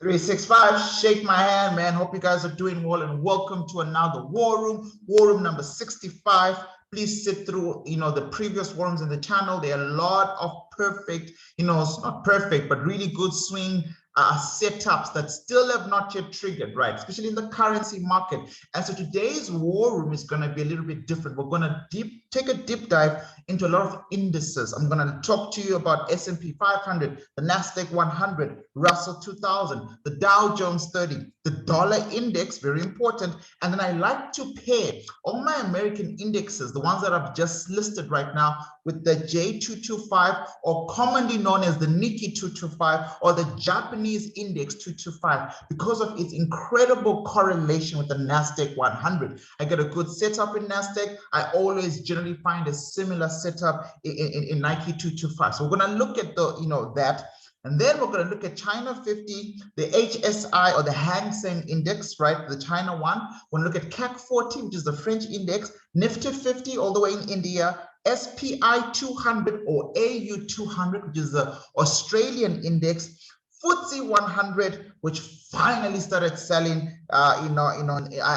365, shake my hand, man. Hope you guys are doing well, and welcome to another war room number 65. Please sit through, the previous war rooms in the channel. There are a lot of perfect, it's not perfect, but really good swing setups that still have not yet triggered, right? Especially in the currency market. And so today's war room is going to be a little bit different. We're going to take a deep dive into a lot of indices. I'm going to talk to you about S&P 500, the NASDAQ 100, Russell 2000, the Dow Jones 30, the dollar index, very important. And then I like to pair all my American indexes, the ones that I've just listed right now, with the J225, or commonly known as the Nikkei 225, or the Japanese index 225, because of its incredible correlation with the NASDAQ 100. I get a good setup in NASDAQ. I always generally find a similar setup in Nikkei 225. So we're going to look at that. And then we're going to look at China 50, the HSI, or the Hang Seng index, right? The China one. We're going to look at CAC 40, which is the French index, Nifty 50, all the way in India, SPI 200 or AU 200, which is the Australian index, FTSE 100, which finally started selling. I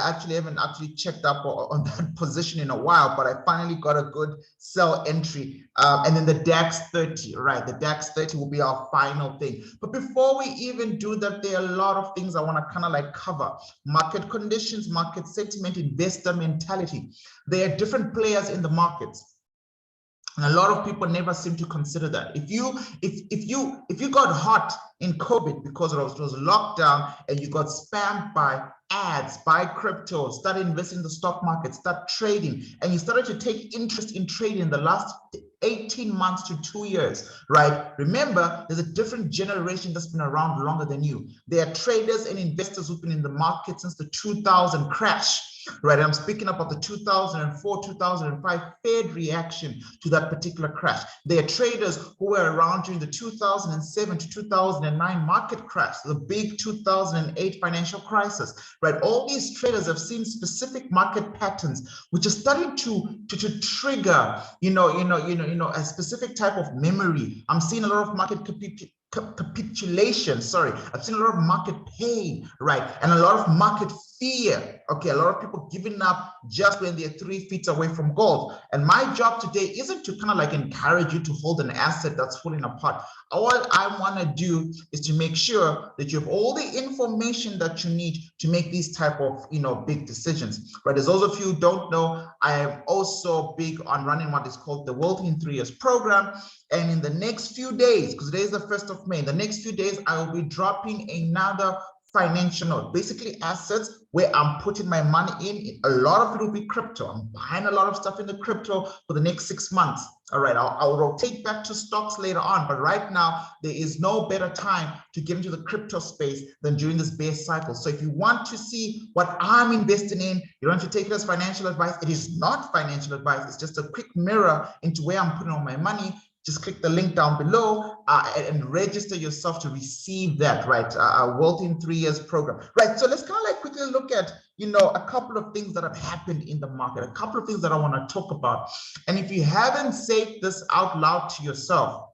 actually haven't checked up on that position in a while, but I finally got a good sell entry. And then the DAX30, right? The DAX30 will be our final thing. But before we even do that, there are a lot of things I want to kind of like cover: market conditions, market sentiment, investor mentality. There are different players in the markets. And a lot of people never seem to consider that. If you got hot in COVID because it was lockdown and you got spammed by ads, buy crypto, start investing in the stock market, start trading, and you started to take interest in trading in the last 18 months to 2 years, right? Remember, there's a different generation that's been around longer than you. There are traders and investors who've been in the market since the 2000 crash, right? I'm speaking about the 2004, 2005 Fed reaction to that particular crash. There are traders who were around during the 2007 to 2009 market crash, the big 2008 financial crisis, right? All these traders have seen specific market patterns, which are starting to trigger, a specific type of memory. I'm seeing a lot of market capitulation, I've seen a lot of market pain, right? And a lot of market fear. Okay, a lot of people giving up just when they're 3 feet away from gold. And my job today isn't to kind of like encourage you to hold an asset that's falling apart. All I want to do is to make sure that you have all the information that you need to make these type of big decisions, right? As those of you who don't know, I am also big on running what is called the Wealth in 3 Years program. And in the next few days, because today is the 1st of May, in the next few days, I will be dropping another financial note, basically assets where I'm putting my money in. A lot of it will be crypto. I'm buying a lot of stuff in the crypto for the next 6 months. All right, I'll rotate back to stocks later on, but right now there is no better time to get into the crypto space than during this bear cycle. So if you want to see what I'm investing in, you don't have to take it as financial advice. It is not financial advice. It's just a quick mirror into where I'm putting all my money. Just click the link down below and register yourself to receive that, right? Wealth in 3 Years program, right? So let's kind of like quickly look at, a couple of things that have happened in the market, a couple of things that I want to talk about. And if you haven't saved this out loud to yourself,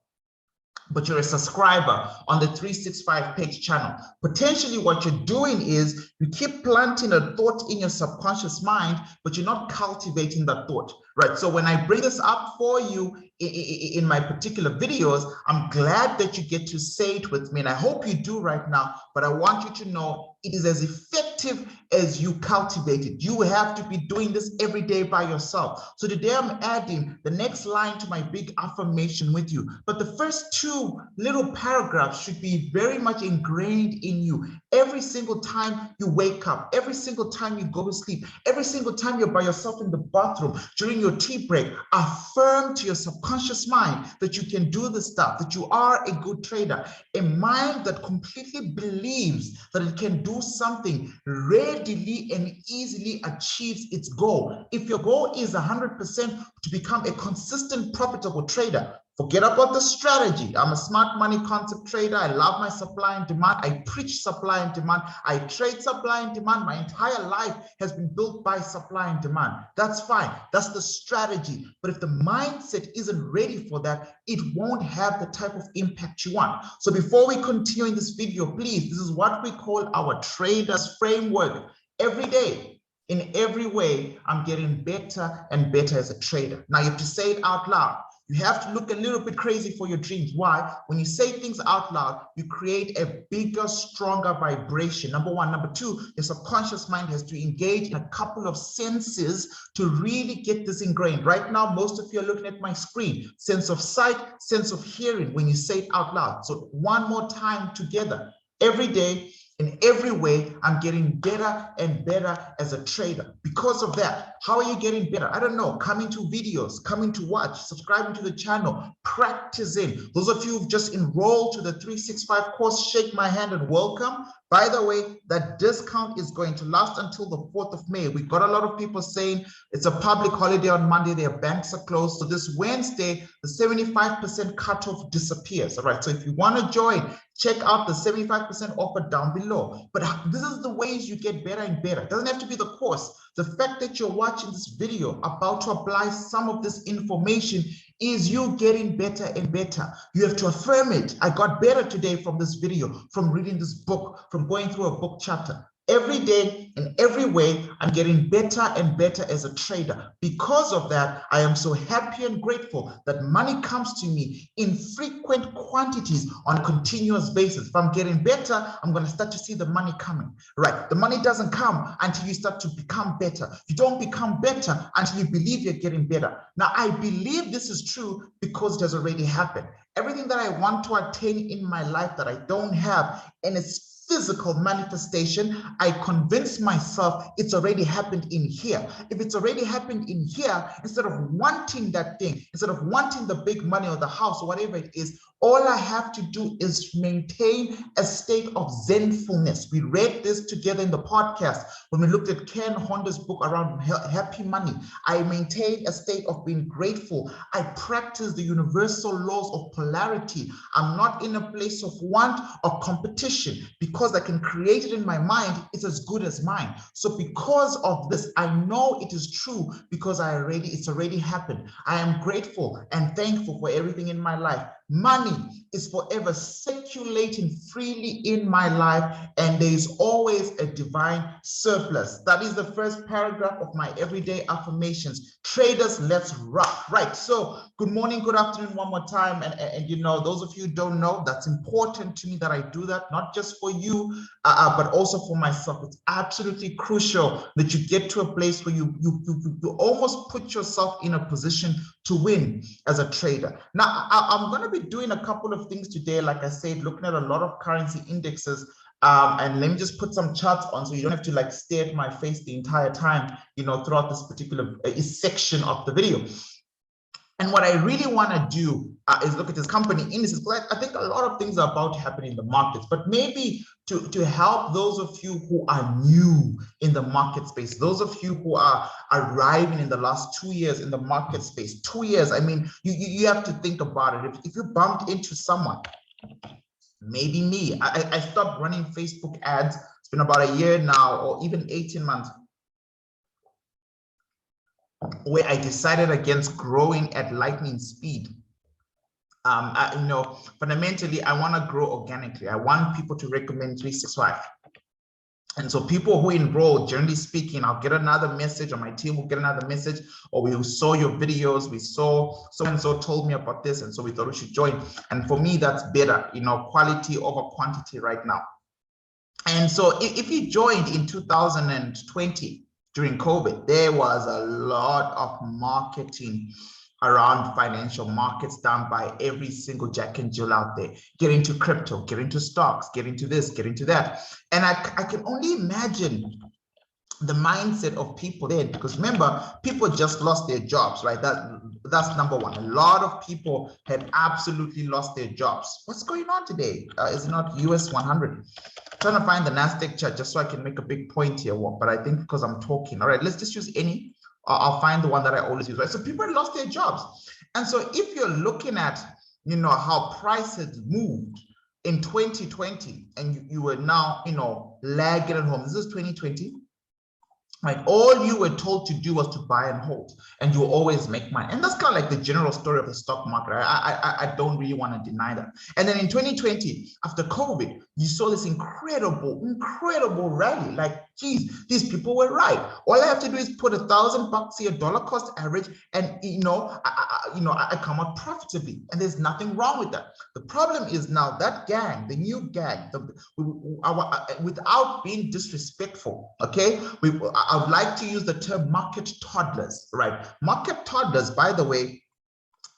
but you're a subscriber on the 365 page channel, potentially what you're doing is you keep planting a thought in your subconscious mind, but you're not cultivating that thought, right? So when I bring this up for you in my particular videos, I'm glad that you get to say it with me, and I hope you do right now, but I want you to know it is as effective as you cultivate it. You have to be doing this every day by yourself. So today I'm adding the next line to my big affirmation with you. But the first 2 little paragraphs should be very much ingrained in you. Every single time you wake up, every single time you go to sleep, every single time you're by yourself in the bathroom, during your tea break, affirm to your subconscious mind that you can do this stuff, that you are a good trader. A mind that completely believes that it can do something readily and easily achieves its goal. If your goal is 100% to become a consistent profitable trader, Forget about the strategy. I'm a smart money concept trader. I love my supply and demand. I preach supply and demand. I trade supply and demand. My entire life has been built by supply and demand. That's fine. That's the strategy. But if the mindset isn't ready for that, it won't have the type of impact you want. So before we continue in this video, please, this is what we call our traders framework. Every day, in every way, I'm getting better and better as a trader. Now you have to say it out loud. You have to look a little bit crazy for your dreams. Why? When you say things out loud, you create a bigger, stronger vibration. Number one. Number two, your subconscious mind has to engage in a couple of senses to really get this ingrained. Right now, most of you are looking at my screen. Sense of sight, sense of hearing when you say it out loud. So one more time together. Every day, in every way, I'm getting better and better as a trader. Because of that, how are you getting better? I don't know. Coming to videos, coming to watch, subscribing to the channel, practicing. Those of you who've just enrolled to the 365 course, shake my hand and welcome. By the way, that discount is going to last until the 4th of May. We got a lot of people saying it's a public holiday on Monday, their banks are closed. So this Wednesday, the 75% cutoff disappears. All right, so if you want to join, check out the 75% offer down below. But this is the ways you get better and better. It doesn't have to be the course. The fact that you're watching this video, about to apply some of this information, is you getting better and better. You have to affirm it. I got better today from this video, from reading this book, from going through a book chapter. Every day, in every way, I'm getting better and better as a trader. Because of that, I am so happy and grateful that money comes to me in frequent quantities on a continuous basis. If I'm getting better, I'm going to start to see the money coming. Right? The money doesn't come until you start to become better. You don't become better until you believe you're getting better. Now, I believe this is true because it has already happened. Everything that I want to attain in my life that I don't have, and it's physical manifestation, I convince myself it's already happened in here. If it's already happened in here, instead of wanting that thing, instead of wanting the big money or the house or whatever it is, all I have to do is maintain a state of zenfulness. We read this together in the podcast when we looked at Ken Honda's book around happy money. I maintain a state of being grateful. I practice the universal laws of polarity. I'm not in a place of want or competition. Because I can create it in my mind, it's as good as mine. So because of this, I know it is true because it's already happened. I am grateful and thankful for everything in my life. Money is forever circulating freely in my life, and there is always a divine surplus. That is the first paragraph of my everyday affirmations. Traders, let's rock. Right. So good morning, good afternoon, one more time. And you know, those of you who don't know, that's important to me that I do that, not just for you, but also for myself. It's absolutely crucial that you get to a place where you almost put yourself in a position to win as a trader. Now, I'm going to be doing a couple of things today. Like I said, looking at a lot of currency indexes. And let me just put some charts on so you don't have to like stare at my face the entire time, you know, throughout this particular section of the video. And what I really want to do is look at this company indices, because I think a lot of things are about to happen in the markets, but maybe to help those of you who are new in the market space, those of you who are arriving in the last 2 years in the market space, 2 years, I mean, you have to think about it. If you bumped into someone, maybe me, I stopped running Facebook ads. It's been about a year now, or even 18 months. Where I decided against growing at lightning speed. You know, fundamentally, I want to grow organically. I want people to recommend 365. And so people who enroll, generally speaking, I'll get another message, or my team will get another message, or we saw your videos, we saw so-and-so told me about this, and so we thought we should join. And for me, that's better, you know, quality over quantity right now. And so if you joined in 2020, during COVID, there was a lot of marketing around financial markets done by every single Jack and Jill out there. Get into crypto, get into stocks, get into this, get into that. And I can only imagine the mindset of people there, because remember, people just lost their jobs, right? That's number one. A lot of people had absolutely lost their jobs. What's going on today? Is it not US 100? Trying to find the NASDAQ chart just so I can make a big point here, but I think because I'm talking. All right, let's just use any. I'll find the one that I always use, right? So people had lost their jobs. And so if you're looking at, you know, how prices moved in 2020 and you were now, you know, lagging at home, this is 2020. Right, all you were told to do was to buy and hold, and you always make money. And that's kind of like the general story of the stock market. I don't really want to deny that. And then in 2020, after COVID, you saw this incredible rally. Like, geez, these people were right. All I have to do is put $1,000 here, dollar cost average, and I come out profitably. And there's nothing wrong with that. The problem is now that gang, the new gang, without being disrespectful, okay, I would like to use the term market toddlers, right? Market toddlers, by the way,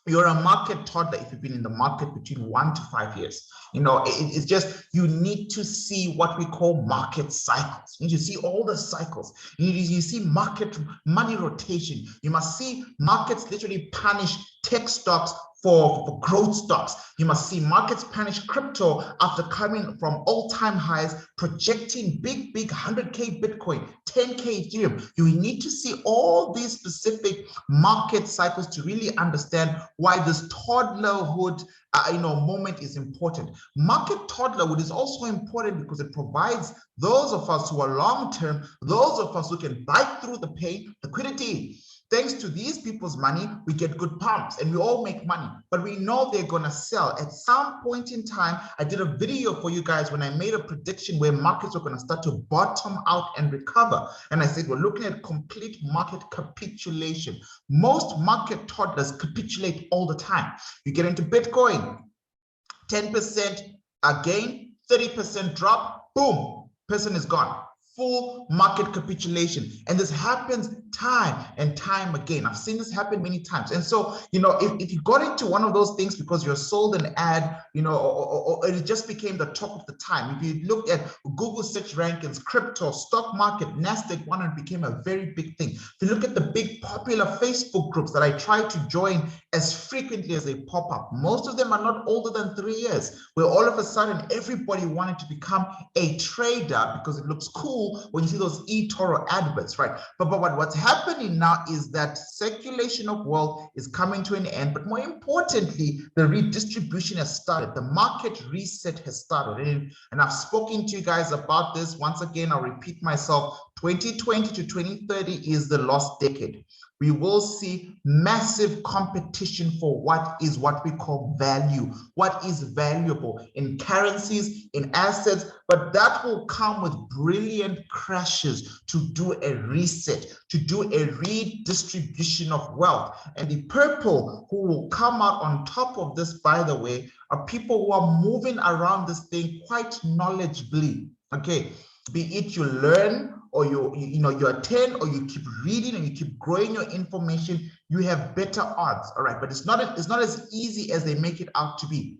you're a market toddler if you've been in the market between 1 to 5 years. You know, it's just, you need to see what we call market cycles. You need to see all the cycles. You see market money rotation. You must see markets literally punish tech stocks for growth stocks. You must see markets punish crypto after coming from all-time highs, projecting big 100K Bitcoin, 10K Ethereum. You need to see all these specific market cycles to really understand why this toddlerhood moment is important. Market toddlerhood is also important because it provides those of us who are long-term, those of us who can bite through the pain, liquidity. Thanks to these people's money, we get good pumps and we all make money, but we know they're going to sell. At some point in time, I did a video for you guys when I made a prediction where markets were going to start to bottom out and recover. And I said, we're looking at complete market capitulation. Most market toddlers capitulate all the time. You get into Bitcoin, 10% gain, 30% drop, boom, person is gone. Full market capitulation. And this happens time and time again. I've seen this happen many times. And so, if you got into one of those things because you're sold an ad, or it just became the talk of the time. If you look at Google search rankings, crypto, stock market, NASDAQ 100 became a very big thing. If you look at the big popular Facebook groups that I try to join as frequently as they pop up, most of them are not older than 3 years, where all of a sudden everybody wanted to become a trader because it looks cool when you see those eToro adverts, right? But what's happening now is that circulation of wealth is coming to an end, but more importantly, the redistribution has started. The market reset has started. And I've spoken to you guys about this. Once again, I'll repeat myself. 2020 to 2030 is the lost decade. We will see massive competition for what we call value, what is valuable in currencies, in assets, but that will come with brilliant crashes to do a reset, to do a redistribution of wealth. And the purple who will come out on top of this, by the way, are people who are moving around this thing quite knowledgeably, okay? Be it you learn, or you attend, or you keep reading and you keep growing your information, you have better odds. All right, but it's not as easy as they make it out to be.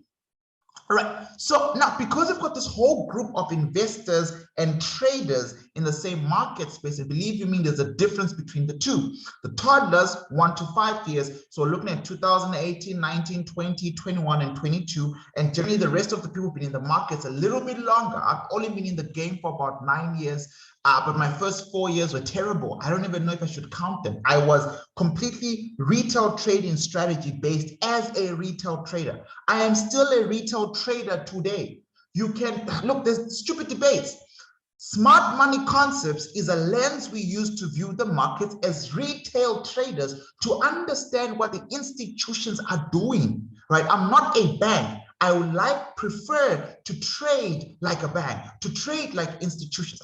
All right, so now because I've got this whole group of investors and traders in the same market space, I believe you mean there's a difference between the two. The toddlers, 1 to 5 years, so looking at 2018, 19, 20, 21, and 22, and generally the rest of the people have been in the markets a little bit longer. I've only been in the game for about 9 years, but my first 4 years were terrible. I don't even know if I should count them. I was completely retail trading strategy based as a retail trader. I am still a retail trader today. You can look, there's stupid debates. Smart money concepts is a lens we use to view the markets as retail traders to understand what the institutions are doing, right? I'm not a bank. I would prefer to trade like a bank, to trade like institutions.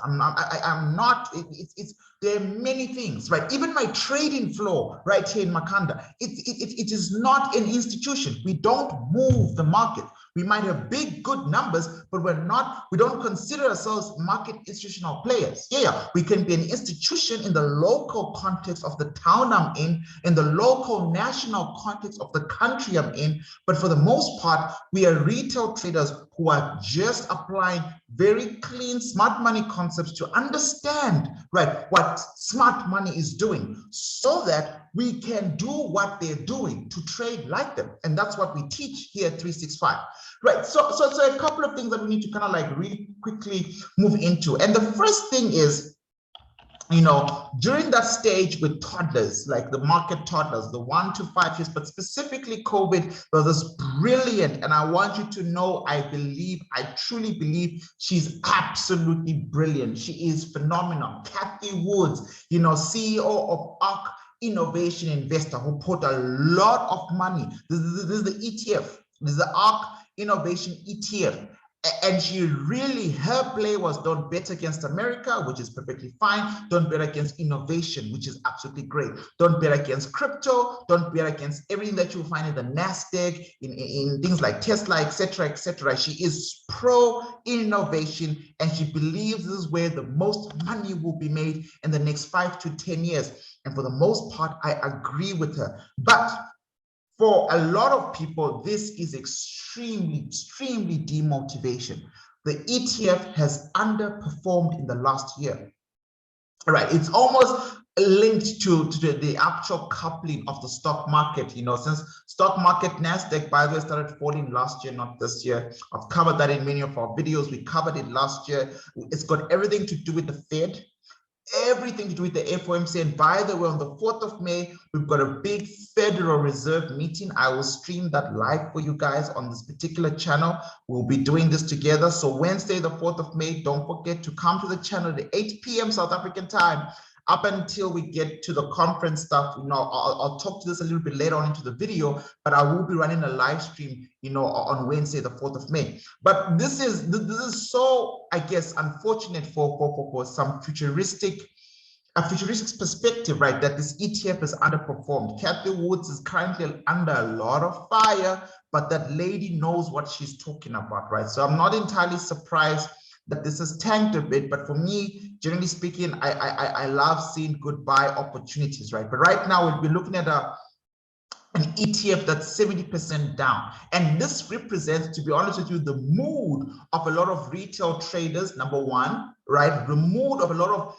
There are many things, right? Even my trading floor right here in Makanda, it is not an institution. We don't move the market. We might have big, good numbers, but we don't consider ourselves market institutional players. Yeah, we can be an institution in the local context of the town I'm in the local national context of the country I'm in, but for the most part, we are retail traders who are just applying very clean smart money concepts to understand, right, what smart money is doing so that we can do what they're doing to trade like them. And that's what we teach here at 365. Right, so a couple of things that we need to kind of really quickly move into. And the first thing is, during that stage with toddlers, like the market toddlers, the 1 to 5 years, but specifically COVID was this brilliant. And I want you to know, I truly believe she's absolutely brilliant. She is phenomenal. Kathy Woods, CEO of ARK Innovation Investor, who put a lot of money. This is the ETF. This is the ARK Innovation ETF. And her play was don't bet against America, which is perfectly fine. Don't bet against innovation, which is absolutely great. Don't bet against crypto. Don't bet against everything that you'll find in the NASDAQ, in things like Tesla, etc., etc. She is pro-innovation, and she believes this is where the most money will be made in the next 5 to 10 years. And for the most part, I agree with her. But for a lot of people, this is extremely demotivation. The ETF has underperformed in the last year. All right, it's almost linked to the actual coupling of the stock market, since stock market NASDAQ, by the way, started falling last year, not this year. I've covered that in many of our videos. We covered it last year. It's got everything to do with the Fed, everything to do with the FOMC. And by the way, on the 4th of May, we've got a big Federal Reserve meeting. I will stream that live for you guys on this particular channel. We'll be doing this together. So Wednesday, the 4th of May, don't forget to come to the channel at 8 p.m. South African time. Up until we get to the conference stuff, I'll talk to this a little bit later on into the video, but I will be running a live stream, on Wednesday, the 4th of May. But this is so, I guess, unfortunate for some futuristic perspective, right? That this ETF is underperformed. Kathy Woods is currently under a lot of fire, but that lady knows what she's talking about, right? So I'm not entirely surprised that this has tanked a bit, but for me, generally speaking, I love seeing good buy opportunities, right? But right now, we'll be looking at an ETF that's 70% down. And this represents, to be honest with you, the mood of a lot of retail traders, number one, right? The mood of a lot of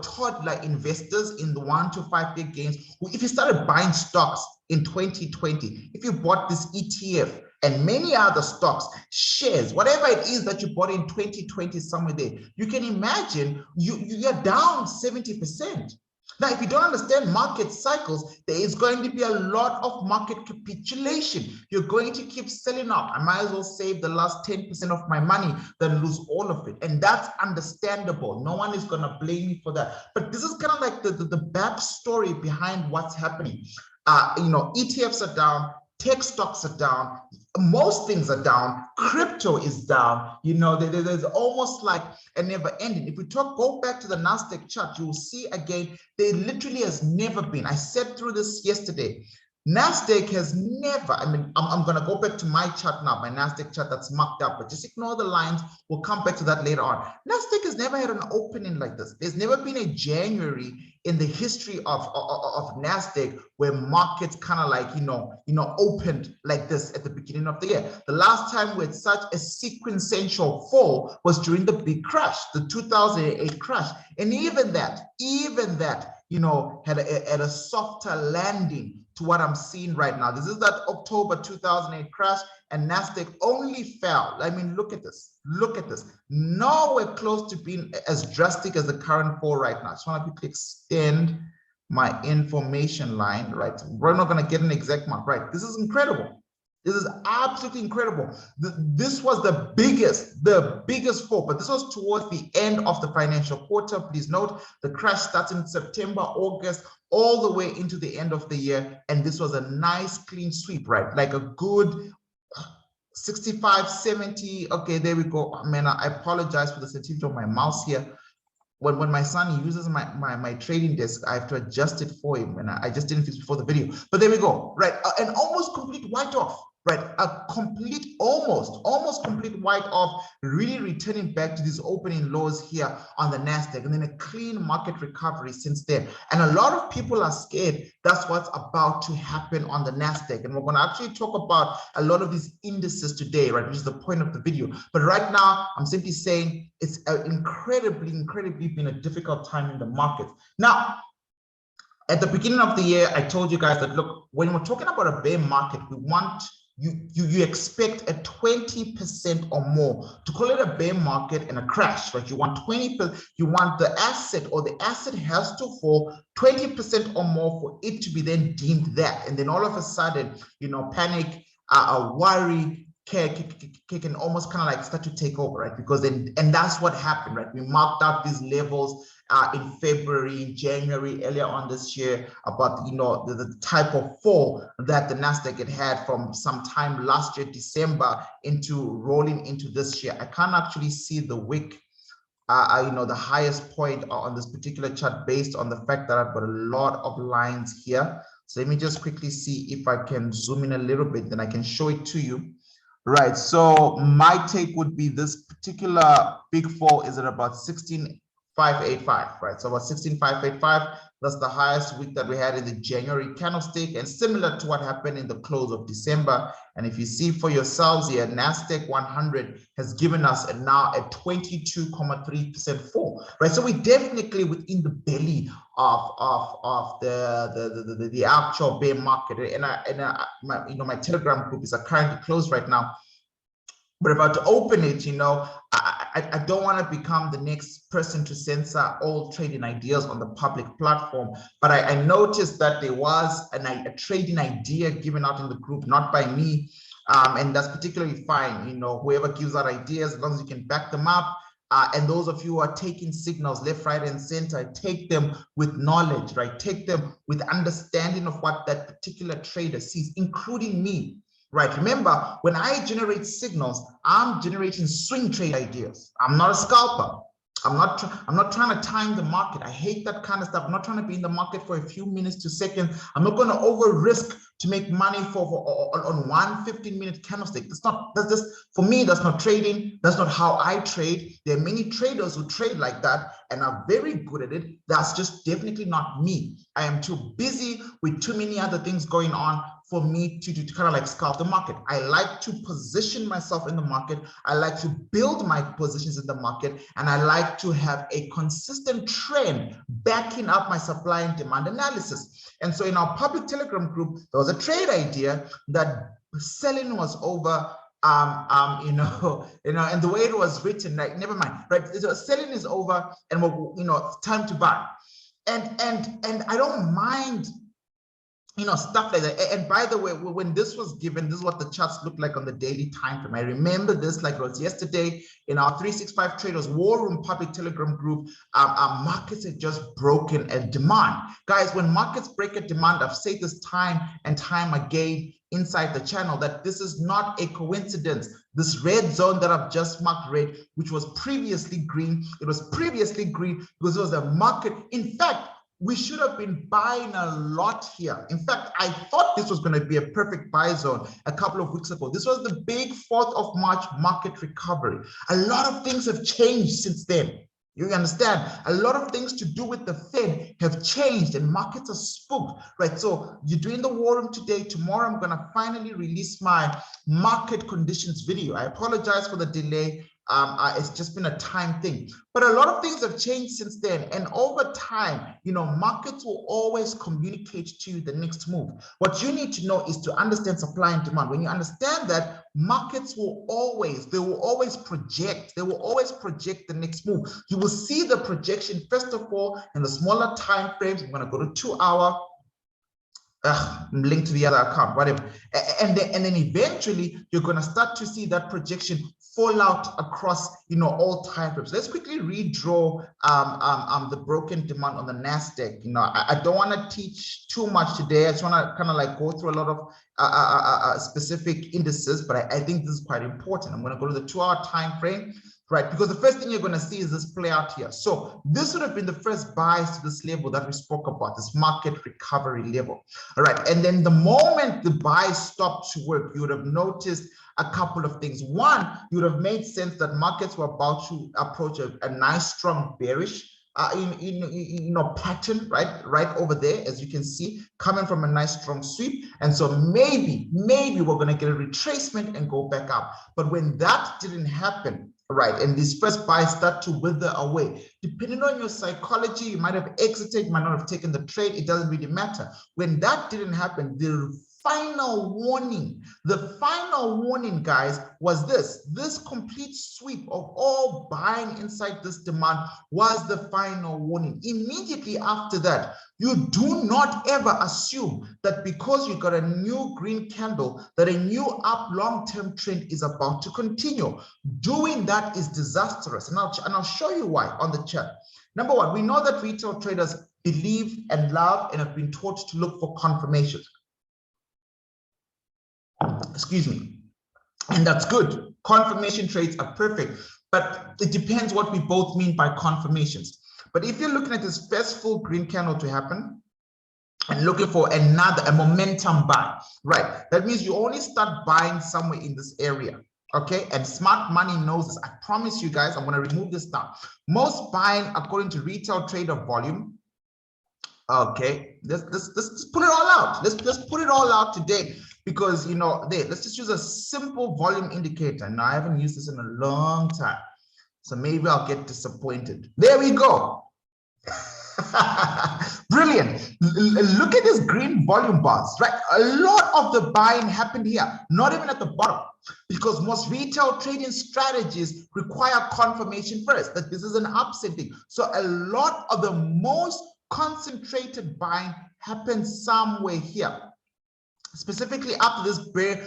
toddler investors in the 1 to 5 year gains, who, if you started buying stocks in 2020, if you bought this ETF, and many other stocks, shares, whatever it is that you bought in 2020, somewhere there, you can imagine you're down 70%. Now, if you don't understand market cycles, there is going to be a lot of market capitulation. You're going to keep selling up. I might as well save the last 10% of my money than lose all of it. And that's understandable. No one is going to blame me for that. But this is kind of like the backstory behind what's happening. ETFs are down. Tech stocks are down. Most things are down. Crypto is down. There's almost like a never ending. If we go back to the NASDAQ chart, you will see again, there literally has never been. I said through this yesterday. NASDAQ has never, I'm going to go back to my chart now, my NASDAQ chart that's marked up, but just ignore the lines. We'll come back to that later on. NASDAQ has never had an opening like this. There's never been a January in the history of NASDAQ where markets kind of like, opened like this at the beginning of the year. The last time we had such a sequential fall was during the big crash, the 2008 crash. And even that, had a softer landing to what I'm seeing right now. This is that October 2008 crash, and NASDAQ only fell. Look at this. Look at this. Nowhere close to being as drastic as the current fall right now. I just want to quickly extend my information line, right? We're not going to get an exact mark, right? This is incredible. This is absolutely incredible. This was the biggest fall, but this was towards the end of the financial quarter. Please note, the crash starts in September, August, all the way into the end of the year. And this was a nice clean sweep, right? Like a good 65, 70. Okay, there we go. Man, I apologize for the sensitivity of my mouse here. When my son uses my trading desk, I have to adjust it for him, and I just didn't fix before the video. But there we go, right? An almost complete write-off, right? A complete, almost complete write-off, really returning back to these opening lows here on the NASDAQ, and then a clean market recovery since then. And a lot of people are scared that's what's about to happen on the NASDAQ. And we're going to actually talk about a lot of these indices today, right? Which is the point of the video. But right now, I'm simply saying it's incredibly been a difficult time in the market. Now, at the beginning of the year, I told you guys that, look, when we're talking about a bear market, we want you expect a 20% or more. To call it a bear market and a crash, right? You want 20%, you want the asset, or the asset has to fall 20% or more for it to be then deemed that. And then all of a sudden, you know, panic, worry can almost kind of like start to take over, right? Because then, and that's what happened, right? We marked out these levels in February, January, earlier on this year, about, you know, the type of fall that the Nasdaq had from some time last year, December, into rolling into this year. I can't actually see the wick, you know, the highest point on this particular chart, based on the fact that I've got a lot of lines here. So let me just quickly see if I can zoom in a little bit, then I can show it to you. Right, so my take would be this particular big fall is at about 16,585, right? So about 16,585, that's the highest week that we had in the January candlestick, and similar to what happened in the close of December. And if you see for yourselves here, Nasdaq 100 has given us now a 22.3% fall, right? So we're definitely within the belly of the actual bear market. And my, you know, my Telegram group is currently closed right now. But if I were to open it, you know, I don't want to become the next person to censor all trading ideas on the public platform. But I noticed that there was a trading idea given out in the group, not by me. And that's particularly fine. You know, whoever gives out ideas, as long as you can back them up. And those of you who are taking signals left, right, and center, take them with knowledge, right? Take them with understanding of what that particular trader sees, including me. Right. Remember, when I generate signals, I'm generating swing trade ideas. I'm not a scalper. I'm not trying to time the market. I hate that kind of stuff. I'm not trying to be in the market for a few minutes to seconds. I'm not going to over risk to make money on one 15-minute candlestick. That's just, for me, that's not trading. That's not how I trade. There are many traders who trade like that and are very good at it. That's just definitely not me. I am too busy with too many other things going on for me to kind of like scalp the market. I like to position myself in the market. I like to build my positions in the market, and I like to have a consistent trend backing up my supply and demand analysis. And so in our public Telegram group, there was a trade idea that selling was over. And the way it was written, like, never mind, right? So selling is over, and you know, time to buy. And I don't mind, you know, stuff like that. And by the way, when this was given, this is what the charts look like on the daily time frame. I remember this like it was yesterday in our 365 Traders War Room public Telegram group. Our markets had just broken a demand. Guys, when markets break a demand, I've said this time and time again inside the channel that this is not a coincidence. This red zone that I've just marked red, which was previously green, it was previously green because it was a market. In fact, we should have been buying a lot here. In fact, I thought this was going to be a perfect buy zone a couple of weeks ago. This was the big 4th of March market recovery. A lot of things have changed since then. You understand? A lot of things to do with the Fed have changed and markets are spooked, right? So you're doing the war room today. Tomorrow, I'm going to finally release my market conditions video. I apologize for the delay. It's just been a time thing, but a lot of things have changed since then. And over time, you know, markets will always communicate to you the next move. What you need to know is to understand supply and demand. When you understand that, markets will always project. They will always project the next move. You will see the projection, first of all, in the smaller time frames. I'm going to go to 2 hour. Link to the other account, whatever. And then eventually you're going to start to see that projection fall out across, you know, all time frames. Let's quickly redraw the broken demand on the Nasdaq. You know, I don't want to teach too much today. I just want to kind of like go through a lot of specific indices, but I think this is quite important. I'm going to go to the 2 hour time frame. Right, because the first thing you're going to see is this play out here. So this would have been the first buys to this level that we spoke about, this market recovery level. All right, and then the moment the buys stopped to work, you would have noticed a couple of things. One, you would have made sense that markets were about to approach a nice strong bearish pattern, right over there, as you can see, coming from a nice strong sweep. And so maybe we're going to get a retracement and go back up. But when that didn't happen, right, and these first buys start to wither away, depending on your psychology, you might have exited, you might not have taken the trade, it doesn't really matter. When that didn't happen, the final warning. The final warning, guys, was this complete sweep of all buying inside this demand was the final warning. Immediately after that, you do not ever assume that because you got a new green candle, that a new up long-term trend is about to continue. Doing that is disastrous. And I'll show you why on the chart. Number one, we know that retail traders believe and love and have been taught to look for confirmations. Excuse me. And that's good. Confirmation trades are perfect, but it depends what we both mean by confirmations. But if you're looking at this first full green candle to happen and looking for a momentum buy, right? That means you only start buying somewhere in this area. Okay, and smart money knows this. I promise you guys, I'm going to remove this now. Most buying according to retail trader volume. Okay, let's put it all out. Let's put it all out today because, you know, let's just use a simple volume indicator. Now, I haven't used this in a long time, so maybe I'll get disappointed. There we go. Brilliant. Look at this green volume bars, right? A lot of the buying happened here, not even at the bottom, because most retail trading strategies require confirmation first that this is an upsetting. So a lot of the most concentrated buying happens somewhere here, specifically after this bear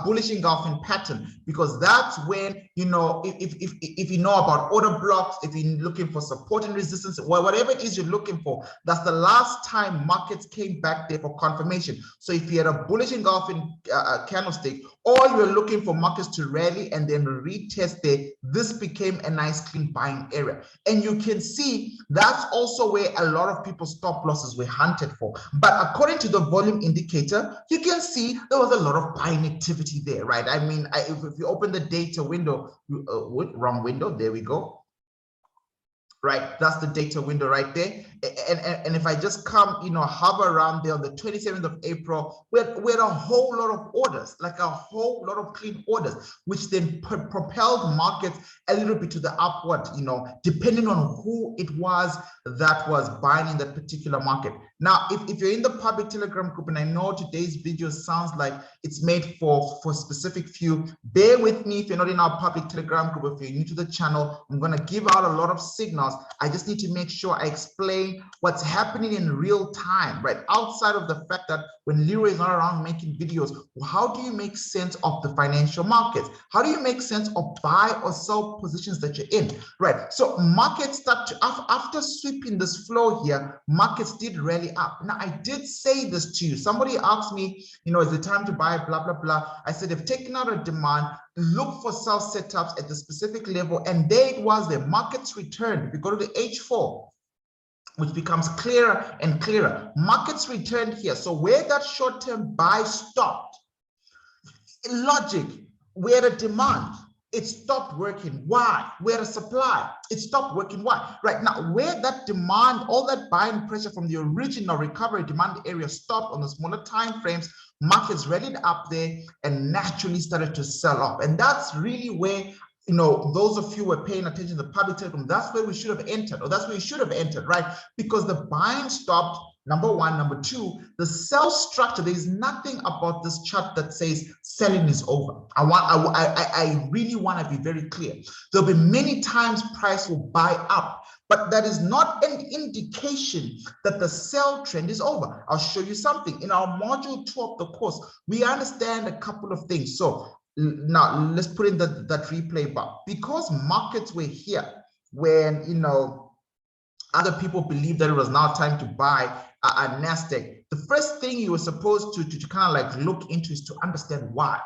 bullish engulfing pattern, because that's when, you know, if you know about order blocks, if you're looking for support and resistance, whatever it is you're looking for, that's the last time markets came back there for confirmation. So if you had a bullish engulfing candlestick, or you're looking for markets to rally and then retest there, this became a nice clean buying area. And you can see that's also where a lot of people's stop losses were hunted for. But according to the volume indicator, you can see there was a lot of buying activity there, right? I mean, if you open the data window, wrong window, there we go. Right, that's the data window right there. And if I just come, you know, hover around there on the 27th of April, we had a whole lot of orders, like a whole lot of clean orders, which then propelled markets a little bit to the upward, you know, depending on who it was that was buying in that particular market. Now, if you're in the public Telegram group, and I know today's video sounds like it's made for a specific few, bear with me if you're not in our public Telegram group. If you're new to the channel, I'm going to give out a lot of signals. I just need to make sure I explain what's happening in real time, right? Outside of the fact that when Leroy is not around making videos, how do you make sense of the financial markets? How do you make sense of buy or sell positions that you're in, right? So markets start to, after sweeping this flow here, markets did rally up. Now, I did say this to you. Somebody asked me, you know, is it time to buy, blah, blah, blah. I said, they've taken out a demand, look for sell setups at the specific level, and there it was, the markets returned. If you go to the H4, which becomes clearer and clearer, markets returned here. So where that short-term buy stopped, logic, where the demand, it stopped working. Why? Where the supply, it stopped working. Why? Right now, where that demand, all that buying pressure from the original recovery demand area stopped on the smaller time frames, markets rallied up there and naturally started to sell off. And that's really where, you know, those of you who were paying attention to the public telegram, that's where we should have entered, or that's where you should have entered, right? Because the buying stopped, number one. Number two, the sell structure, there is nothing about this chart that says selling is over. I really want to be very clear. There'll be many times price will buy up, but that is not an indication that the sell trend is over. I'll show you something. In our module 2 of the course, we understand a couple of things. So now let's put in that replay bar. Because markets were here when, you know, other people believed that it was now time to buy a NASDAQ, the first thing you were supposed to kind of like look into is to understand why.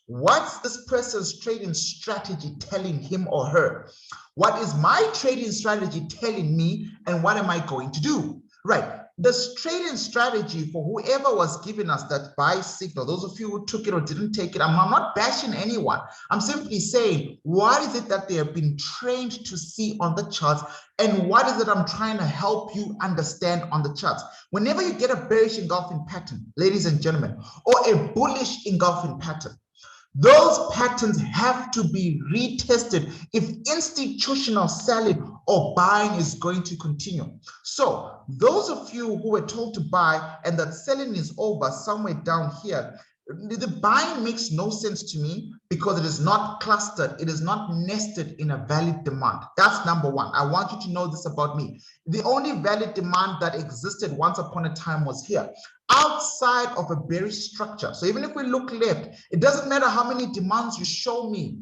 What's this person's trading strategy telling him or her? What is my trading strategy telling me, and what am I going to do? Right. This trading strategy, for whoever was giving us that buy signal, those of you who took it or didn't take it, I'm not bashing anyone. I'm simply saying, what is it that they have been trained to see on the charts, and what is it I'm trying to help you understand on the charts? Whenever you get a bearish engulfing pattern, ladies and gentlemen, or a bullish engulfing pattern, Those patterns have to be retested if institutional selling or buying is going to continue. So those of you who were told to buy and that selling is over somewhere down here, the buying makes no sense to me because it is not clustered, it is not nested in a valid demand. That's number one. I want you to know this about me. The only valid demand that existed once upon a time was here, outside of a bearish structure. So even if we look left, it doesn't matter how many demands you show me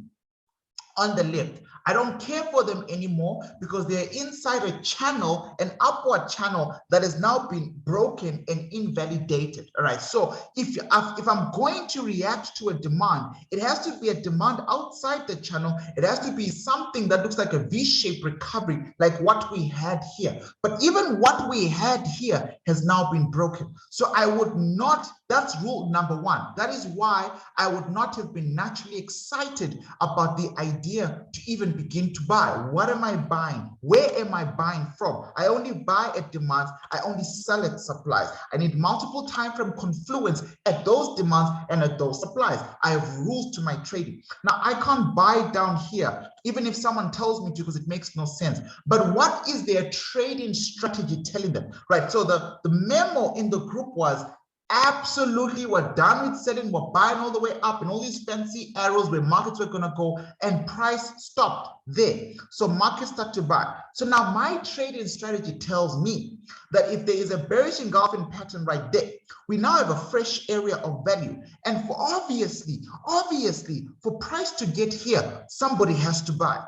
on the left. I don't care for them anymore because they're inside a channel, an upward channel that has now been broken and invalidated. All right. So if I'm going to react to a demand, it has to be a demand outside the channel. It has to be something that looks like a V-shaped recovery, like what we had here. But even what we had here has now been broken. So I would not, that's rule number one. That is why I would not have been naturally excited about the idea to even begin to buy. What am I buying? Where am I buying from? I only buy at demands. I only sell at supplies. I need multiple time frame confluence at those demands and at those supplies. I have rules to my trading. Now, I can't buy down here, even if someone tells me to, because it makes no sense. But what is their trading strategy telling them? Right. So the memo in the group was, absolutely, we're done with selling, we're buying all the way up and all these fancy arrows where markets were going to go, and price stopped there. So markets start to buy. So now my trading strategy tells me that if there is a bearish engulfing pattern right there, we now have a fresh area of value. And for obviously, for price to get here, somebody has to buy.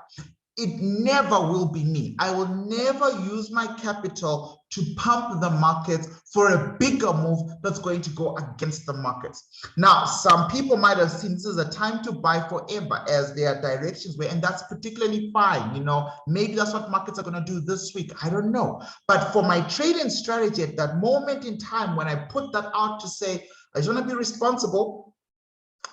It never will be me. I will never use my capital to pump the markets for a bigger move that's going to go against the markets. Now, some people might have seen this is a time to buy forever as their directions were, and that's particularly fine. You know, maybe that's what markets are going to do this week. I don't know. But for my trading strategy at that moment in time, when I put that out to say, I just want to be responsible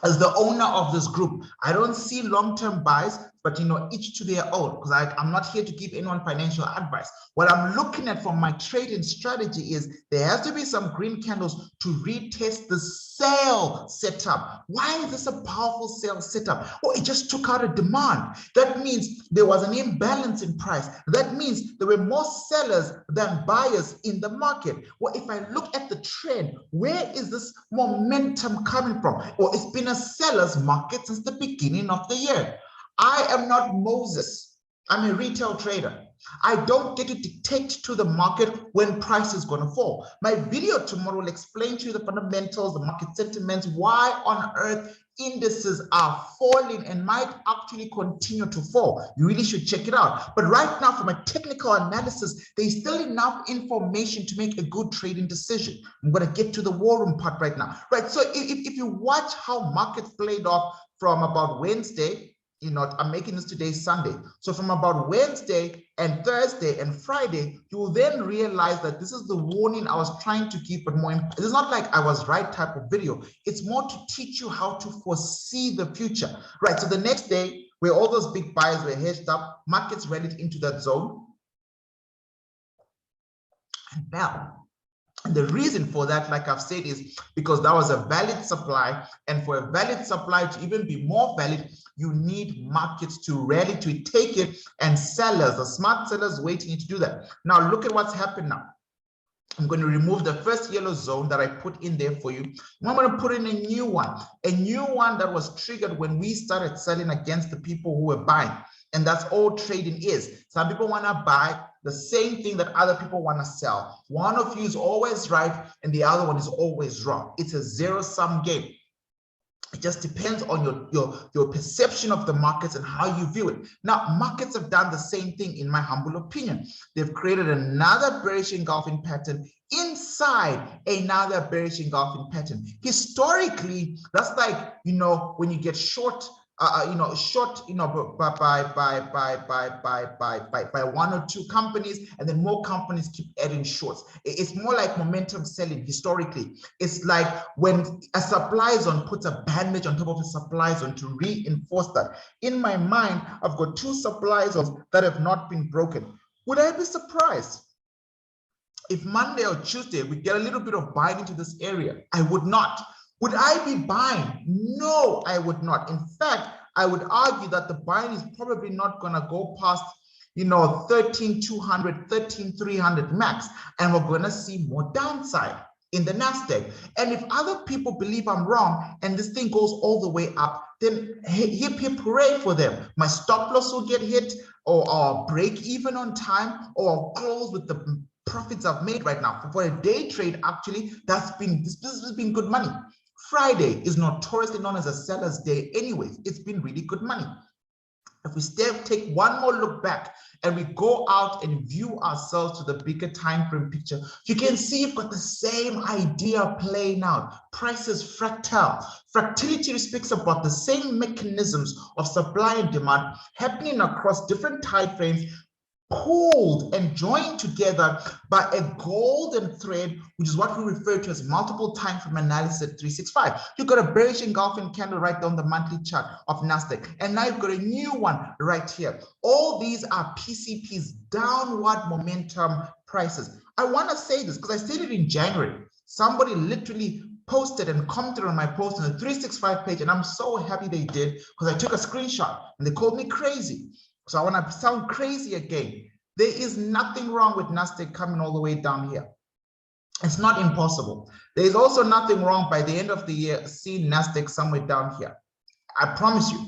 as the owner of this group, I don't see long-term buys, but each to their own, because I'm not here to give anyone financial advice. What I'm looking at from my trading strategy is there has to be some green candles to retest the sell setup. Why is this a powerful sell setup? Oh, it just took out a demand. That means there was an imbalance in price. That means there were more sellers than buyers in the market. Well, if I look at the trend, where is this momentum coming from? Well, it's been a seller's market since the beginning of the year. I am not Moses. I'm a retail trader. I don't get to dictate to the market when price is going to fall. My video tomorrow will explain to you the fundamentals, the market sentiments, why on earth indices are falling and might actually continue to fall. You really should check it out. But right now, from a technical analysis, there's still enough information to make a good trading decision. I'm going to get to the war room part right now. Right. So if you watch how markets played off from about Wednesday, I'm making this today Sunday. So from about Wednesday and Thursday and Friday, you will then realize that this is the warning I was trying to give, but more, it's not like I was right type of video. It's more to teach you how to foresee the future, right? So the next day, where all those big buyers were hedged up, markets rallied into that zone. And now, and the reason for that, like I've said, is because that was a valid supply. And for a valid supply to even be more valid, you need markets to rally to take it, and sellers, the smart sellers, waiting to do that. Now, look at what's happened now. I'm going to remove the first yellow zone that I put in there for you. I'm going to put in a new one that was triggered when we started selling against the people who were buying. And that's all trading is. Some people want to buy the same thing that other people want to sell. One of you is always right and the other one is always wrong. It's a zero-sum game. It just depends on your perception of the markets and how you view it. Now, markets have done the same thing, in my humble opinion. They've created another bearish engulfing pattern inside another bearish engulfing pattern. Historically, that's like, when you get short, by one or two companies, and then more companies keep adding shorts. It's more like momentum selling historically. It's like when a supply zone puts a bandage on top of a supply zone to reinforce that. In my mind, I've got two supply zones that have not been broken. Would I be surprised if Monday or Tuesday we get a little bit of buying into this area? I would not. Would I be buying? No, I would not. In fact, I would argue that the buying is probably not going to go past, 13,200, 13,300 max, and we're going to see more downside in the Nasdaq. And if other people believe I'm wrong and this thing goes all the way up, then hip hip hooray for them. My stop loss will get hit, or I'll break even on time, or I'll close with the profits I've made right now. For a day trade, actually, this has been good money. Friday is notoriously known as a seller's day anyways. It's been really good money. If we take one more look back and we go out and view ourselves to the bigger time frame picture, you can see you've got the same idea playing out. Price is fractal. Fractality speaks about the same mechanisms of supply and demand happening across different time frames, pulled and joined together by a golden thread, which is what we refer to as multiple time frame analysis at 365. You've got a bearish engulfing candle right down the monthly chart of Nasdaq, and now you've got a new one right here. All these are PCP's downward momentum prices. I want to say this because I said it in January. Somebody literally posted and commented on my post on the 365 page, and I'm so happy they did because I took a screenshot and they called me crazy. So I want to sound crazy again. There is nothing wrong with Nasdaq coming all the way down here. It's not impossible. There is also nothing wrong by the end of the year seeing Nasdaq somewhere down here. I promise you,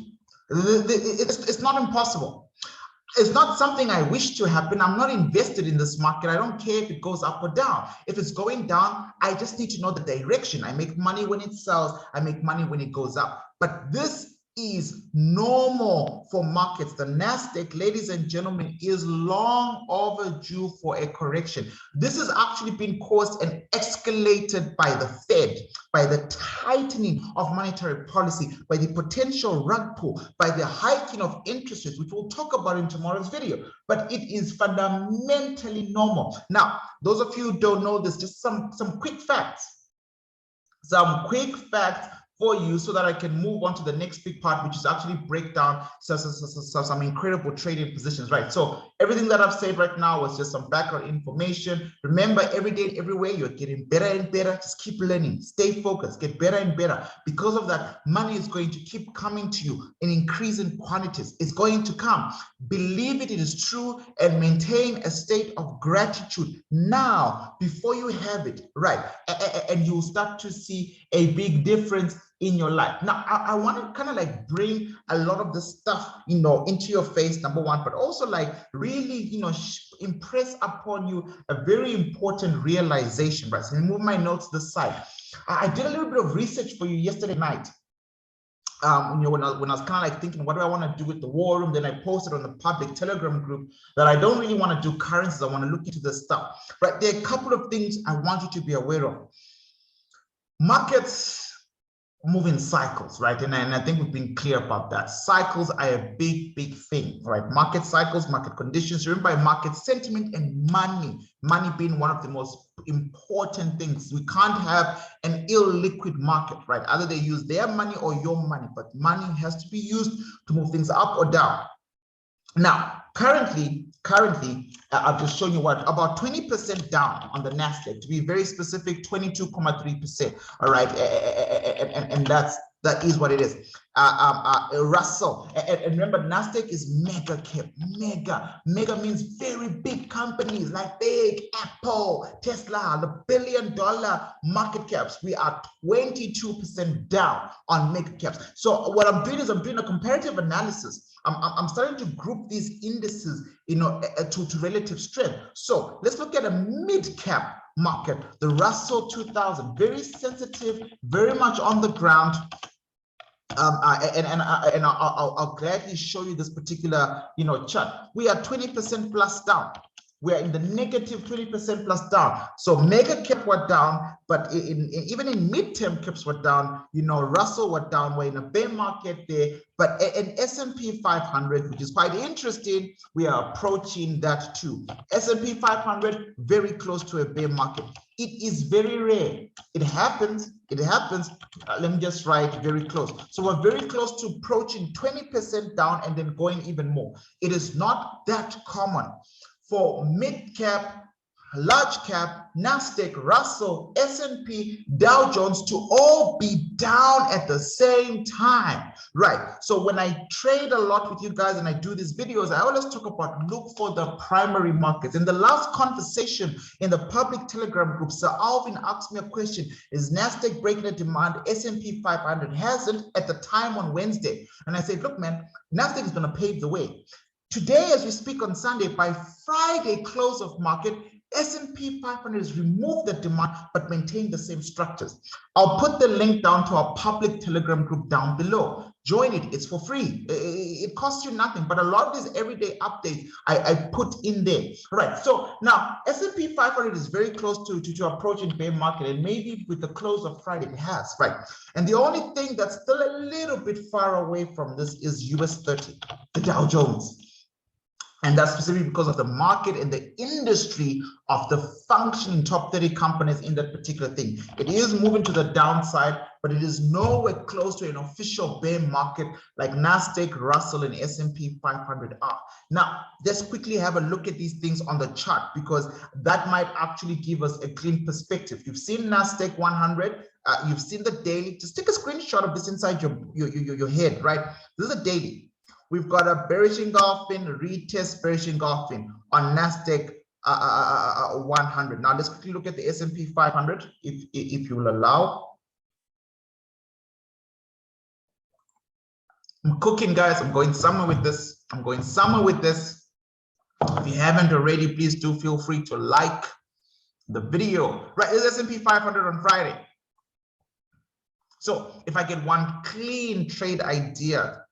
it's not impossible. It's not something I wish to happen. I'm not invested in this market. I don't care if it goes up or down. If it's going down, I just need to know the direction. I make money when it sells. I make money when it goes up. But this is normal for markets. The Nasdaq, ladies and gentlemen, is long overdue for a correction. This has actually been caused and escalated by the Fed, by the tightening of monetary policy, by the potential rug pull, by the hiking of interest rates, which we'll talk about in tomorrow's video. But it is fundamentally normal. Now, those of you who don't know this, just some quick facts. Some quick facts for you so that I can move on to the next big part, which is actually break down some incredible trading positions, right? So everything that I've said right now was just some background information. Remember, every day and everywhere, you're getting better and better. Just keep learning, stay focused, get better and better. Because of that, money is going to keep coming to you in increasing quantities. It's going to come. Believe it is true and maintain a state of gratitude now before you have it, right? And you'll start to see a big difference in your life. Now, I want to kind of like bring a lot of the stuff, into your face, number one, but also like really, impress upon you a very important realization, right? So let me move my notes to the side. I did a little bit of research for you yesterday night. When I was kind of like thinking, what do I want to do with the war room? Then I posted on the public Telegram group that I don't really want to do currencies. I want to look into this stuff, right? There are a couple of things I want you to be aware of. Markets move in cycles, right? And I think we've been clear about that. Cycles are a big thing, right? Market cycles, market conditions, driven by market sentiment and money being one of the most important things. We can't have an illiquid market, right? Either they use their money or your money, but money has to be used to move things up or down. Now, currently, I've just shown you what, about 20% down on the Nasdaq, to be very specific, 22.3%. All right, and that is what it is. Russell, and remember, Nasdaq is mega cap. Mega means very big companies like big Apple, Tesla, the billion-dollar market caps. We are 22% down on mega caps. So what I'm doing is I'm doing a comparative analysis. I'm starting to group these indices, to relative strength. So let's look at a mid-cap market, the Russell 2000, very sensitive, very much on the ground. I'll gladly show you this particular, chart. We are 20% plus down. We are in the negative 20% plus down. So mega cap were down, but even in mid-term caps were down. Russell were down. We're in a bear market there. But in S&P 500, which is quite interesting, we are approaching that too. S&P 500, very close to a bear market. It is very rare. It happens. Let me just write very close. So we're very close to approaching 20% down and then going even more. It is not that common for mid-cap, large cap, Nasdaq, Russell, S&P, Dow Jones to all be down at the same time, right? So when I trade a lot with you guys and I do these videos, I always talk about look for the primary markets. In the last conversation in the public Telegram group, Sir Alvin asked me a question, is Nasdaq breaking a demand? S&P 500 hasn't at the time on Wednesday. And I said, look, man, Nasdaq is going to pave the way. Today, as we speak on Sunday, by Friday close of market, S&P 500 has removed the demand but maintained the same structures. I'll put the link down to our public Telegram group down below. Join it. It's for free. It costs you nothing, but a lot of these everyday updates I put in there. Right. So now S&P 500 is very close to approaching bear market, and maybe with the close of Friday it has. Right. And the only thing that's still a little bit far away from this is US 30, the Dow Jones. And that's specifically because of the market and the industry of the functioning top 30 companies in that particular thing. It is moving to the downside, but it is nowhere close to an official bear market like Nasdaq, Russell, and S&P 500 are. Now, let's quickly have a look at these things on the chart, because that might actually give us a clean perspective. You've seen Nasdaq 100. You've seen the daily. Just take a screenshot of this inside your head, right? This is a daily. We've got a bearish engulfing, retest bearish engulfing on Nasdaq 100. Now let's quickly look at the S&P 500, if you will allow. I'm cooking, guys. I'm going somewhere with this. I'm going somewhere with this. If you haven't already, please do feel free to like the video. Right, it's S&P 500 on Friday. So if I get one clean trade idea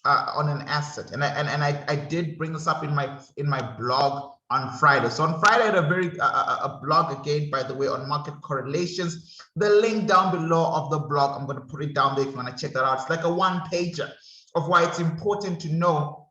on an asset, and I did bring this up in my blog on Friday. So on Friday, I had a blog again, by the way, on market correlations. The link down below of the blog, I'm going to put it down there if you want to check that out. It's like a one-pager of why it's important to know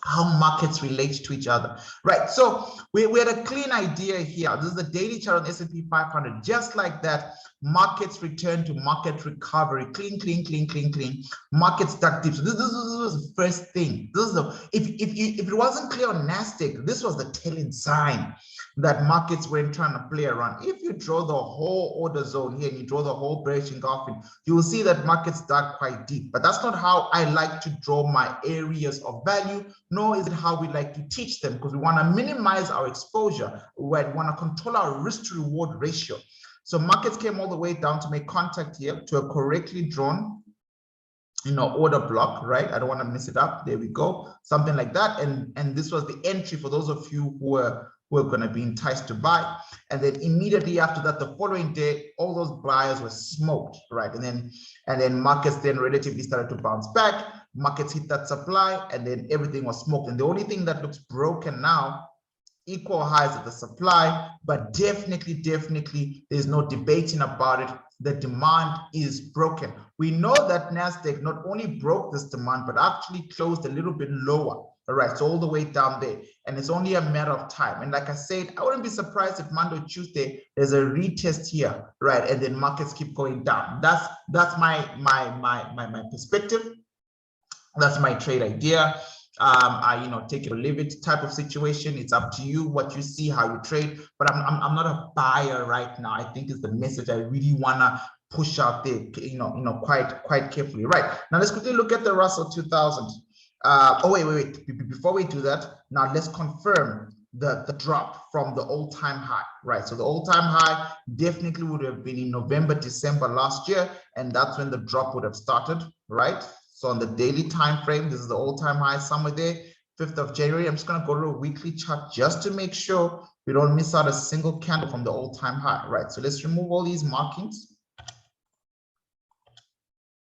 how markets relate to each other, right? So we had a clean idea here. This is the daily chart on S&P 500. Just like that, markets return to market recovery. Clean, clean, clean, clean, clean. Markets stuck deep. So this was the first thing. This is the if it wasn't clear on Nasdaq, this was the telling sign that markets weren't trying to play around. If you draw the whole order zone here and you draw the whole bearish engulfing, you will see that markets dug quite deep. But that's not how I like to draw my areas of value, nor is it how we like to teach them, because we want to minimize our exposure. We want to control our risk to reward ratio. So markets came all the way down to make contact here to a correctly drawn, order block, right? I don't want to mess it up. There we go. Something like that. And this was the entry for those of you who were going to be enticed to buy. And then immediately after that, the following day, all those buyers were smoked, right? And then markets then relatively started to bounce back. Markets hit that supply, and then everything was smoked. And the only thing that looks broken now, equal highs at the supply, but definitely there's no debating about it. The demand is broken. We know that Nasdaq not only broke this demand, but actually closed a little bit lower. All right, so all the way down there, and it's only a matter of time. And like I said, I wouldn't be surprised if Monday or Tuesday there's a retest here, right, and then markets keep going down. That's my perspective. That's my trade idea. Take it or leave it type of situation. It's up to you what you see, how you trade. But I'm not a buyer right now. I think it's the message I really wanna push out there, quite carefully. Right now, let's quickly look at the Russell 2000. Wait. Before we do that, now let's confirm the drop from the all-time high, right? So the all-time high definitely would have been in November, December last year, and that's when the drop would have started, right? So on the daily time frame, this is the all-time high somewhere there, 5th of January. I'm just going to go to a weekly chart just to make sure we don't miss out a single candle from the all-time high, right? So let's remove all these markings.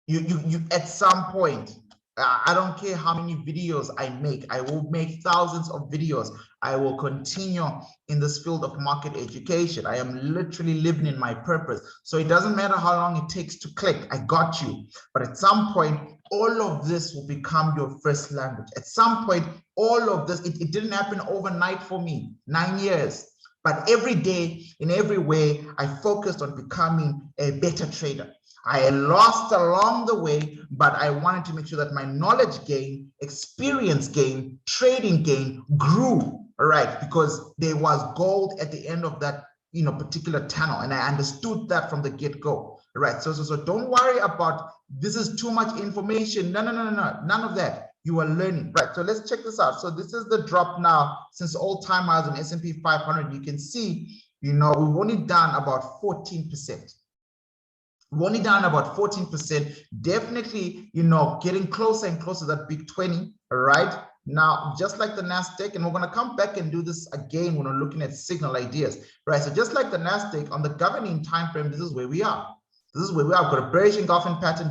You at some point, I don't care how many videos I make. I will make thousands of videos. I will continue in this field of market education. I am literally living in my purpose. So it doesn't matter how long it takes to click. I got you. But at some point, all of this will become your first language. At some point, all of this, it didn't happen overnight for me, 9 years. But every day, in every way, I focused on becoming a better trader. I lost along the way, but I wanted to make sure that my knowledge gain, experience gain, trading gain grew all right, because there was gold at the end of that, you know, particular tunnel, and I understood that from the get-go, right? So don't worry about this is too much information. No, none of that. You are learning, right? So let's check this out. So this is the drop now since all-time highs on S&P 500. You can see, you know, we've only done about 14%. We're only down about 14%, definitely, you know, getting closer and closer to that big 20, all right? Now, just like the NASDAQ, and we're going to come back and do this again when we're looking at signal ideas, right? So just like the NASDAQ, on the governing time frame, this is where we are. This is where we are. I've got a bearish engulfing pattern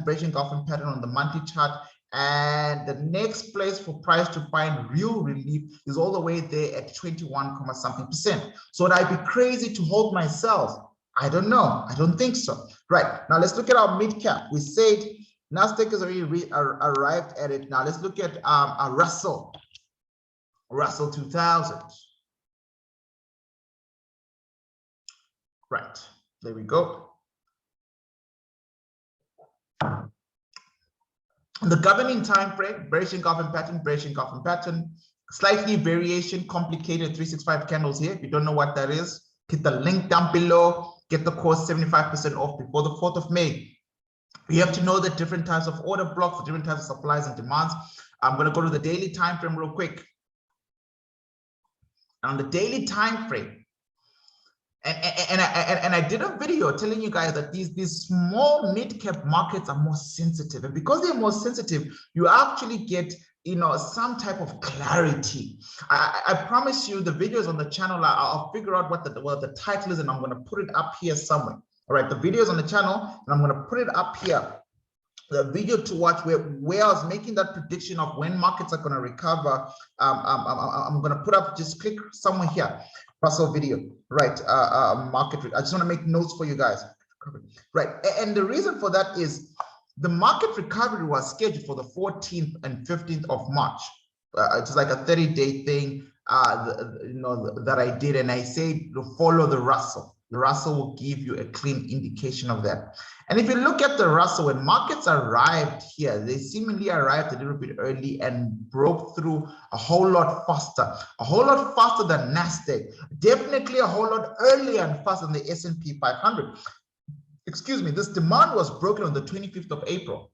on the monthly chart. And the next place for price to find real relief is all the way there at 21-something%. So would I be crazy to hold myself? I don't know. I don't think so. Right. Now let's look at our mid cap. We said NASDAQ has already arrived at it. Now let's look at a Russell 2000. Right. There we go. The governing time frame, bearish engulfing pattern, slightly variation, complicated 365 candles here. If you don't know what that is, hit the link down below. Get the course 75% off before the 4th of May. You have to know the different types of order blocks, the different types of supplies and demands. I'm going to go to the daily time frame real quick. And on the daily time frame, and I did a video telling you guys that these small mid-cap markets are more sensitive, and because they're more sensitive, you actually get, you know, some type of clarity. I promise you, the videos on the channel, I'll figure out what the title is, and I'm going to put it up here somewhere. All right, the videos on the channel, and I'm going to put it up here. The video to watch where I was making that prediction of when markets are going to recover. I'm going to put up, just click somewhere here. Russell video, right? Market. I just want to make notes for you guys, right? And the reason for that is the market recovery was scheduled for the 14th and 15th of March. It's like a 30-day thing, you know, that I did, and I said to follow the Russell. The Russell will give you a clean indication of that. And if you look at the Russell, when markets arrived here, they seemingly arrived a little bit early and broke through a whole lot faster than NASDAQ, definitely a whole lot earlier and faster than the S&P 500. Excuse me, this demand was broken on the 25th of April,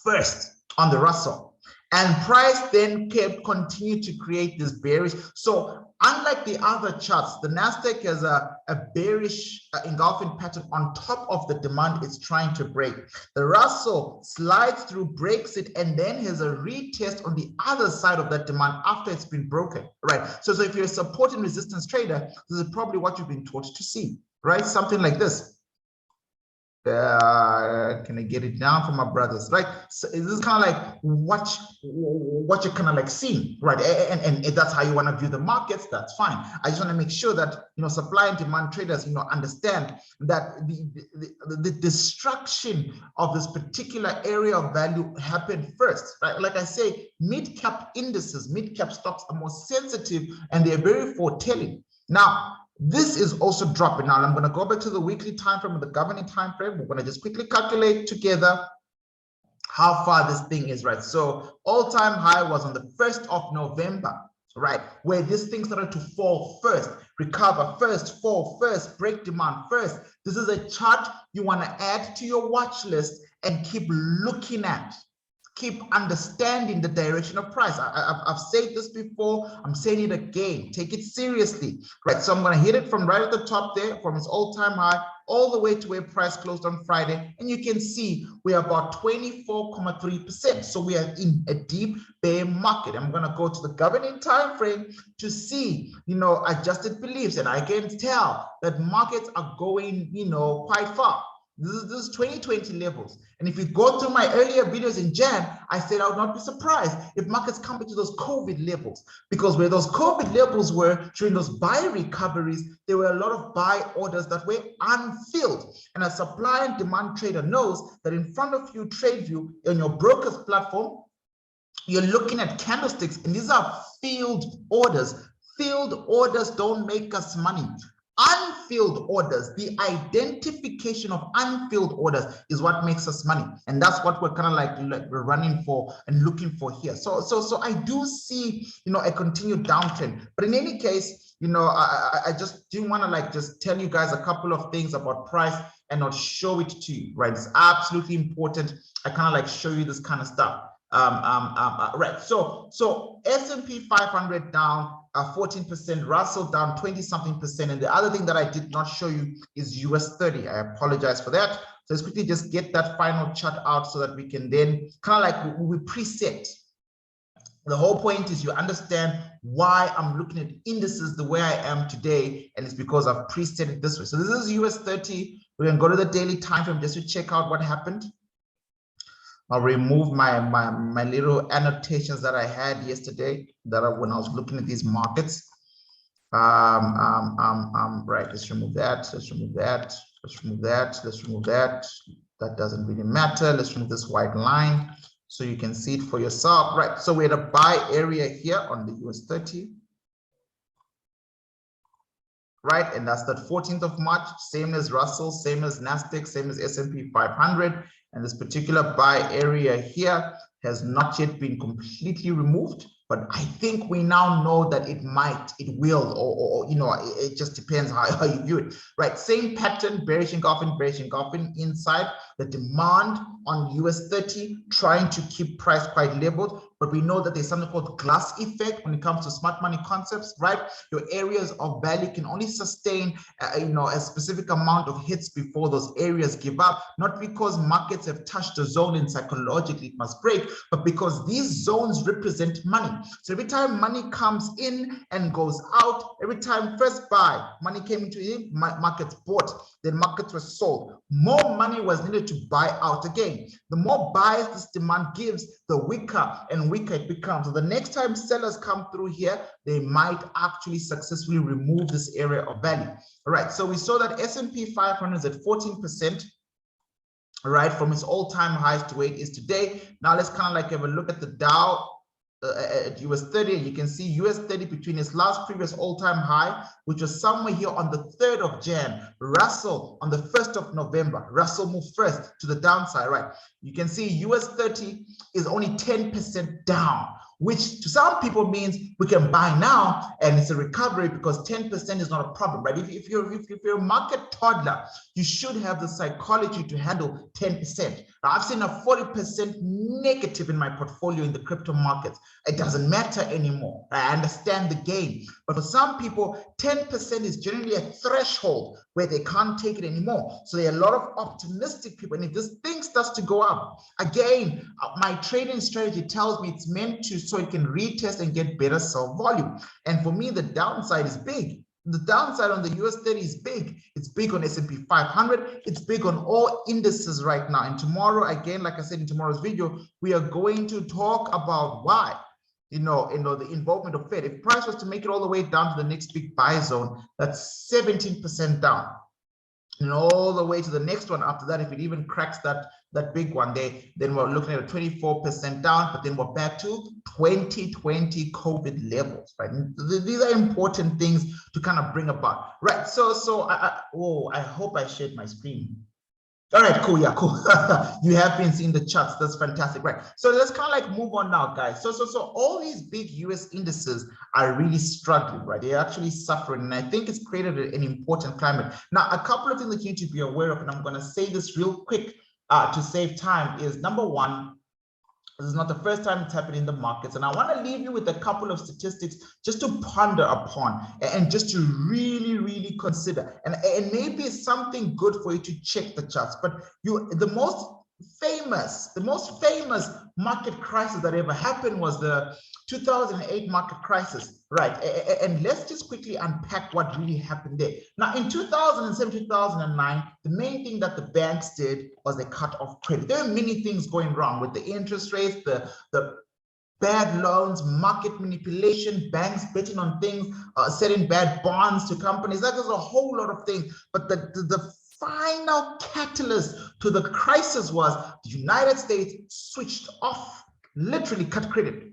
first on the Russell. And price then continued to create this bearish. So unlike the other charts, the NASDAQ has a bearish engulfing pattern on top of the demand it's trying to break. The Russell slides through, breaks it, and then has a retest on the other side of that demand after it's been broken, right? So if you're a support and resistance trader, this is probably what you've been taught to see, right? Something like this. Can I get it down for my brothers, right? So this is kind of like what you're kind of like seeing, right? And if that's how you want to view the markets, that's fine. I just want to make sure that, you know, supply and demand traders, you know, understand that the destruction of this particular area of value happened first, right? Like I say, mid-cap indices, mid-cap stocks are more sensitive and they're very foretelling. Now, this is also dropping. Now, I'm going to go back to the weekly time frame and the governing time frame. We're going to just quickly calculate together how far this thing is, right? So all-time high was on the 1st of November, right? Where this thing started to fall first, recover first, fall first, break demand first. This is a chart you want to add to your watch list and keep looking at. Keep understanding the direction of price. I've said this before, I'm saying it again. Take it seriously, right? So I'm going to hit it from right at the top there, from its all-time high, all the way to where price closed on Friday. And you can see we're about 24.3%. So we are in a deep bear market. I'm going to go to the governing time frame to see, you know, adjusted beliefs. And I can tell that markets are going, you know, quite far. This is 2020 levels. And if you go through my earlier videos in Jan, I said I would not be surprised if markets come back to those COVID levels, because where those COVID levels were during those buy recoveries, there were a lot of buy orders that were unfilled. And a supply and demand trader knows that in front of you, TradeView, on your broker's platform, you're looking at candlesticks, and these are filled orders. Filled orders don't make us money. Unfilled orders, the identification of unfilled orders is what makes us money, and that's what we're kind of like we're running for and looking for here. So I do see, you know, a continued downtrend, but in any case, you know, I just do want to like just tell you guys a couple of things about price and not show it to you, right? It's absolutely important. I kind of like show you this kind of stuff. Right. So S&P 500 down 14%, Russell down 20-something%. And the other thing that I did not show you is US 30. I apologize for that. So let's quickly just get that final chart out so that we can then kind of like we preset. The whole point is you understand why I'm looking at indices the way I am today, and it's because I've preset it this way. So this is US 30. We're going to go to the daily time frame just to check out what happened. I'll remove my little annotations that I had yesterday when I was looking at these markets. Right, let's remove that. Let's remove that. Let's remove that. Let's remove that. That doesn't really matter. Let's remove this white line so you can see it for yourself. Right, so we're at a buy area here on the US 30. Right, and that's that 14th of March, same as Russell, same as NASDAQ, same as S&P 500. And this particular buy area here has not yet been completely removed, but I think we now know that it will, or you know, it just depends how you view it, right? Same pattern, bearish engulfing inside the demand on US 30, trying to keep price quite leveled. But we know that there's something called glass effect when it comes to smart money concepts, right? Your areas of value can only sustain, you know, a specific amount of hits before those areas give up, not because markets have touched the zone and psychologically it must break, but because these zones represent money. So every time money comes in and goes out, every time first buy, money came into it, markets bought, then markets were sold. More money was needed to buy out again. The more buys this demand gives, the weaker and weaker it becomes. So the next time sellers come through here, they might actually successfully remove this area of value. All right, so we saw that S&P 500 is at 14%. Right, from its all-time highs to where it is today. Now let's kind of like have a look at the Dow at US 30, and you can see US 30 between its last previous all-time high, which was somewhere here on the 3rd of Jan, Russell on the 1st of November. Russell moved first to the downside, right? You can see US 30 is only 10% down, which to some people means we can buy now and it's a recovery because 10% is not a problem, right? If you're a market toddler, you should have the psychology to handle 10%. Now, I've seen a 40% negative in my portfolio in the crypto markets. It doesn't matter anymore. I understand the game. But for some people, 10% is generally a threshold where they can't take it anymore. So there are a lot of optimistic people. And if this thing starts to go up, again, my trading strategy tells me it's meant to so it can retest and get better sell volume. And for me, the downside is big. The downside on the US 30 is big. It's big on S&P 500. It's big on all indices right now. And tomorrow, again, like I said in tomorrow's video, we are going to talk about why. You know, the involvement of Fed. If price was to make it all the way down to the next big buy zone, that's 17% down. And all the way to the next one after that, if it even cracks that big one day, then we're looking at a 24% down, but then we're back to 2020 COVID levels, right? And these are important things to kind of bring about, right? So I hope I shared my screen. All right, cool, yeah, cool. You have been seeing the charts. That's fantastic, right? So let's kind of like move on now, guys. So all these big US indices are really struggling, right? They're actually suffering, and I think it's created an important climate. Now, a couple of things that you need to be aware of, and I'm going to say this real quick to save time, is number one, this is not the first time it's happened in the markets. And I want to leave you with a couple of statistics just to ponder upon and just to really, really consider. And maybe it's something good for you to check the charts. But the most famous market crisis that ever happened was the 2008 market crisis, right? And let's just quickly unpack what really happened there. Now, in 2007, 2009, the main thing that the banks did was they cut off credit. There are many things going wrong with the interest rates, the bad loans, market manipulation, banks betting on things, selling bad bonds to companies. That is a whole lot of things. But the final catalyst to the crisis was the United States switched off, literally cut credit.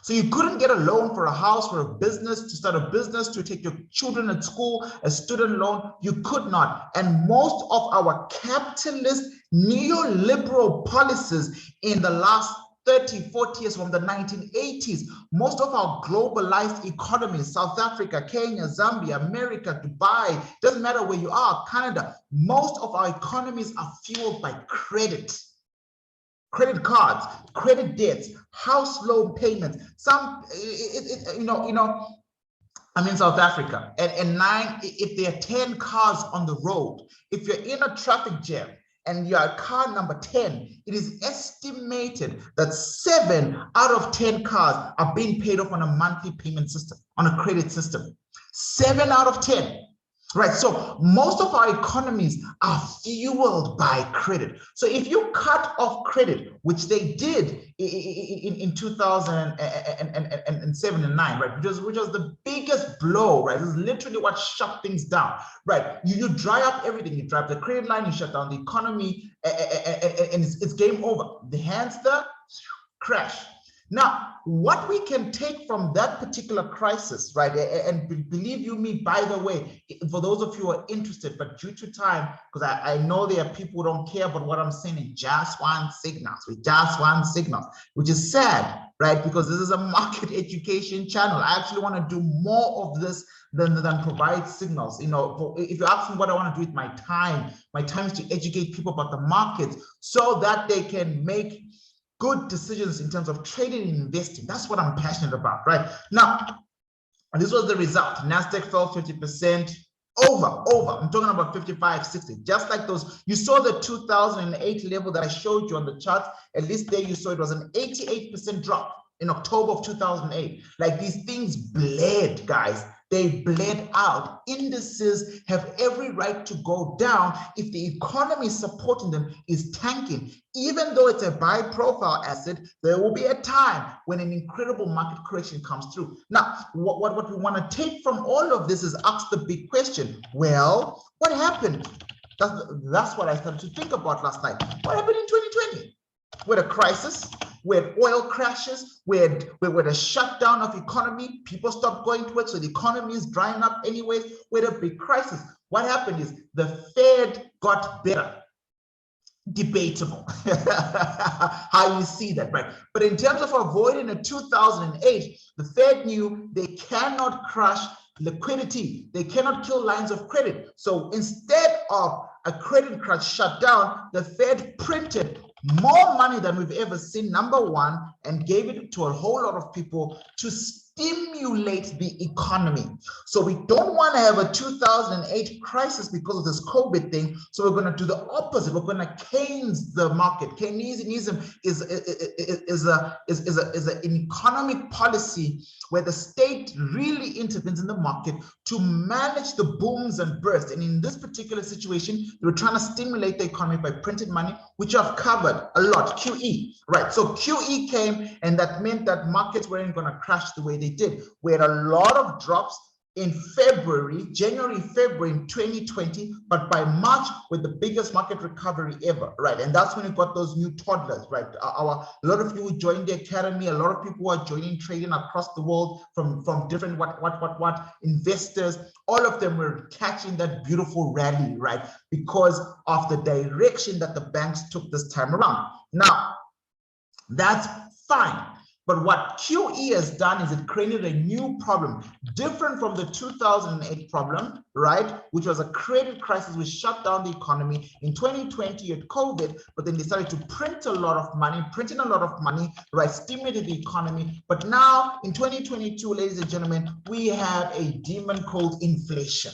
So you couldn't get a loan for a house, for a business, to start a business, to take your children at school, a student loan. You could not. And most of our capitalist neoliberal policies in the last 30, 40 years, from the 1980s, most of our globalized economies, South Africa, Kenya, Zambia, America, Dubai, doesn't matter where you are, Canada, most of our economies are fueled by credit. Credit cards, credit debts, house loan payments. I'm in South Africa, and if there are 10 cars on the road, if you're in a traffic jam and you're car number 10, it is estimated that 7 out of 10 cars are being paid off on a monthly payment system, on a credit system. 7 out of 10. Right, so most of our economies are fueled by credit. So if you cut off credit, which they did in 2007 and 9, right, which was the biggest blow, right? This is literally what shut things down, right? You dry up everything, you dry up the credit line, you shut down the economy, and it's game over. The hamster crash. Now, what we can take from that particular crisis, right, and believe you me, by the way, for those of you who are interested, but due to time, because I know there are people who don't care about what I'm saying, in just want signals, we just want signals, which is sad, right, because this is a market education channel. I actually want to do more of this than provide signals. You know, if you ask me what I want to do with my time is to educate people about the markets so that they can make good decisions in terms of trading and investing. That's what I'm passionate about, right? Now, this was the result. NASDAQ fell 50%, over. I'm talking about 55, 60, just like those. You saw the 2008 level that I showed you on the charts. At least there you saw it was an 88% drop in October of 2008. Like, these things bled, guys. They bled out. Indices have every right to go down if the economy supporting them is tanking. Even though it's a buy profile asset, there will be a time when an incredible market correction comes through. Now, what we want to take from all of this is ask the big question. Well, what happened? That's what I started to think about last night. What happened in 2020? With a crisis, where oil crashes, where the shutdown of economy, people stop going to work, so the economy is drying up anyways, with a big crisis. What happened is the Fed got better. Debatable how you see that, right? But in terms of avoiding a 2008, the Fed knew they cannot crush liquidity. They cannot kill lines of credit. So instead of a credit crunch shutdown, the Fed printed more money than we've ever seen, number one, and gave it to a whole lot of people to stimulate the economy. So we don't want to have a 2008 crisis because of this COVID thing. So we're going to do the opposite. We're going to Keynes the market. Keynesianism is an economic policy where the state really intervenes in the market to manage the booms and bursts. And in this particular situation, they were trying to stimulate the economy by printing money, which I've covered a lot, QE, right? So QE came, and that meant that markets weren't going to crash the way they did. We had a lot of drops in January, February in 2020, but by March, with the biggest market recovery ever, right? And that's when we got those new toddlers, right? A lot of you who joined the academy, a lot of people who are joining trading across the world from different investors, all of them were catching that beautiful rally, right? Because of the direction that the banks took this time around. Now, that's fine. But what QE has done is it created a new problem, different from the 2008 problem, right? Which was a credit crisis which shut down the economy. In 2020, you had COVID, but then they started to print a lot of money, printing a lot of money, right? Stimulated the economy. But now in 2022, ladies and gentlemen, we have a demon called inflation.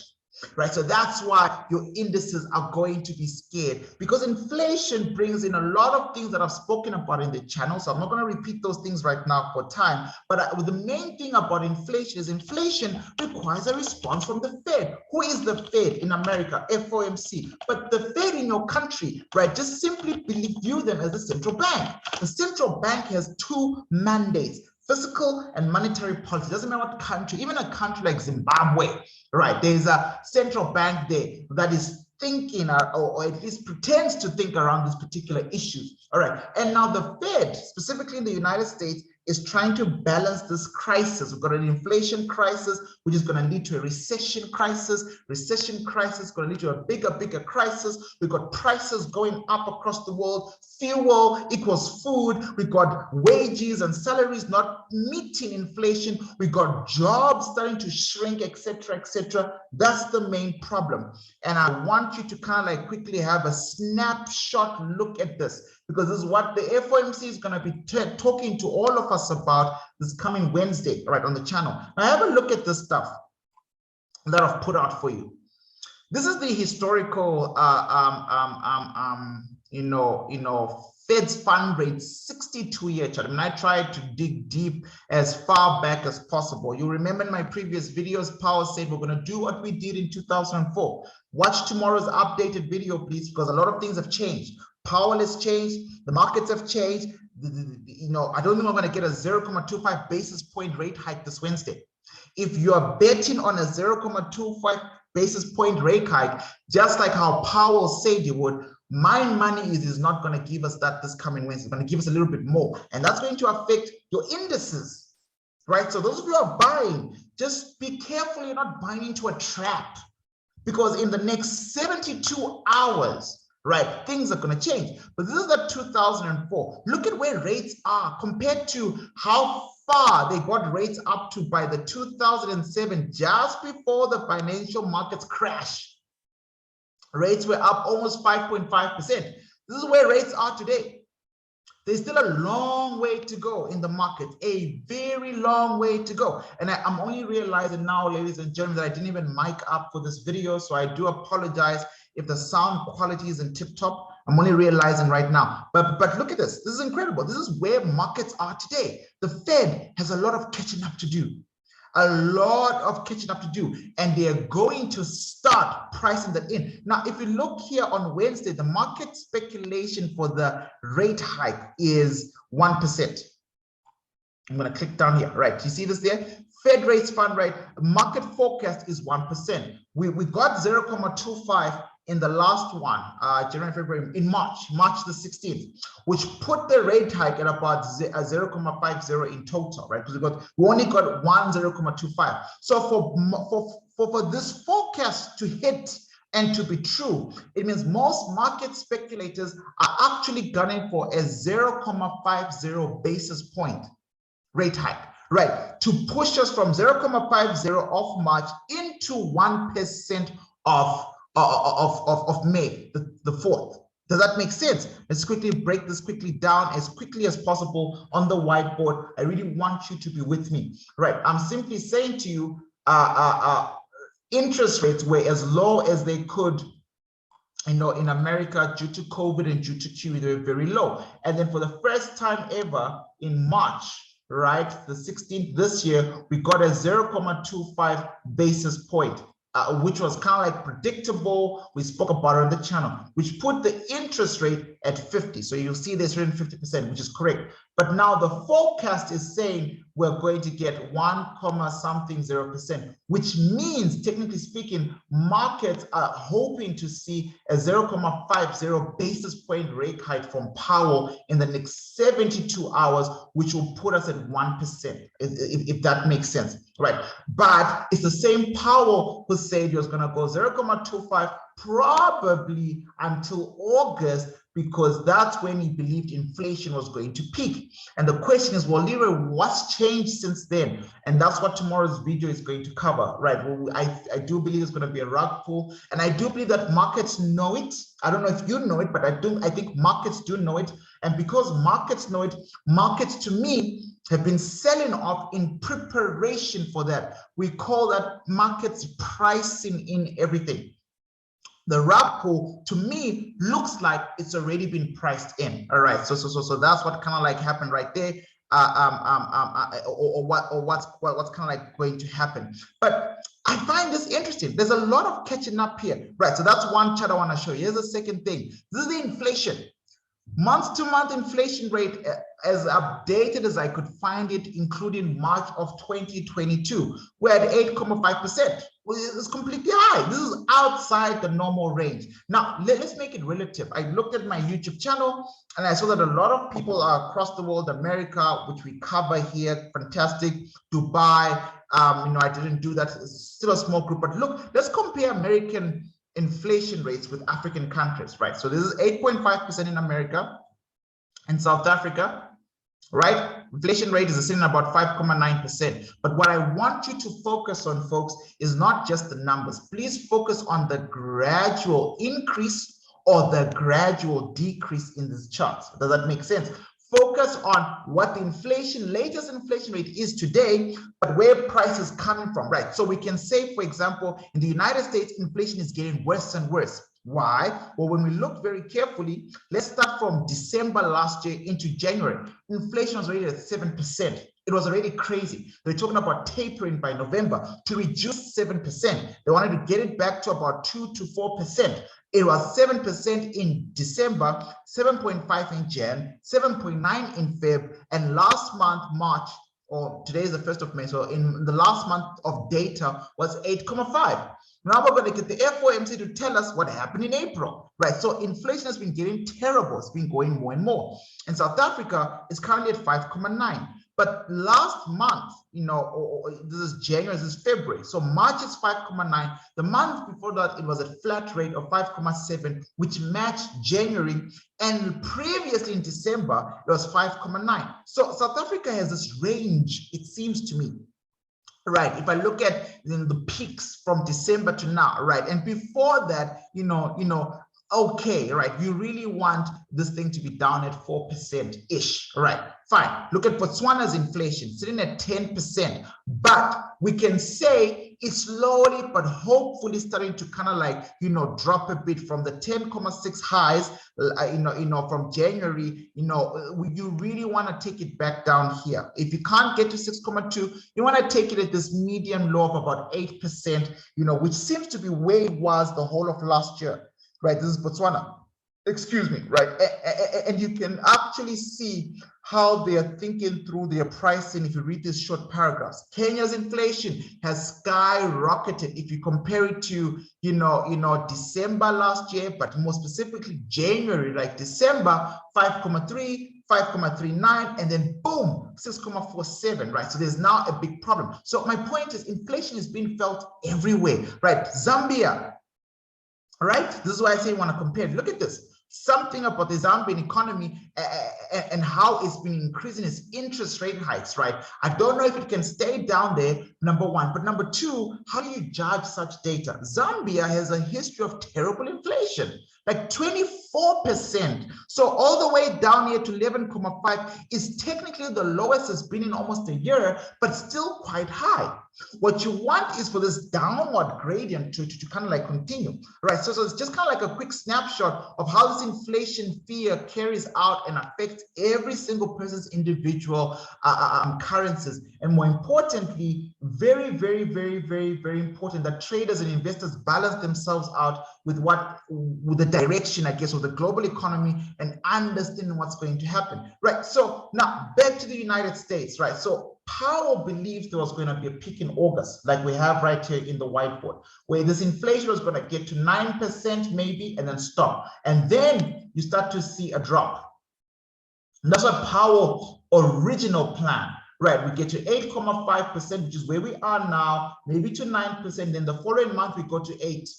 Right, so that's why your indices are going to be scared, because inflation brings in a lot of things that I've spoken about in the channel. So I'm not going to repeat those things right now for time. But the main thing about inflation is inflation requires a response from the Fed. Who is the Fed in America? FOMC. But the Fed in your country, right, just simply view them as the central bank. The central bank has two mandates: fiscal and monetary policy. Doesn't matter what country, even a country like Zimbabwe, right? There's a central bank there that is thinking or at least pretends to think around these particular issues. All right. And now the Fed, specifically in the United States, is trying to balance this crisis. We've got an inflation crisis, which is going to lead to a recession crisis. Recession crisis is going to lead to a bigger crisis. We've got prices going up across the world. Fuel equals food. We've got wages and salaries not meeting inflation. We've got jobs starting to shrink, etc., etc. That's the main problem. And I want you to kind of like quickly have a snapshot look at this, because this is what the FOMC is going to be talking to all of us about this coming Wednesday, right, on the channel. Now have a look at this stuff that I've put out for you. This is the historical, Fed's fund rate 62-year chart. I mean, I tried to dig deep as far back as possible. You remember in my previous videos, Powell said we're going to do what we did in 2004. Watch tomorrow's updated video, please, because a lot of things have changed. Powell has changed, the markets have changed. I don't think we're going to get a 0.25 basis point rate hike this Wednesday. If you're betting on a 0.25 basis point rate hike, just like how Powell said he would, my money is not going to give us that this coming Wednesday. It's going to give us a little bit more. And that's going to affect your indices, right? So those of you who are buying, just be careful you're not buying into a trap, because in the next 72 hours, right, things are going to change. But this is the 2004. Look at where rates are compared to how far they got rates up to by the 2007, just before the financial markets crash. Rates were up almost 5.5%. This is where rates are today. There's still a long way to go in the market, a very long way to go. And I'm only realizing now, ladies and gentlemen, that I didn't even mic up for this video. So I do apologize if the sound quality isn't tip top. I'm only realizing right now. But look at this. This is incredible. This is where markets are today. The Fed has a lot of catching up to do. A lot of catching up to do, and they're going to start pricing that in. Now, if you look here on Wednesday, the market speculation for the rate hike is 1%. I'm going to click down here, right? You see this there? Fed rates fund rate, market forecast is 1%. We got 0.25 in the last one, January, February, in March the 16th, which put the rate hike at about 0.50 in total, right? Because we only got 0.25. So for this forecast to hit and to be true, it means most market speculators are actually gunning for a 0.50 basis point rate hike, right? To push us from 0.50 of March into 1% of May, the 4th. Does that make sense? Let's quickly break this down as quickly as possible on the whiteboard. I really want you to be with me, right? I'm simply saying to you, interest rates were as low as they could, in America due to COVID and due to QE, they were very low. And then for the first time ever in March, right, the 16th this year, we got a 0.25 basis point. Which was kind of like predictable. We spoke about it on the channel, which put the interest rate at 50. So you'll see this 50%, which is correct. But now the forecast is saying we're going to get 1.something%, which means, technically speaking, markets are hoping to see a 0.50 basis point rate hike from Powell in the next 72 hours, which will put us at 1%, if that makes sense, right? But it's the same Powell who said he was going to go 0.25 probably until August, because that's when he believed inflation was going to peak. And the question is, well, Leroy, what's changed since then? And that's what tomorrow's video is going to cover, right? Well, I do believe it's going to be a rug pull, and I do believe that markets know it. I don't know if you know it, but I think markets do know it. And because markets know it, markets to me have been selling off in preparation for that. We call that markets pricing in everything. The rug pull to me looks like it's already been priced in. All right, so that's what kind of like happened right there, what's kind of like going to happen. But I find this interesting. There's a lot of catching up here, right? So that's one chart I want to show you. Here's the second thing. This is the inflation. Month-to-month inflation rate, as updated as I could find it, including March of 2022, we're at 8.5%. It's completely high. This is outside the normal range. Now, let's make it relative. I looked at my YouTube channel and I saw that a lot of people are across the world, America, which we cover here, fantastic, Dubai. I didn't do that. It's still a small group, but look, let's compare American inflation rates with African countries, right? So this is 8.5% in America and South Africa, right? Inflation rate is sitting about 5.9%. But what I want you to focus on, folks, is not just the numbers. Please focus on the gradual increase or the gradual decrease in this chart. Does that make sense? Focus on what the latest inflation rate is today, but where price is coming from, right? So we can say, for example, in the United States, inflation is getting worse and worse. Why? Well, when we look very carefully, let's start from December last year into January. Inflation was already at 7%. It was already crazy. They're talking about tapering by November to reduce 7%. They wanted to get it back to about 2 to 4%. It was 7% in December, 7.5 in Jan, 7.9 in Feb, and last month, March, or today is the 1st of May, so in the last month of data was 8.5. Now we're going to get the FOMC to tell us what happened in April, right? So inflation has been getting terrible. It's been going more and more. And South Africa is currently at 5.9. But last month, this is January, this is February. So March is 5.9. The month before that, it was a flat rate of 5.7, which matched January. And previously in December, it was 5.9. So South Africa has this range, it seems to me. Right, if I look at the peaks from December to now, right, and before that, okay, right, you really want this thing to be down at 4%-ish, right? Fine. Look at Botswana's inflation sitting at 10%, but we can say it's slowly but hopefully starting to kind of drop a bit from the 10.6 highs, from January. You really want to take it back down here. If you can't get to 6.2, you want to take it at this medium low of about 8%, which seems to be where it was the whole of last year. Right, this is Botswana, excuse me, right? And you can actually see how they are thinking through their pricing if you read these short paragraphs. Kenya's inflation has skyrocketed if you compare it to, December last year, but more specifically January, like December, 5.3, 5.39, and then boom, 6.47, right? So there's now a big problem. So my point is inflation is being felt everywhere, right? Zambia, right? This is why I say you want to compare. Look at this. Something about the Zambian economy and how it's been increasing its interest rate hikes, right? I don't know if it can stay down there, number one. But number two, how do you judge such data? Zambia has a history of terrible inflation, like 24%. So all the way down here to 11.5 is technically the lowest it's been in almost a year, but still quite high. What you want is for this downward gradient to kind of continue, right? So it's just kind of like a quick snapshot of how this inflation fear carries out and affects every single person's individual currencies. And more importantly, very, very, very, very, very important that traders and investors balance themselves out with the direction, I guess, of the global economy and understanding what's going to happen, right? So now back to the United States, right? So Powell believed there was going to be a peak in August, like we have right here in the whiteboard, where this inflation was going to get to 9% maybe and then stop. And then you start to see a drop. And that's what Powell's original plan, right? We get to 8.5%, which is where we are now, maybe to 9%. Then the following month, we go to 8,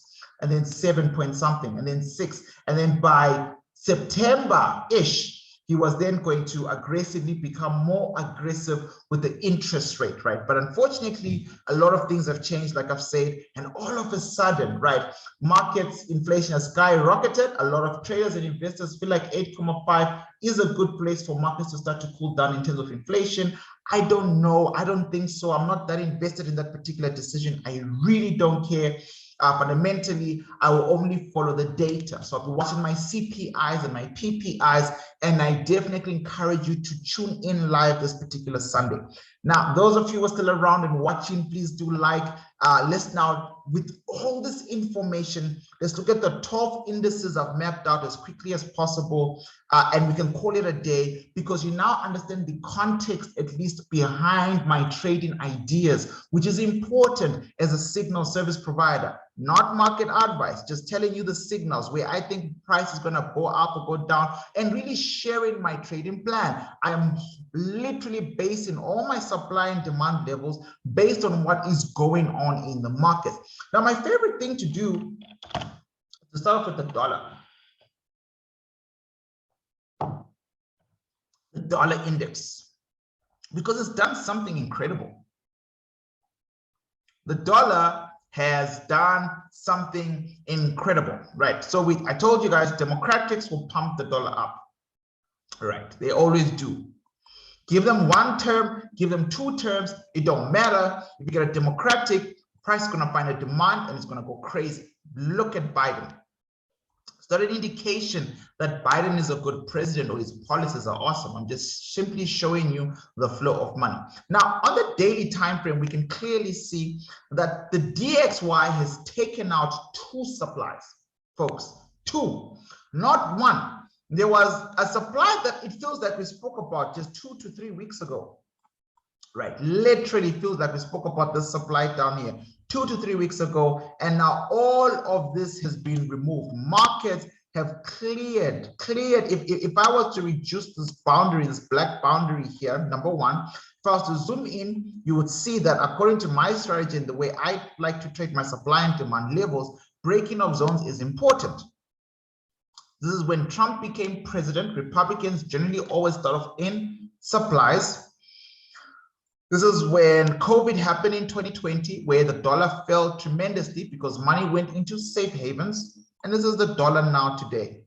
and then 7 point something, and then 6. And then by September-ish, he was then going to aggressively become more aggressive with the interest rate, right? But unfortunately, a lot of things have changed, like I've said, and all of a sudden, right, markets inflation has skyrocketed. A lot of traders and investors feel like 8.5 is a good place for markets to start to cool down in terms of inflation. I don't know. I don't think so. I'm not that invested in that particular decision. I really don't care. Fundamentally, I will only follow the data. So I'll be watching my CPIs and my PPIs, and I definitely encourage you to tune in live this particular Sunday. Now, those of you who are still around and watching, please do like. Let's now, with all this information, let's look at the 12 indices I've mapped out as quickly as possible, and we can call it a day, because you now understand the context, at least behind my trading ideas, which is important as a signal service provider, not market advice, just telling you the signals where I think price is going to go up or go down, and really sharing my trading plan. I am literally basing all my supply and demand levels based on what is going on in the market. Now, my favorite thing to do is to start off with the dollar. The dollar index, because it's done something incredible. The dollar has done something incredible, right? So I told you guys, Democrats will pump the dollar up, right? They always do. Give them one term, give them 2 terms, it don't matter. If you get a Democratic, price is going to find a demand and it's going to go crazy. Look at Biden. It's not an indication that Biden is a good president or his policies are awesome. I'm just simply showing you the flow of money. Now, on the daily time frame, we can clearly see that the DXY has taken out 2 supplies, folks. 2, not 1. There was a supply that it feels like we spoke about just 2 to 3 weeks ago, right? Literally feels like we spoke about this supply down here 2 to 3 weeks ago, and now all of this has been removed. Markets have cleared. If I was to reduce this boundary, this black boundary here, number 1, if I was to zoom in, you would see that according to my strategy and the way I like to trade my supply and demand levels, breaking of zones is important. This is when Trump became president. Republicans generally always start off in supplies. This is when COVID happened in 2020, where the dollar fell tremendously because money went into safe havens. And this is the dollar now today.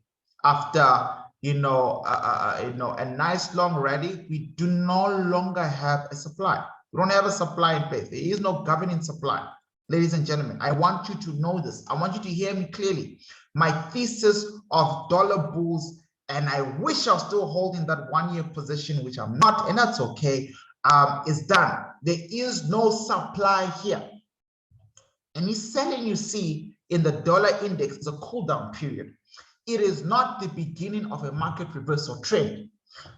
After a nice long rally, we do no longer have a supply. We don't have a supply in place. There is no governing supply. Ladies and gentlemen, I want you to know this. I want you to hear me clearly. My thesis of dollar bulls, and I wish I was still holding that 1-year position, which I'm not, and that's okay, is done. There is no supply here. Any selling you see in the dollar index is a cool down period. It is not the beginning of a market reversal trend.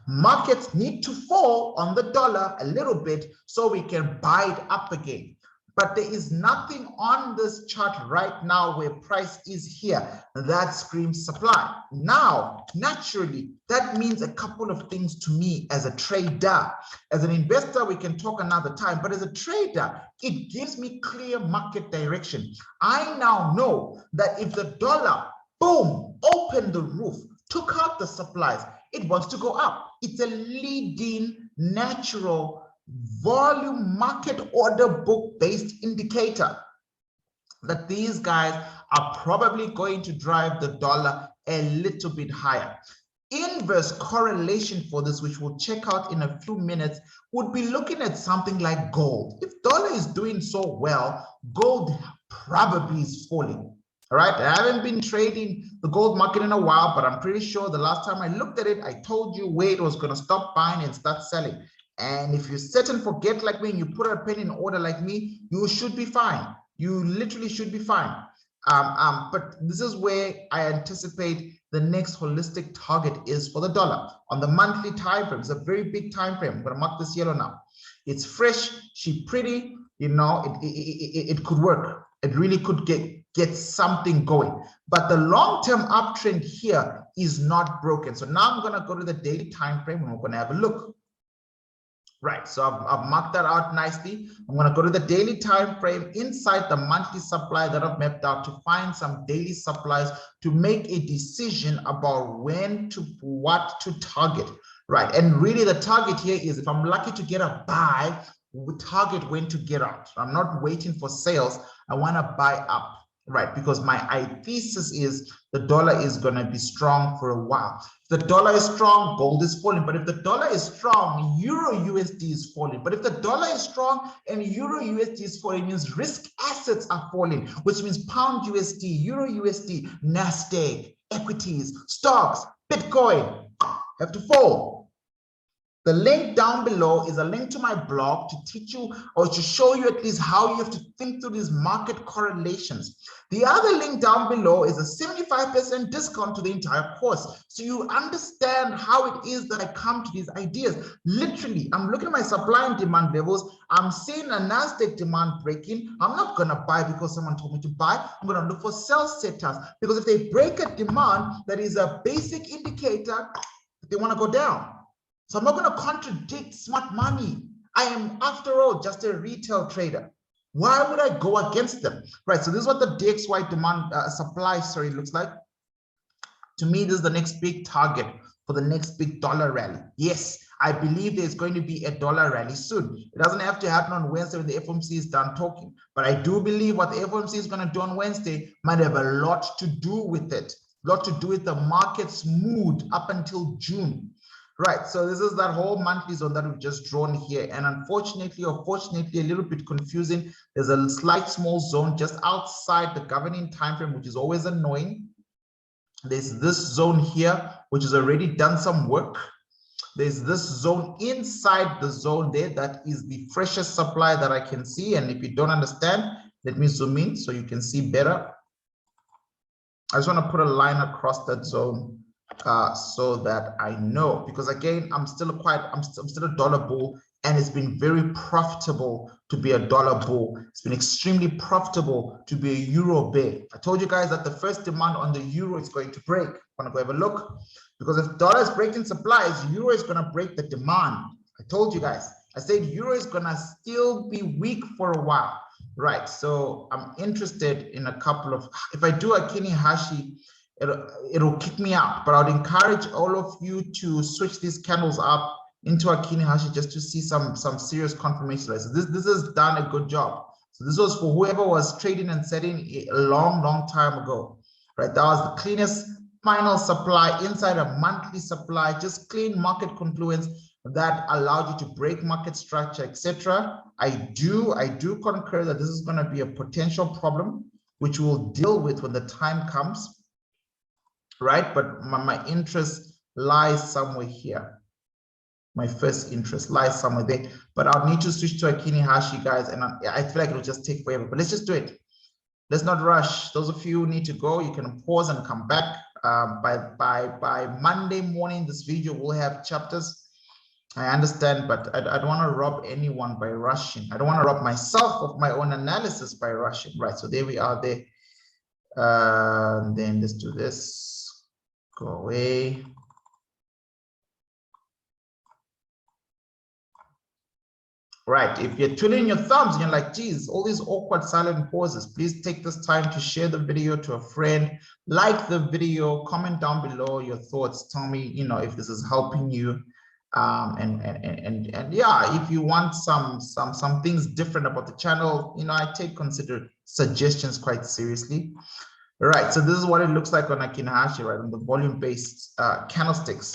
Markets need to fall on the dollar a little bit so we can buy it up again. But there is nothing on this chart right now where price is here that screams supply. Now, naturally, that means a couple of things to me as a trader. As an investor, we can talk another time, but as a trader, it gives me clear market direction. I now know that if the dollar, boom, opened the roof, took out the supplies, it wants to go up. It's a leading natural volume market order book based indicator that these guys are probably going to drive the dollar a little bit higher. Inverse correlation for this, which we'll check out in a few minutes, would be looking at something like gold. If dollar is doing so well, gold probably is falling. All right, I haven't been trading the gold market in a while, but I'm pretty sure the last time I looked at it, I told you where it was going to stop buying and start selling. And if you sit and forget like me and you put a pen in order like me, you should be fine. You literally should be fine. But this is where I anticipate the next holistic target is for the dollar. On the monthly time frame, it's a very big time frame. I'm going to mark this yellow now. It's fresh, she's pretty, it could work. It really could get something going. But the long-term uptrend here is not broken. So now I'm going to go to the daily time frame and we're going to have a look. Right, so I've marked that out nicely. I'm going to go to the daily time frame inside the monthly supply that I've mapped out to find some daily supplies to make a decision about what to target. Right, and really the target here is if I'm lucky to get a buy, we target when to get out. I'm not waiting for sales. I want to buy up. Right, because my thesis is the dollar is going to be strong for a while. If the dollar is strong, gold is falling. But if the dollar is strong, EURUSD is falling. But if the dollar is strong and EURUSD is falling, it means risk assets are falling, which means pound USD, EURUSD, NASDAQ, equities, stocks, Bitcoin have to fall. The link down below is a link to my blog to teach you or to show you at least how you have to think through these market correlations. The other link down below is a 75% discount to the entire course. So you understand how it is that I come to these ideas. Literally, I'm looking at my supply and demand levels. I'm seeing a NASDAQ demand breaking. I'm not going to buy because someone told me to buy. I'm going to look for sell setters, because if they break a demand, that is a basic indicator that they want to go down. So I'm not going to contradict smart money. I am, after all, just a retail trader. Why would I go against them? Right. So this is what the DXY demand supply story looks like. To me, this is the next big target for the next big dollar rally. Yes, I believe there's going to be a dollar rally soon. It doesn't have to happen on Wednesday when the FOMC is done talking. But I do believe what the FOMC is going to do on Wednesday might have a lot to do with it. A lot to do with the market's mood up until June. Right, so this is that whole monthly zone that we've just drawn here. And unfortunately, or fortunately, a little bit confusing. There's a slight small zone just outside the governing time frame, which is always annoying. There's this zone here, which has already done some work. There's this zone inside the zone there that is the freshest supply that I can see. And if you don't understand, let me zoom in so you can see better. I just want to put a line across that zone. So that I know, because again, I'm still a dollar bull, and it's been very profitable to be a dollar bull. It's been extremely profitable to be a euro bear. I told you guys that the first demand on the euro is going to break. I'm gonna go have a look, because if dollar is breaking supplies, euro is gonna break the demand. I told you guys. I said euro is gonna still be weak for a while, right? So I'm interested in a couple of. If I do a Kinihashi, it'll kick me out, but I would encourage all of you to switch these candles up into a Kinihashi just to see some serious confirmation. So this has done a good job. So this was for whoever was trading and setting a long time ago, right? That was the cleanest final supply inside a monthly supply, just clean market confluence that allowed you to break market structure, etc. I do concur that this is going to be a potential problem, which we'll deal with when the time comes. Right, but my interest lies somewhere here. My first interest lies somewhere there, but I'll need to switch to a Kinihashi, guys, and I feel like it'll just take forever, but let's just do it. Let's not rush. Those of you who need to go, you can pause and come back. By Monday morning, this video will have chapters. I understand, but I don't want to rob anyone by rushing. I don't want to rob myself of my own analysis by rushing. Right, so there we are there. Then let's do this. Go away. Right, if you're twiddling your thumbs and you're like, geez, all these awkward silent pauses, please take this time to share the video to a friend, like the video, comment down below your thoughts, tell me, you know, if this is helping you. And yeah, if you want some things different about the channel, you know, I consider suggestions quite seriously. Right, so this is what it looks like on a Kinihashi, right, on the volume-based candlesticks.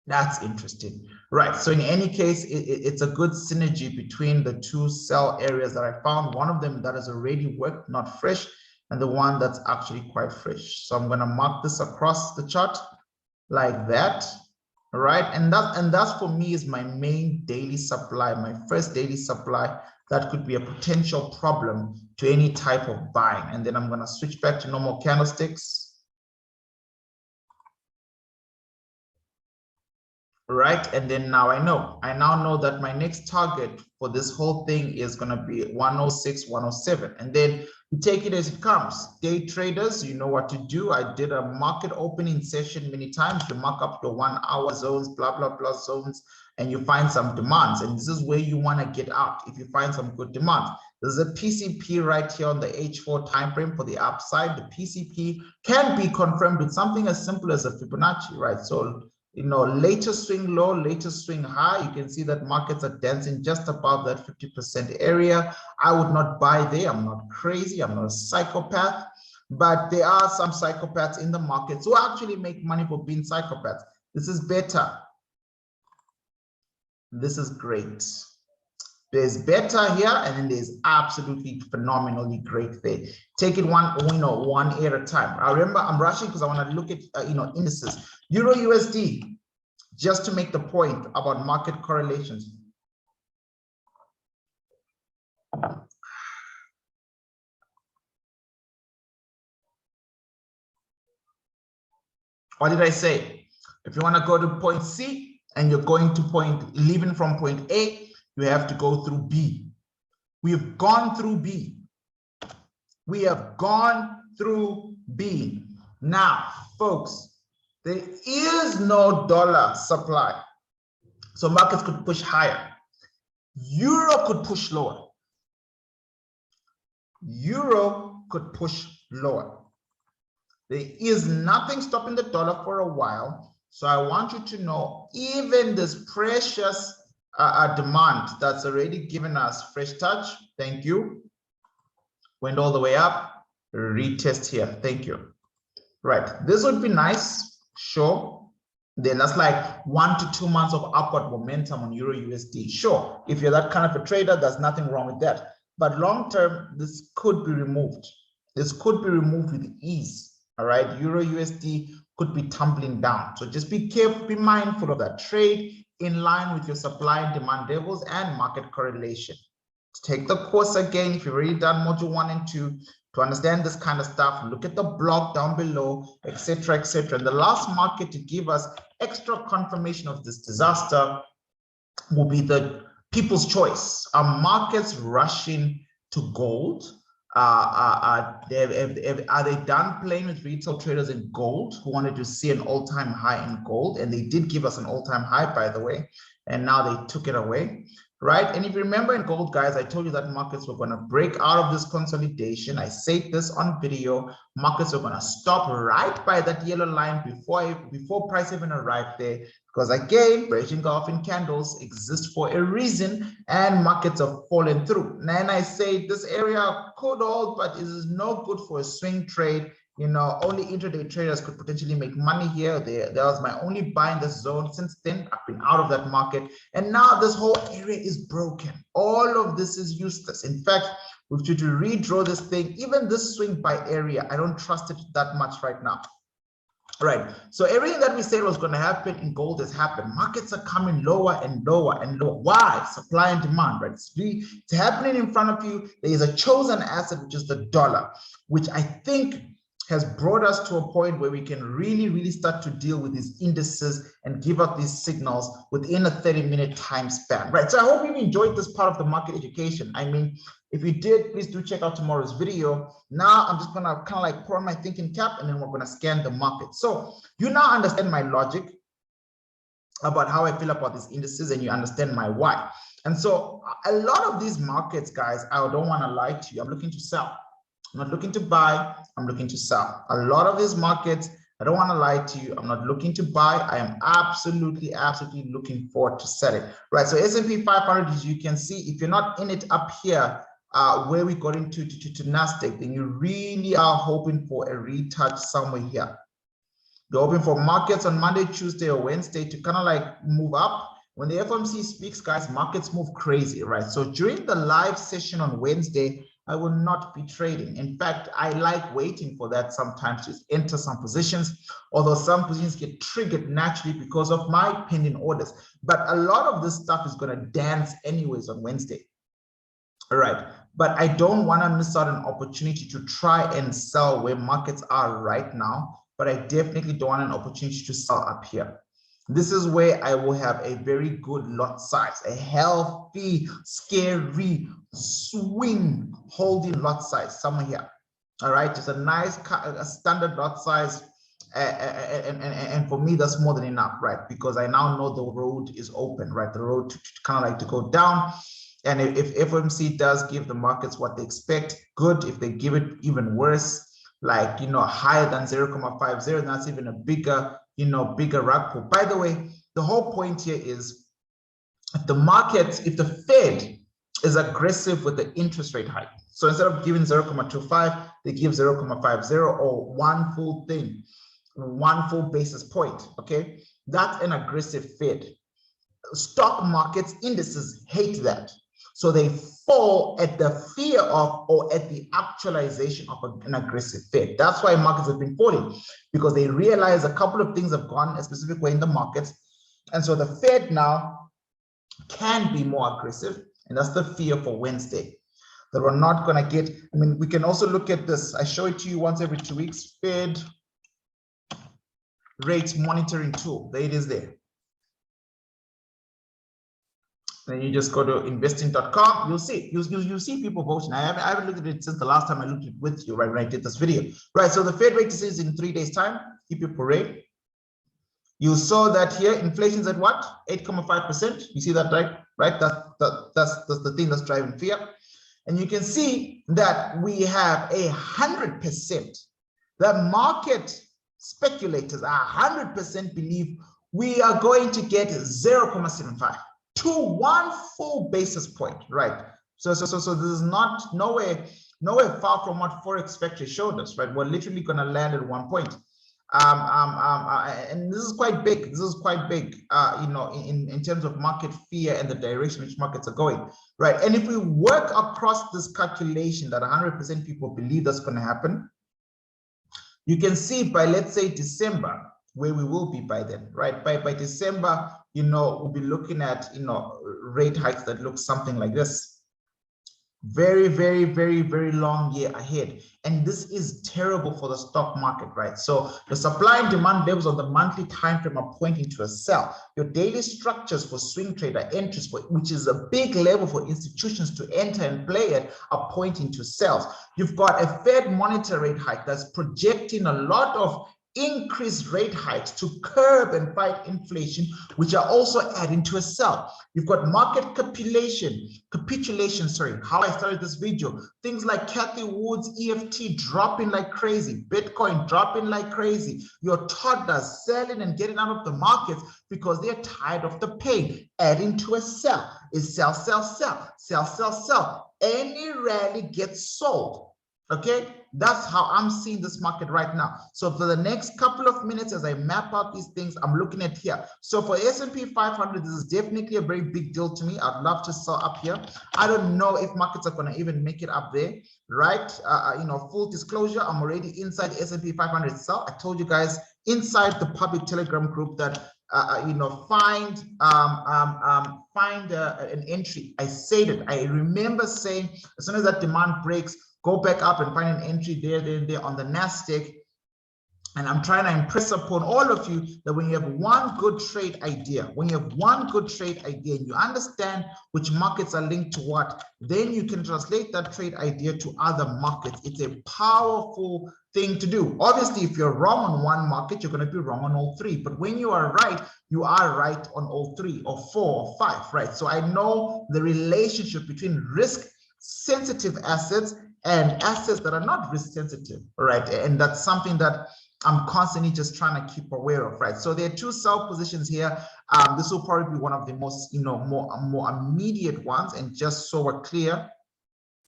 That's interesting. Right, so in any case, it's a good synergy between the two sell areas that I found. One of them that has already worked, not fresh, and the one that's actually quite fresh. So I'm going to mark this across the chart like that. Right, and that's for me is my main daily supply, my first daily supply. That could be a potential problem to any type of buying. And then I'm going to switch back to normal candlesticks. Right, and then now I now know that my next target for this whole thing is going to be 106, 107, and then you take it as it comes. Day traders, you know what to do. I did a market opening session many times. You mark up your 1 hour zones, blah blah zones, and you find some demands, and this is where you want to get out if you find some good demands. There's a PCP right here on the H4 time frame for the upside. The PCP can be confirmed with something as simple as a Fibonacci, right? So, you know, later swing low, later swing high, you can see that markets are dancing just above that 50% area. I would not buy there. I'm not crazy. I'm not a psychopath, but there are some psychopaths in the markets who actually make money for being psychopaths. This is better. This is great. There's better here, and then there's absolutely phenomenally great there. Take it one at a time. I remember I'm rushing because I want to look at indices. Euro USD just to make the point about market correlations. What did I say? If you want to go to point C and you're going to leaving from point A, you have to go through B. We have gone through B. We have gone through B. Now, folks, there is no dollar supply. So markets could push higher. Euro could push lower. Euro could push lower. There is nothing stopping the dollar for a while. So I want you to know, even this precious demand that's already given us fresh touch, thank you, went all the way up, retest here, thank you. Right, this would be nice, sure. Then that's like 1 to 2 months of upward momentum on Euro USD. Sure, if you're that kind of a trader, there's nothing wrong with that. But long term, this could be removed. This could be removed with ease. All right, Euro USD could be tumbling down. So just be careful, be mindful of that. Trade in line with your supply and demand levels and market correlation. Take the course again if you've already done module 1 and 2 to understand this kind of stuff. Look at the block down below, etc., etc. And the last market to give us extra confirmation of this disaster will be the people's choice. Are markets rushing to gold? Are they done playing with retail traders in gold who wanted to see an all-time high in gold? And they did give us an all-time high, by the way, and now they took it away, right? And if you remember in gold, guys, I told you that markets were going to break out of this consolidation. I said this on video. Markets are going to stop right by that yellow line before price even arrived there. Because again, breaking off in candles exist for a reason, and markets have fallen through. And I say this area could hold, but it is no good for a swing trade. You know, only intraday traders could potentially make money here. There was my only buy in the zone. Since then, I've been out of that market. And now this whole area is broken. All of this is useless. In fact, we have to redraw this thing. Even this swing by area, I don't trust it that much right now. Right, so everything that we said was going to happen in gold has happened. Markets are coming lower and lower and lower. Why? Supply and demand, right? It's happening in front of you. There is a chosen asset, which is the dollar, which I think has brought us to a point where we can really start to deal with these indices and give out these signals within a 30-minute time span, right? So I hope you've enjoyed this part of the market education. I mean, if you did, please do check out tomorrow's video. Now I'm just gonna kind of like put on my thinking cap and then we're gonna scan the market. So you now understand my logic about how I feel about these indices and you understand my why. And so a lot of these markets, guys, I don't wanna lie to you, I'm looking to sell. I'm not looking to buy, I'm looking to sell. A lot of these markets, I don't want to lie to you, I'm not looking to buy, I am absolutely looking forward to selling. Right, so S&P 500, as you can see, if you're not in it up here, where we got into to NASDAQ, then you really are hoping for a retouch somewhere here. You're hoping for markets on Monday, Tuesday, or Wednesday to kind of like move up. When the FOMC speaks, guys, markets move crazy, right? So during the live session on Wednesday, I will not be trading. In fact, I like waiting for that sometimes to enter some positions, although some positions get triggered naturally because of my pending orders. But a lot of this stuff is going to dance anyways on Wednesday. All right. But I don't want to miss out an opportunity to try and sell where markets are right now. But I definitely don't want an opportunity to sell up here. This is where I will have a very good lot size, a healthy, scary swing holding lot size somewhere here. All right, just a nice a standard lot size. And for me, that's more than enough, right? Because I now know the road is open, right? The road to kind of like to go down. And if FOMC does give the markets what they expect, good. If they give it even worse, like, you know, higher than 0.50, that's even a bigger, you know, bigger rug pull. By the way, the whole point here is if the markets, if the Fed is aggressive with the interest rate hike, so instead of giving 0.25, they give 0.50 or one full thing, one full basis point, okay? That's an aggressive Fed. Stock markets, indices hate that. So they fall at the fear of or at the actualization of an aggressive Fed. That's why markets have been falling, because they realize a couple of things have gone a specific way in the markets. And so the Fed now can be more aggressive, and that's the fear for Wednesday. That we're not going to get, I mean, we can also look at this. I show it to you once every 2 weeks. Fed rates monitoring tool. There it is there. Then you just go to investing.com. You'll see, you'll see people voting. I haven't looked at it since the last time I looked at it with you, right, when I did this video. Right, so the Fed rate decision in 3 days' time. Keep your parade. You saw that here, inflation's at what? 8.5%. You see that, right? Right, that's the thing that's driving fear. And you can see that we have 100%. The market speculators 100% believe we are going to get 0.75 to 1 full basis point, right? So this is not nowhere far from what Forex factory showed us, right? We're literally going to land at 1 point. And this is quite big. This is quite big, you know, in terms of market fear and the direction which markets are going, right? And if we work across this calculation that 100% people believe that's going to happen, you can see by, let's say, December, where we will be by then, right? By December, you know, we'll be looking at, you know, rate hikes that look something like this. Very, very, very, very long year ahead. And this is terrible for the stock market, right? So the supply and demand levels on the monthly time frame are pointing to a sell. Your daily structures for swing trader entries, which is a big level for institutions to enter and play at, are pointing to sells. You've got a Fed monetary rate hike that's projecting a lot of increased rate hikes to curb and fight inflation, which are also adding to a sell. You've got market capitulation, sorry, how I started this video. Things like Kathy Wood's EFT dropping like crazy, Bitcoin dropping like crazy, your toddlers selling and getting out of the markets because they're tired of the pain, adding to a sell. Is sell, sell, sell, sell, sell, sell. Any rally gets sold. Okay, that's how I'm seeing this market right now. So for the next couple of minutes, as I map out these things, I'm looking at here. So for S&P 500, this is definitely a very big deal to me. I'd love to sell up here. I don't know if markets are going to even make it up there, right? You know, full disclosure, I'm already inside the S&P 500 sell. I told you guys inside the public Telegram group that you know, find an entry. I said it. I remember saying as soon as that demand breaks, go back up and find an entry there on the NASDAQ. And I'm trying to impress upon all of you that when you have one good trade idea, and you understand which markets are linked to what, then you can translate that trade idea to other markets. It's a powerful thing to do. Obviously, if you're wrong on one market, you're going to be wrong on all three. But when you are right on all three or four or five, right? So I know the relationship between risk-sensitive assets and assets that are not risk sensitive, right? And that's something that I'm constantly just trying to keep aware of, right? So there are two sell positions here. This will probably be one of the most, you know, more immediate ones. And just so we're clear,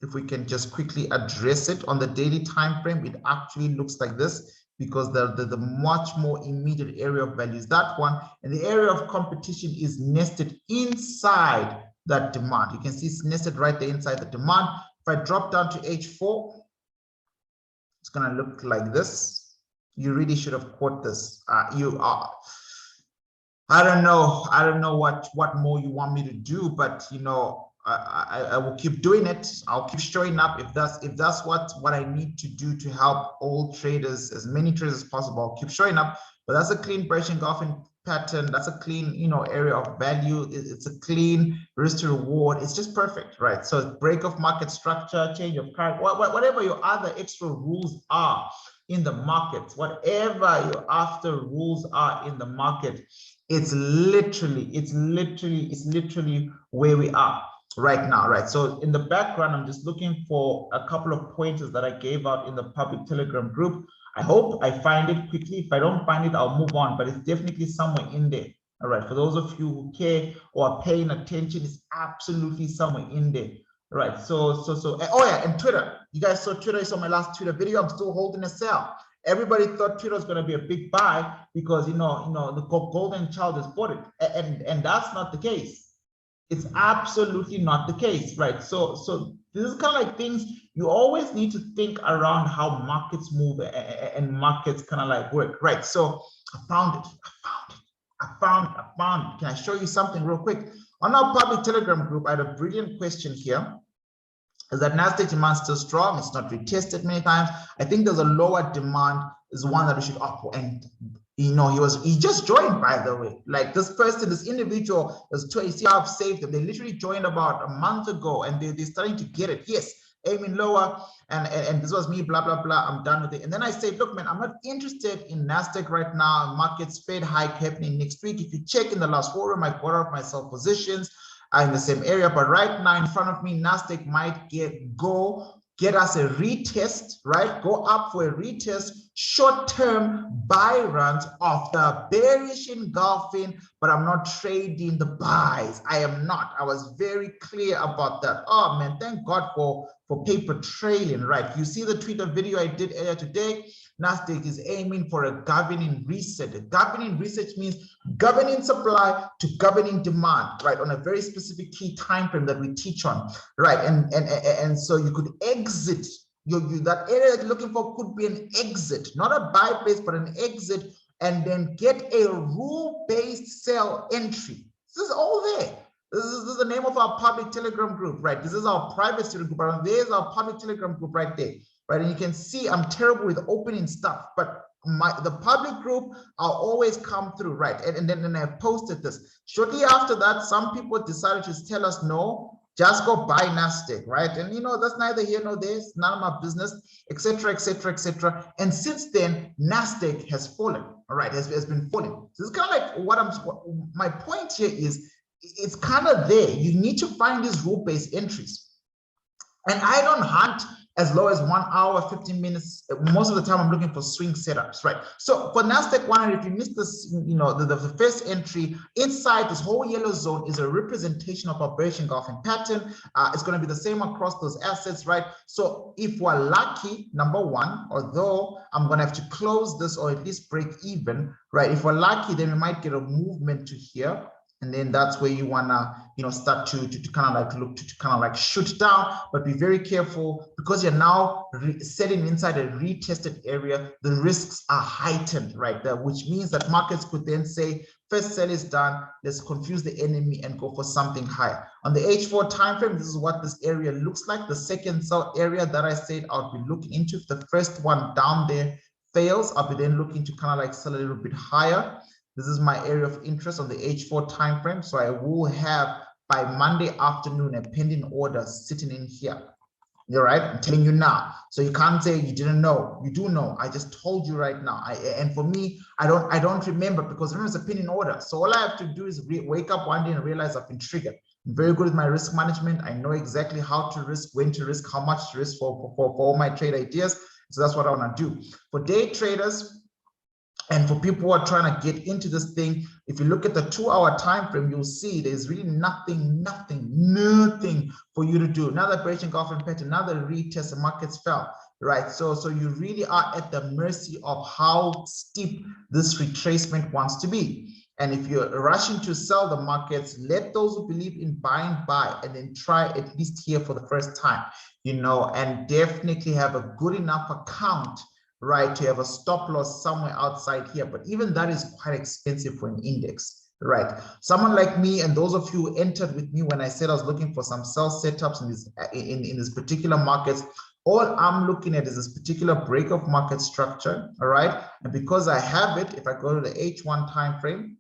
if we can just quickly address it on the daily time frame, it actually looks like this, because the much more immediate area of value is that one, and the area of competition is nested inside that demand. You can see it's nested right there inside the demand. If I drop down to H4, it's going to look like this. You really should have caught this. I don't know what more you want me to do, but you know, I will keep doing it. I'll keep showing up if that's what I need to do to help all traders, as many traders as possible. I'll keep showing up. But that's a clean bearish engulfing pattern. That's a clean, you know, area of value. It's a clean risk to reward. It's just perfect, right? So break of market structure, change of current, whatever your other extra rules are in the market, whatever your after rules are in the market, it's literally where we are right now, right? So in the background, I'm just looking for a couple of pointers that I gave out in the public Telegram group. I hope I find it quickly. If I don't find it, I'll move on, but it's definitely somewhere in there. All right, for those of you who care or are paying attention, it's absolutely somewhere in there. All right, so oh yeah, and Twitter. You guys saw Twitter. You saw my last Twitter video. I'm still holding a sell. Everybody thought Twitter was going to be a big buy because you know the golden child is bought it, and that's not the case. It's absolutely not the case, right? So this is kind of like things you always need to think around how markets move and markets kind of like work, right? So I found it. I found, can I show you something real quick? On our public Telegram group, I had a brilliant question here. Is that Nasdaq demand still strong? It's not retested many times. I think there's a lower demand is one that we should opt for. And you know, he just joined, by the way. Like this person, this individual, you see how I've saved them. They literally joined about a month ago and they're starting to get it. Yes, aiming lower, and this was me, blah, blah, blah. I'm done with it. And then I said, look, man, I'm not interested in Nasdaq right now. Markets Fed hike happening next week. If you check in the last forum, I got out my sell positions in the same area, but right now in front of me, Nasdaq might get us a retest, right? Go up for a retest, short-term buy runs of the bearish engulfing, but I'm not trading the buys. I am not. I was very clear about that. Oh man, thank God for paper trailing, right? You see the Twitter video I did earlier today. Nasdaq is aiming for a governing reset. A governing reset means governing supply to governing demand, right? On a very specific key time frame that we teach on, right? And so you could exit that area that you're looking for could be an exit, not a buy base, but an exit, and then get a rule-based sell entry. This is all there. This is the name of our public Telegram group, right? This is our private Telegram group, and there's our public Telegram group right there. Right, and you can see I'm terrible with opening stuff, but the public group, I'll always come through, right? And then I posted this. Shortly after that, some people decided to tell us, no, just go buy Nasdaq, right? And you know, that's neither here nor there, it's none of my business, etc., etc., etc. And since then, Nasdaq has fallen, all right, has been falling. So it's kind of like my point here is, it's kind of there. You need to find these rule-based entries. And I don't hunt as low as 1 hour, 15 minutes. Most of the time I'm looking for swing setups, right? So for Nasdaq 100, if you missed this, you know, the first entry inside this whole yellow zone is a representation of our bearish engulfing pattern. It's going to be the same across those assets, right? So if we're lucky, number one, although I'm going to have to close this or at least break even, right? If we're lucky, then we might get a movement to here. And then that's where you wanna, you know, start to kind of like look to kind of like shoot down, but be very careful because you're now setting inside a retested area. The risks are heightened, right? Which means that markets could then say, first sell is done. Let's confuse the enemy and go for something higher. On the H4 time frame, this is what this area looks like. The second sell area that I said I'll be looking into. If the first one down there fails, I'll be then looking to kind of like sell a little bit higher. This is my area of interest on the H4 time frame. So I will have by Monday afternoon a pending order sitting in here. You're right. I'm telling you now. So you can't say you didn't know. You do know. I just told you right now. And for me, I don't remember because remember it's a pending order. So all I have to do is wake up one day and realize I've been triggered. I'm very good with my risk management. I know exactly how to risk, when to risk, how much to risk for all my trade ideas. So that's what I want to do. For day traders, and for people who are trying to get into this thing, if you look at the 2-hour time frame, you'll see there's really nothing for you to do. Another bearish engulfing pattern, another retest, the markets fell, right? So you really are at the mercy of how steep this retracement wants to be. And if you're rushing to sell the markets, let those who believe in buying buy, and then try at least here for the first time, you know, and definitely have a good enough account, right, to have a stop loss somewhere outside here. But even that is quite expensive for an index, right? Someone like me, and those of you who entered with me when I said I was looking for some sell setups in this particular markets, all I'm looking at is this particular break of market structure, all right? And because I have it, if I go to the H1 time frame,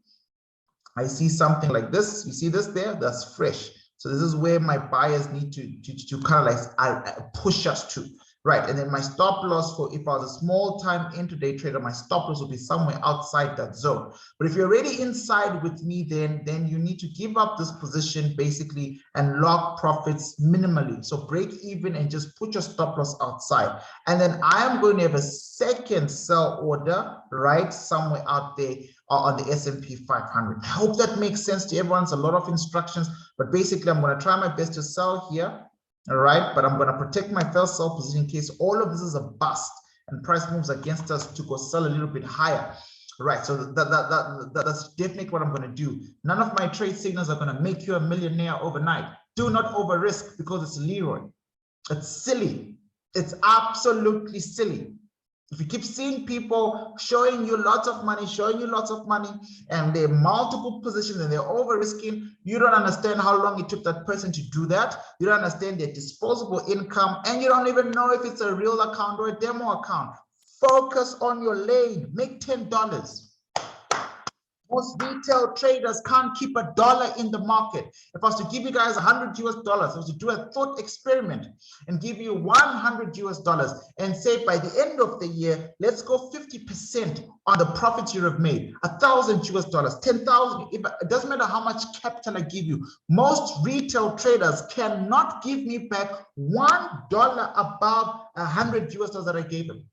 I see something like this. You see this there? That's fresh. So this is where my buyers need to kind of like push us to. Right, and then my stop loss for if I was a small time intraday trader, my stop loss will be somewhere outside that zone. But if you're already inside with me, then you need to give up this position basically and lock profits minimally. So break even and just put your stop loss outside. And then I am going to have a second sell order, right, somewhere out there on the S&P 500. I hope that makes sense to everyone. It's a lot of instructions, but basically I'm going to try my best to sell here. All right, but I'm going to protect my first sell position in case all of this is a bust and price moves against us to go sell a little bit higher. Right, so that's definitely what I'm going to do. None of my trade signals are going to make you a millionaire overnight. Do not over risk because it's Leroy. It's silly. It's absolutely silly. If you keep seeing people showing you lots of money, and they're multiple positions and they're over risking, you don't understand how long it took that person to do that. You don't understand their disposable income, and you don't even know if it's a real account or a demo account. Focus on your lane. Make $10. Most retail traders can't keep $1 in the market. If I was to give you guys $100 US, if I was to do a thought experiment and give you $100 US and say by the end of the year, let's go 50% on the profits you have made, $1,000 US, 10,000. It doesn't matter how much capital I give you. Most retail traders cannot give me back $1 above $100 US that I gave them.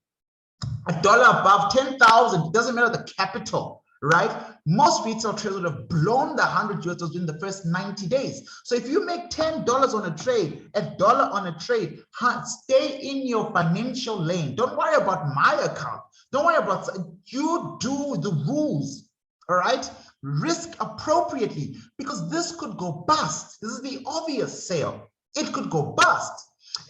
$1 above 10,000. It doesn't matter the capital. Right? Most retail traders would have blown the $100 US within the first 90 days. So if you make $10 on a trade, $1 on a trade, stay in your financial lane. Don't worry about my account. Don't worry about, you do the rules. All right? Risk appropriately, because this could go bust. This is the obvious sale. It could go bust.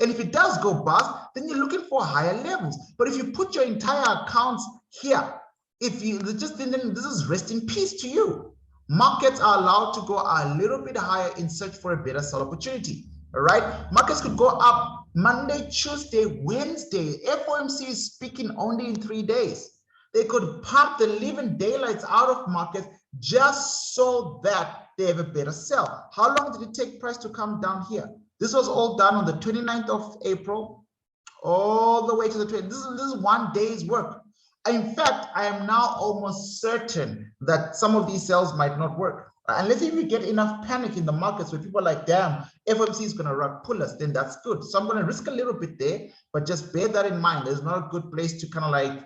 And if it does go bust, then you're looking for higher levels. But if you put your entire accounts here, if you just then this is rest in peace to you. Markets are allowed to go a little bit higher in search for a better sell opportunity. All right, markets could go up Monday, Tuesday, Wednesday. FOMC is speaking only in 3 days. They could pump the living daylights out of markets just so that they have a better sell. How long did it take price to come down here? This was all done on the 29th of April, all the way to the 20th. This is 1 day's work. In fact, I am now almost certain that some of these sales might not work. Unless if you get enough panic in the markets where people are like, damn, FOMC is going to pull us, then that's good. So I'm going to risk a little bit there, but just bear that in mind. There's not a good place to kind of like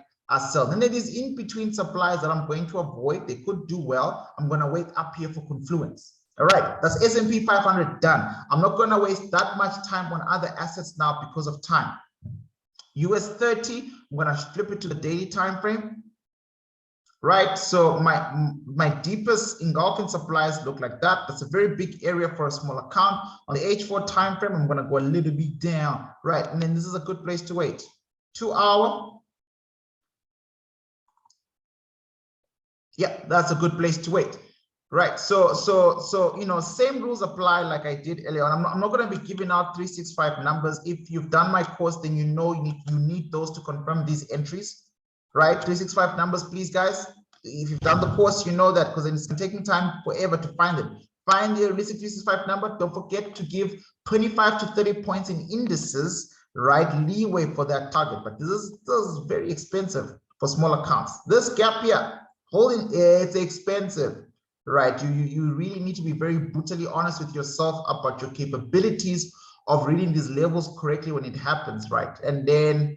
sell. Then there is in-between supplies that I'm going to avoid. They could do well. I'm going to wait up here for confluence. All right, that's S&P 500 done. I'm not going to waste that much time on other assets now because of time. US 30, I'm going to flip it to the daily time frame. Right, so my deepest engulfing supplies look like that. That's a very big area for a small account. On the H4 time frame, I'm going to go a little bit down. Right, and then this is a good place to wait. 2 hour. Yeah, that's a good place to wait. Right, so you know, same rules apply like I did earlier on. I'm not going to be giving out 365 numbers. If you've done my course, then you know you need those to confirm these entries. Right, 365 numbers, please, guys. If you've done the course, you know that, because it's taking time forever to find them. Find the realistic 365 number. Don't forget to give 25 to 30 points in indices, right, leeway for that target. But this is very expensive for small accounts. This gap here, holding, it's expensive. Right, you really need to be very brutally honest with yourself about your capabilities of reading these levels correctly when it happens, right? And then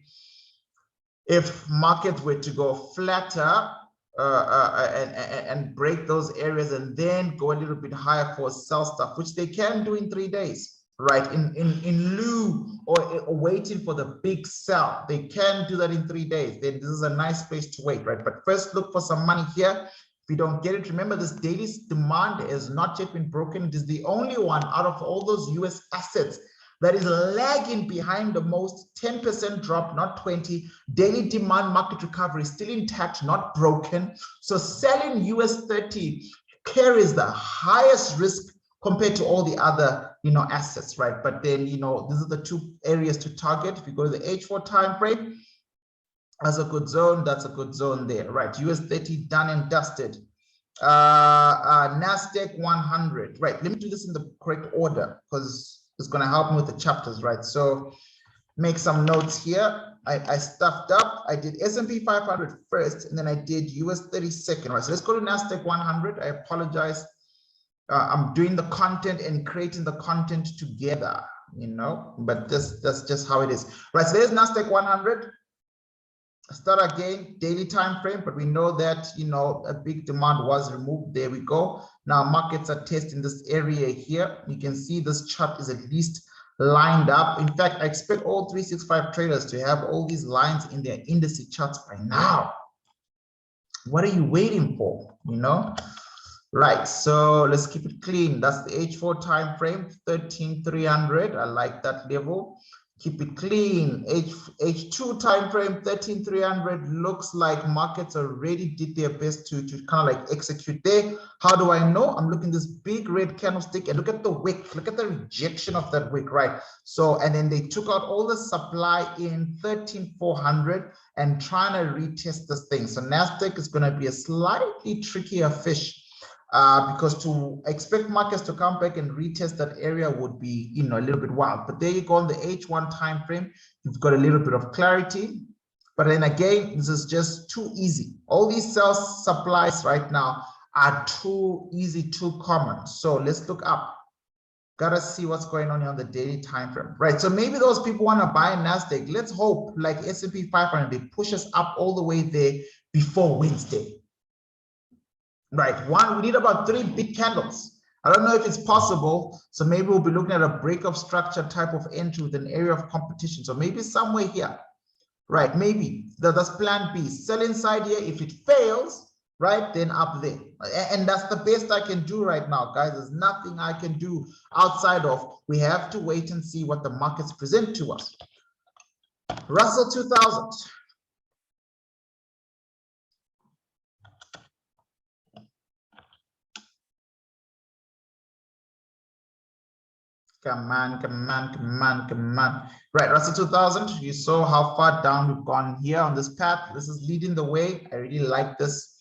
if markets were to go flatter and break those areas and then go a little bit higher for sell stuff, which they can do in 3 days, right? In lieu or waiting for the big sell, they can do that in 3 days. Then this is a nice place to wait, right? But first look for some money here. If you don't get it, remember this daily demand has not yet been broken. It is the only one out of all those US assets that is lagging behind the most. 10% drop, not 20. Daily demand market recovery is still intact, not broken. So selling US 30 carries the highest risk compared to all the other, you know, assets, right? But then, you know, these are the 2 areas to target. If you go to the H4 time frame, that's a good zone. That's a good zone there, right? US 30 done and dusted. NASDAQ 100, right? Let me do this in the correct order because it's going to help me with the chapters, right? So make some notes here. I stuffed up. I did S&P 500 first, and then I did US 30 second, right? So let's go to NASDAQ 100. I apologize. I'm doing the content and creating the content together, you know, but that's just how it is, right? So there's NASDAQ 100. Start again, daily time frame, but we know that, you know, a big demand was removed. There we go. Now markets are testing this area here. You can see this chart is at least lined up. In fact, I expect all 365 traders to have all these lines in their indice charts by now. What are you waiting for? You know, right? So let's keep it clean. That's the H4 time frame, 13,300. I like that level. Keep it clean. H2 time frame 13300 looks like markets already did their best to kind of like execute there. How do I know? I'm looking at this big red candlestick and look at the wick. Look at the rejection of that wick, right? So, and then they took out all the supply in 13400 and trying to retest this thing. So Nasdaq is going to be a slightly trickier fish. Because to expect markets to come back and retest that area would be, you know, a little bit wild. But there you go on the H1 time frame. You've got a little bit of clarity. But then again, this is just too easy. All these sales supplies right now are too easy, too common. So let's look up. Gotta see what's going on the daily time frame, right? So maybe those people want to buy Nasdaq. Let's hope, like S&P 500, they push us up all the way there before Wednesday. Right, we need about 3 big candles. I don't know if it's possible, so maybe we'll be looking at a break of structure type of entry with an area of competition. So maybe somewhere here, right? Maybe that's plan B. Sell inside here. If it fails, right, then up there. And that's the best I can do right now, guys. There's nothing I can do outside of we have to wait and see what the markets present to us. Russell 2000. Come on, come on, come on, come on. Right, Russell 2000, you saw how far down we've gone here on this path. This is leading the way. I really like this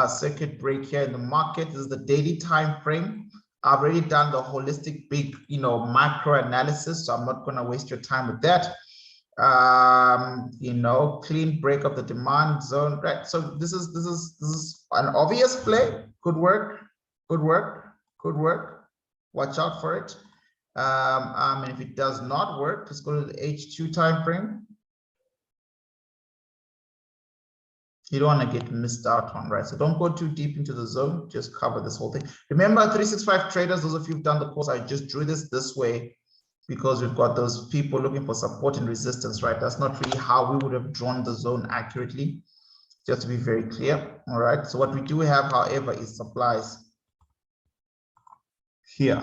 circuit break here in the market. This is the daily time frame. I've already done the holistic big, you know, macro analysis, so I'm not going to waste your time with that. You know, clean break of the demand zone, right? So this is an obvious play. Good work, good work, good work. Watch out for it. And if it does not work, let's go to the H2 time frame. You don't want to get missed out on, right? So don't go too deep into the zone, just cover this whole thing. Remember 365 traders, those of you who've done the course, I just drew this way because we've got those people looking for support and resistance, right? That's not really how we would have drawn the zone accurately, just to be very clear. All right, so what we do have, however, is supplies here.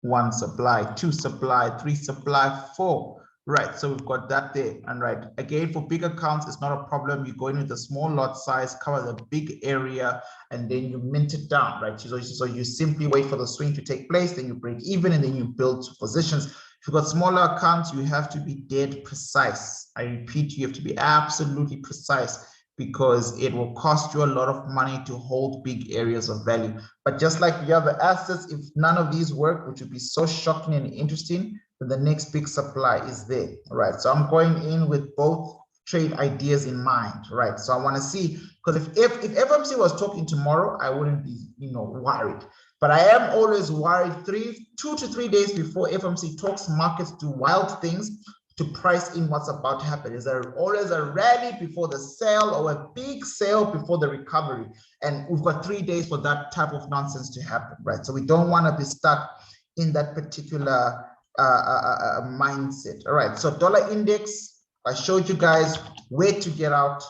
1 supply, 2 supply, 3 supply, 4. Right, so we've got that there. And right, again, for big accounts, it's not a problem. You go in with a small lot size, cover the big area, and then you mint it down, right? So you simply wait for the swing to take place, then you break even, and then you build positions. If you've got smaller accounts, you have to be dead precise. I repeat, you have to be absolutely precise, because it will cost you a lot of money to hold big areas of value. But just like the other assets, if none of these work, which would be so shocking and interesting, then the next big supply is there, right? So I'm going in with both trade ideas in mind, right? So I want to see, because if FMC was talking tomorrow, I wouldn't be, you know, worried. But I am always worried 2 to 3 days before FMC talks, markets do wild things to price in what's about to happen. Is there always a rally before the sale or a big sale before the recovery? And we've got 3 days for that type of nonsense to happen, right? So we don't want to be stuck in that particular mindset. All right, so dollar index, I showed you guys where to get out.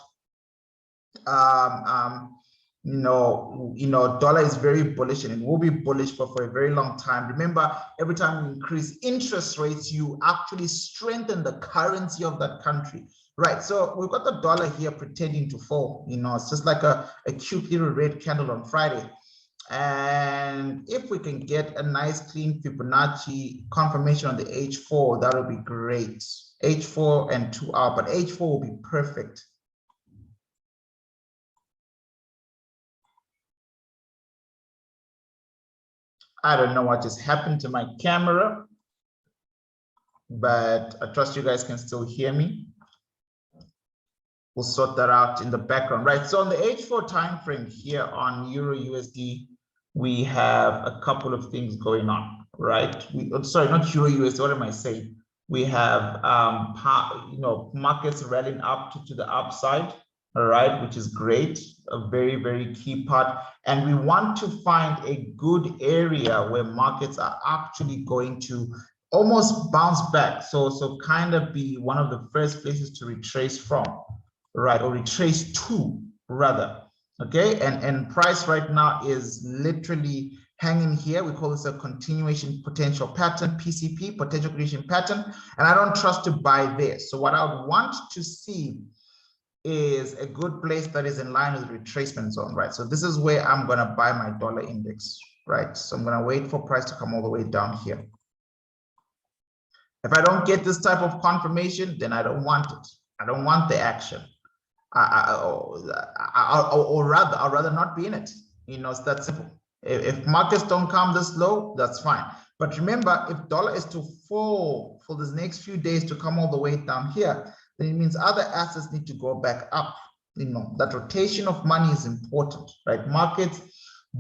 You know, dollar is very bullish, and it will be bullish for a very long time. Remember, every time you increase interest rates, you actually strengthen the currency of that country, right? So we've got the dollar here pretending to fall. You know, it's just like a cute little red candle on Friday. And if we can get a nice clean Fibonacci confirmation on the H4, that would be great. H4 and 2 hour, but H4 will be perfect. I don't know what just happened to my camera, but I trust you guys can still hear me. We'll sort that out in the background, right? So on the H4 time frame here on EURUSD, we have a couple of things going on, right? Sorry, not EURUSD, what am I saying? We have you know, markets rallying up to the upside, all right, which is great, a very, very key part. And we want to find a good area where markets are actually going to almost bounce back. So kind of be one of the first places to retrace from, right, or retrace to rather. Okay, and price right now is literally hanging here. We call this a continuation potential pattern, PCP, potential continuation pattern, and I don't trust to buy this. So what I would want to see is a good place that is in line with the retracement zone, right? So this is where I'm going to buy my dollar index, right? So I'm going to wait for price to come all the way down here. If I don't get this type of confirmation, then I don't want it. I don't want the action. Or rather, I'd rather not be in it. You know, it's that simple. If markets don't come this low, that's fine. But remember, if dollar is to fall for this next few days to come all the way down here, then it means other assets need to go back up. You know, that rotation of money is important, right? Markets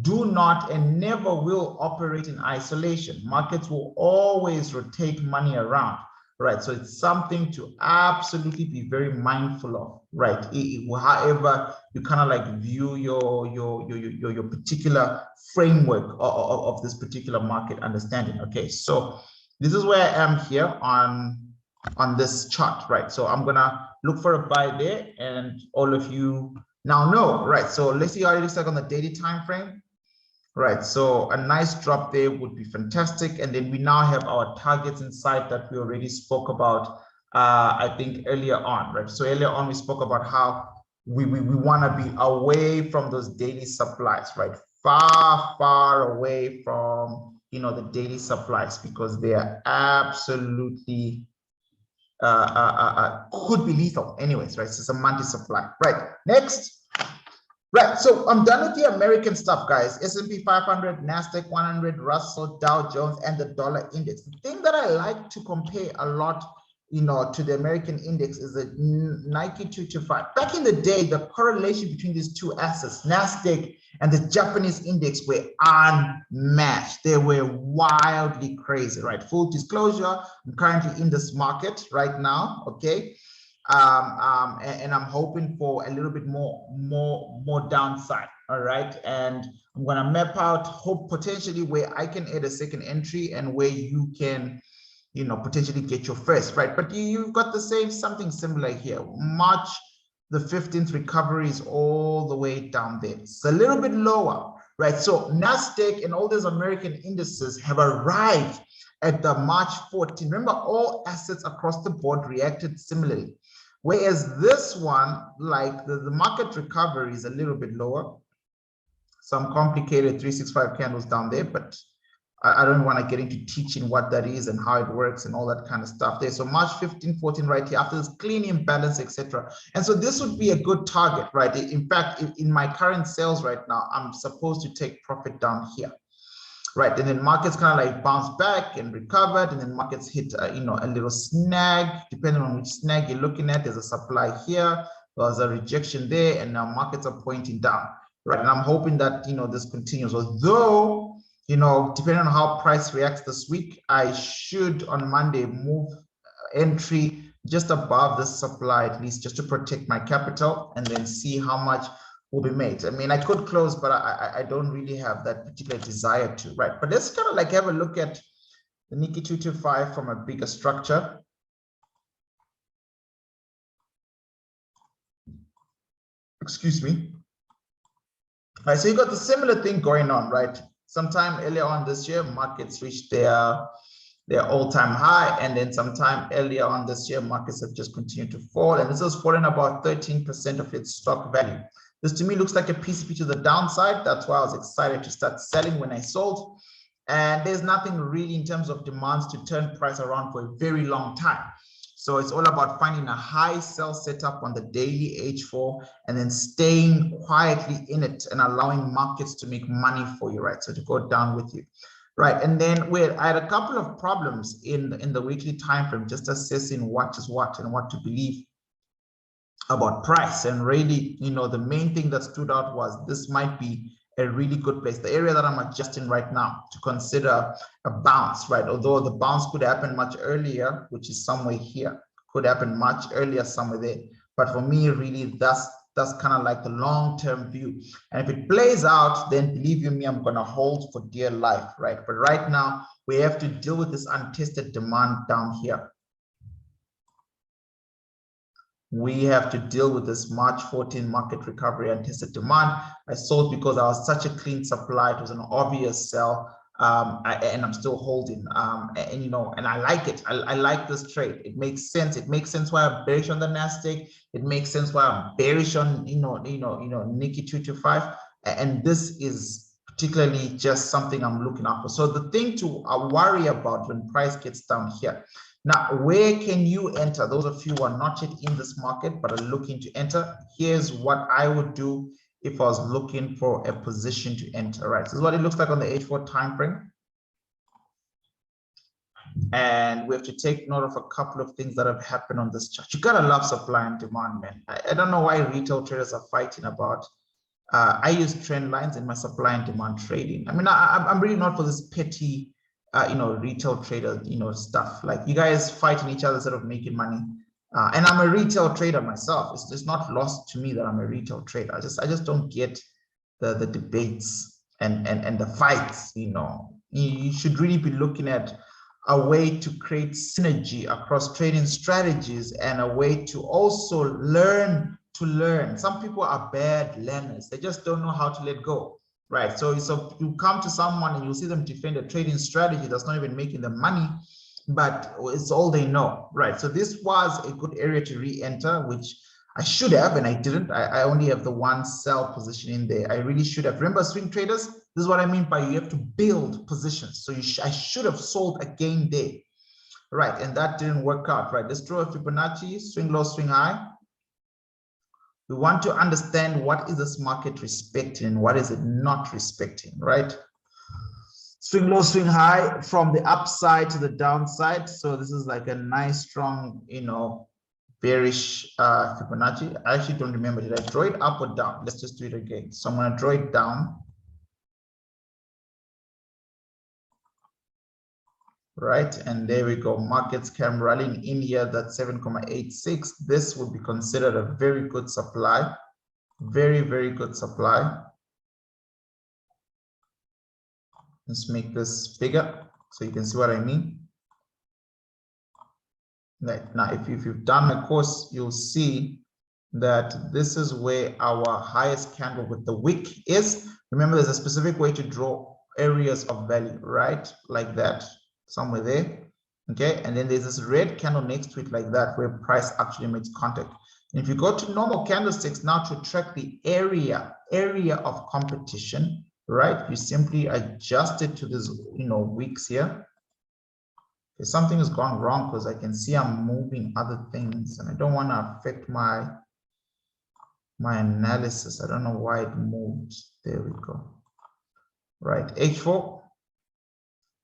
do not and never will operate in isolation. Markets will always rotate money around. Right, so it's something to absolutely be very mindful of, right? However, you kind of like view your particular framework of this particular market understanding. Okay, so this is where I am here on this chart, right? So I'm gonna look for a buy there, and all of you now know, right? So let's see how it looks like on the daily time frame. Right, so a nice drop there would be fantastic. And then we now have our targets in sight that we already spoke about, I think earlier on, right? So earlier on, we spoke about how we want to be away from those daily supplies, right? Far away from, you know, the daily supplies, because they are absolutely, could be lethal anyways, right? So it's a multi-supply, right? Next. Right, so I'm done with the American stuff, guys. S&P 500, NASDAQ 100, Russell, Dow Jones, and the dollar index. The thing that I like to compare a lot, you know, to the American index is the Nike 225. Back in the day, the correlation between these two assets, NASDAQ and the Japanese index, were unmatched. They were wildly crazy, right? Full disclosure, I'm currently in this market right now, okay? And I'm hoping for a little bit more downside. All right, and I'm gonna map out hope potentially where I can add a second entry and where you can, you know, potentially get your first, right? But you've got the same something similar here. March the 15th recovery is all the way down there. It's a little bit lower, right? So NASDAQ and all those American indices have arrived at the March 14. Remember, all assets across the board reacted similarly. Whereas this one, like the market recovery is a little bit lower. Some complicated 365 candles down there, but I don't want to get into teaching what that is and how it works and all that kind of stuff there. So March 15, 14 right here, after this clean imbalance, etc. And so this would be a good target, right? In fact, in my current sales right now, I'm supposed to take profit down here. Right, and then markets kind of like bounced back and recovered, and then markets hit, you know, a little snag. Depending on which snag you're looking at, there's a supply here, there's a rejection there, and now markets are pointing down. Right, and I'm hoping that, you know, this continues. Although, you know, depending on how price reacts this week, I should on Monday move entry just above this supply, at least just to protect my capital, and then see how much will be made. I mean, I could close, but I don't really have that particular desire to, right? But let's kind of like have a look at the Nikkei 225 from a bigger structure. Excuse me. All right, so you got the similar thing going on, right? Sometime earlier on this year, markets reached their all-time high, and then sometime earlier on this year, markets have just continued to fall, and this has fallen about 13% of its stock value. This to me looks like a PCP to the downside. That's why I was excited to start selling when I sold. And there's nothing really in terms of demands to turn price around for a very long time. So it's all about finding a high sell setup on the daily H4 and then staying quietly in it and allowing markets to make money for you, right? So to go down with you. Right, and then I had a couple of problems in the weekly time frame, just assessing what is what and what to believe about price. And really, you know, the main thing that stood out was this might be a really good place, the area that I'm adjusting right now, to consider a bounce, right? Although the bounce could happen much earlier, which is somewhere here, could happen much earlier somewhere there. But for me, really, that's kind of like the long-term view. And if it plays out, then believe you me, I'm going to hold for dear life, right? But right now, we have to deal with this untested demand down here. we have to deal with this March 14 market recovery and tested demand. I sold because I was such a clean supply. It was an obvious sell. And I'm still holding, and you know, and I like it. I like this trade. It makes sense. It makes sense why I'm bearish on the Nasdaq. It makes sense why I'm bearish on Nikkei 225. And this is particularly just something I'm looking out for. So the thing to worry about when price gets down here. Now, where can you enter? Those of you who are not yet in this market but are looking to enter, here's what I would do if I was looking for a position to enter. Right, this is what it looks like on the H4 time frame. And we have to take note of a couple of things that have happened on this chart. You gotta love supply and demand, man. I don't know why retail traders are fighting about. I use trend lines in my supply and demand trading. I mean, I'm really not for this petty retail trader, stuff. Like, you guys fighting each other instead of making money. And I'm a retail trader myself. It's just not lost to me that I'm a retail trader. I just don't get the debates and the fights. You should really be looking at a way to create synergy across trading strategies and a way to also learn to learn. Some people are bad learners. They just don't know how to let go. Right, so you come to someone and you see them defend a trading strategy that's not even making them money, but it's all they know, right? So this was a good area to re-enter, which I should have, and I didn't. I only have the one sell position in there. I really should have. Remember, swing traders, this is what I mean by you have to build positions. So I should have sold again there, right? And that didn't work out, right? Let's draw a Fibonacci, swing low, swing high. We want to understand what is this market respecting and what is it not respecting, right? Swing low, swing high from the upside to the downside. So this is like a nice, strong, bearish Fibonacci. I actually don't remember. Did I draw it up or down? Let's just do it again. So I'm going to draw it down. Right, and there we go. Markets came rallying in here. That's 7.86. This would be considered a very good supply. Very, very good supply. Let's make this bigger so you can see what I mean. Right. Now, if you've done my course, you'll see that this is where our highest candle with the wick is. Remember, there's a specific way to draw areas of value, right? Like that. Somewhere there, okay, and then there's this red candle next to it like that where price actually makes contact. And if you go to normal candlesticks now to track the area of competition, right, you simply adjust it to this wicks here. Okay, something has gone wrong because I can see I'm moving other things and I don't want to affect my analysis. I don't know why it moved. There we go. Right, H4.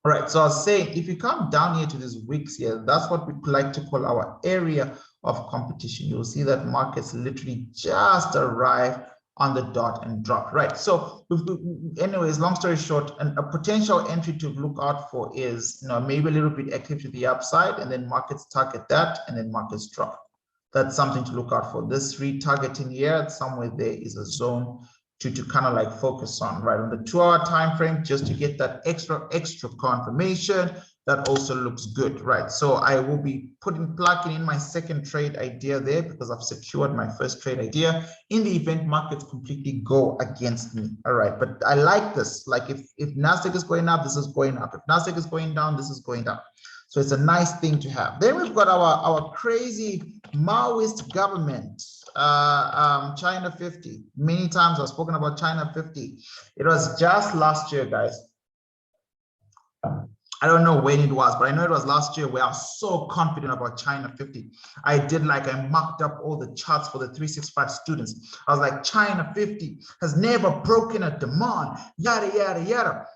All right, so I was saying, if you come down here to these wicks here, that's what we like to call our area of competition. You'll see that markets literally just arrive on the dot and drop, right? So anyways, long story short, a potential entry to look out for is, maybe a little bit active to the upside, and then markets target that, and then markets drop. That's something to look out for. This retargeting here, somewhere there is a zone to kind of like focus on, right? On the 2-hour time frame, just to get that extra confirmation. That also looks good, right? So I will be plugging in my second trade idea there because I've secured my first trade idea in the event markets completely go against me. All right, but I like this. Like if Nasdaq is going up, this is going up. If Nasdaq is going down, this is going down. So it's a nice thing to have. Then we've got our crazy Maoist government, China 50. Many times I've spoken about China 50. It was just last year, guys. I don't know when it was, but I know it was last year where I was so confident about China 50. I marked up all the charts for the 365 students. I was like, China 50 has never broken a demand, yada, yada, yada.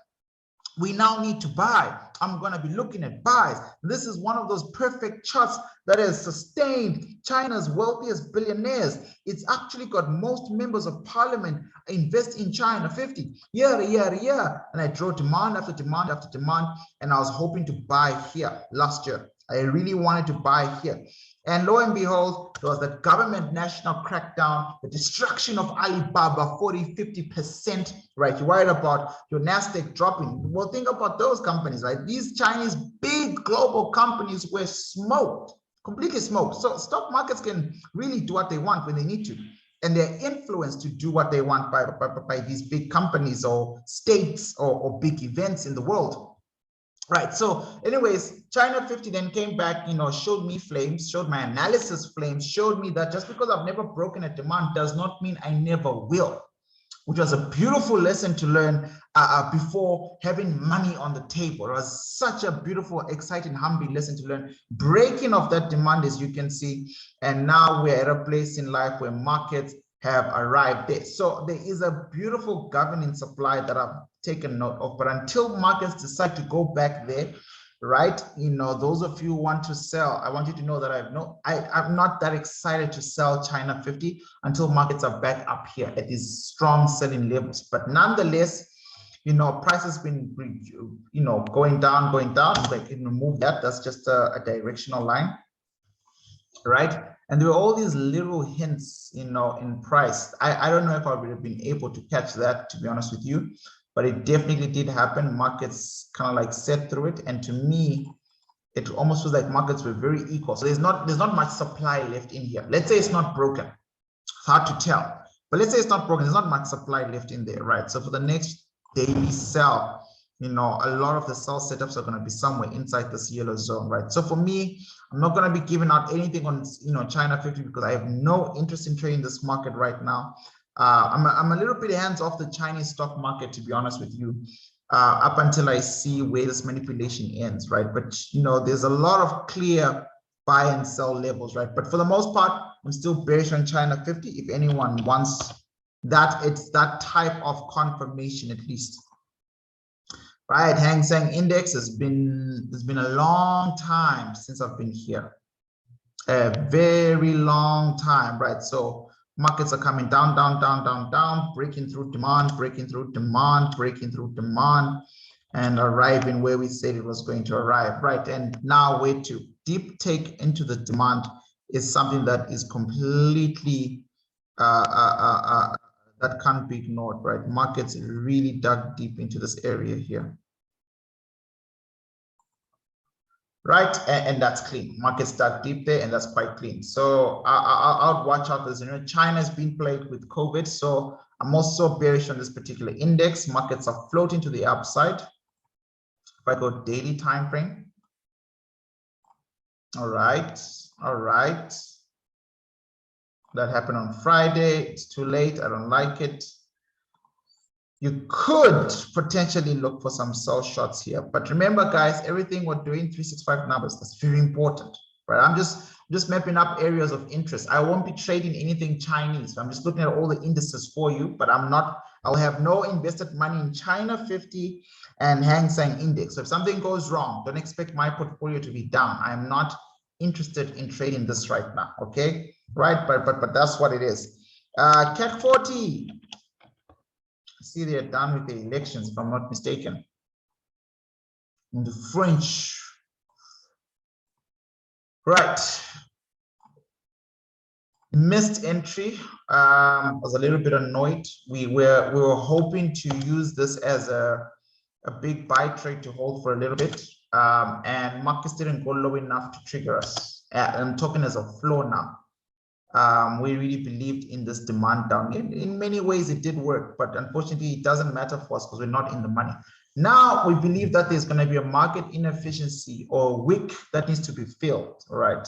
We now need to buy. I'm going to be looking at buys. This is one of those perfect charts that has sustained China's wealthiest billionaires. It's actually got most members of parliament invest in China 50. Yada, yada, yada. And I draw demand after demand after demand. And I was hoping to buy here last year. I really wanted to buy here. And lo and behold, there was that government national crackdown, the destruction of Alibaba, 40–50%, right? You're worried about your Nasdaq dropping. Well, think about those companies, right? These Chinese big global companies were smoked, completely smoked. So stock markets can really do what they want when they need to, and they're influenced to do what they want by these big companies or states or big events in the world. Right. So anyways, China 50 then came back, showed me flames, showed my analysis flames, showed me that just because I've never broken a demand does not mean I never will, which was a beautiful lesson to learn before having money on the table. It was such a beautiful, exciting, humbling lesson to learn. Breaking of that demand, as you can see, and now we're at a place in life where markets have arrived there. So there is a beautiful governing supply that I've taken note of, but until markets decide to go back there, right, those of you who want to sell, I want you to know that I'm not that excited to sell China 50 until markets are back up here at these strong selling levels. But nonetheless, price has been, going down, like, move that. That's just a directional line, right? And there were all these little hints, in price. I don't know if I would have been able to catch that, to be honest with you, but it definitely did happen. Markets kind of like set through it. And to me, it almost feels like markets were very equal. So there's not much supply left in here. Let's say it's not broken. It's hard to tell, but let's say it's not broken. There's not much supply left in there, right? So for the next daily sell, a lot of the sell setups are going to be somewhere inside this yellow zone, right? So for me, I'm not going to be giving out anything on, China 50 because I have no interest in trading this market right now. I'm a little bit hands off the Chinese stock market, to be honest with you, up until I see where this manipulation ends, right? But, there's a lot of clear buy and sell levels, right? But for the most part, I'm still bearish on China 50. If anyone wants that, it's that type of confirmation at least. Right, Hang Seng Index it's been a long time since I've been here, a very long time, right? So markets are coming down, breaking through demand, and arriving where we said it was going to arrive, right? And now way to deep take into the demand is something that is completely that can't be ignored, right? Markets really dug deep into this area here. Right, and that's clean. Markets dug deep there, and that's quite clean. So I'll watch out. This, China's been plagued with COVID, so I'm also bearish on this particular index. Markets are floating to the upside. If I go daily time frame, all right. That happened on Friday. It's too late. I don't like it. You could potentially look for some sell shots here, but remember, guys, everything we're doing 365 numbers. That's very important, right? I'm just mapping up areas of interest. I won't be trading anything Chinese. I'm just looking at all the indices for you, but I'll have no invested money in China 50 and Hang Seng Index. So if something goes wrong, don't expect my portfolio to be down. I'm not interested in trading this right now. Okay, right? But that's what it is. CAC 40. See, they're done with the elections, if I'm not mistaken. In the French. Right. Missed entry. Was a little bit annoyed. We were hoping to use this as a big buy trade to hold for a little bit. And markets didn't go low enough to trigger us. I'm talking as a floor now. We really believed in this demand down. In many ways, it did work, but unfortunately, it doesn't matter for us because we're not in the money. Now, we believe that there's going to be a market inefficiency or wick that needs to be filled, right?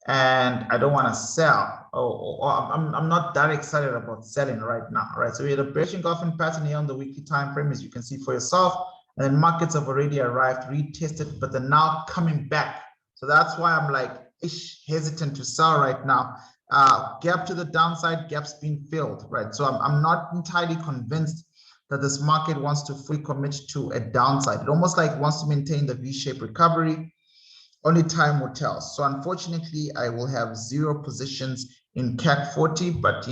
And I don't want to sell, or I'm not that excited about selling right now, right? So we had a bearish engulfing pattern here on the weekly time frame, as you can see for yourself, and then markets have already arrived, retested, but they're now coming back. So that's why I'm like, hesitant to sell right now. Gap to the downside, gaps being filled, right? So I'm not entirely convinced that this market wants to fully commit to a downside. It almost like wants to maintain the V-shaped recovery. Only time will tell. So unfortunately, I will have 0 positions in CAC 40, but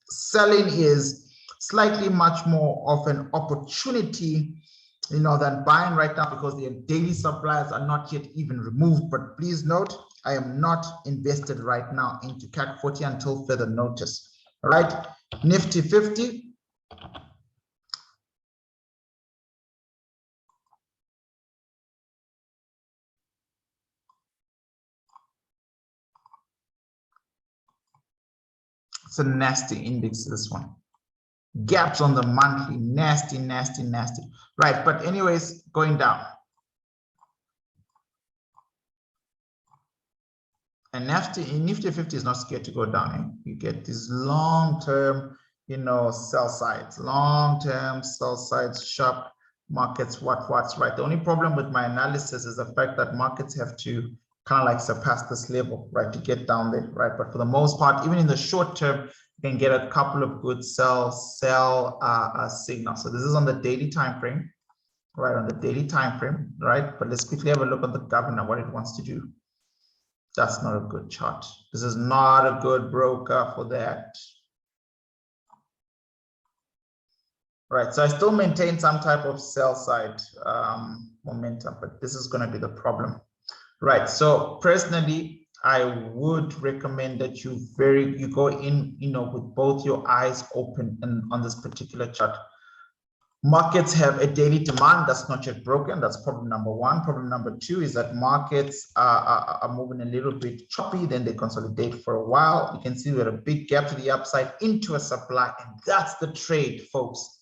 selling is slightly much more of an opportunity than buying right now because the daily supplies are not yet even removed. But please note, I am not invested right now into CAC 40 until further notice. All right, Nifty 50. It's a nasty index, this one. Gaps on the monthly, nasty. Right, but anyways, going down. And Nifty 50 is not scared to go down. Eh? You get these long-term, sell sides, long-term sell sides, sharp markets, what's right. The only problem with my analysis is the fact that markets have to kind of like surpass this level, right, to get down there, right? But for the most part, even in the short term, you can get a couple of good sell signals. So this is on the daily time frame, right? On the daily time frame, right? But let's quickly have a look at the governor, what it wants to do. That's not a good chart. This is not a good broker for that. Right, so I still maintain some type of sell side momentum, but this is going to be the problem. Right, so personally, I would recommend that you go in, with both your eyes open and on this particular chart. Markets have a daily demand that's not yet broken. That's problem number one. Problem number two is that markets are moving a little bit choppy, then they consolidate for a while. You can see we had a big gap to the upside into a supply, and that's the trade, folks.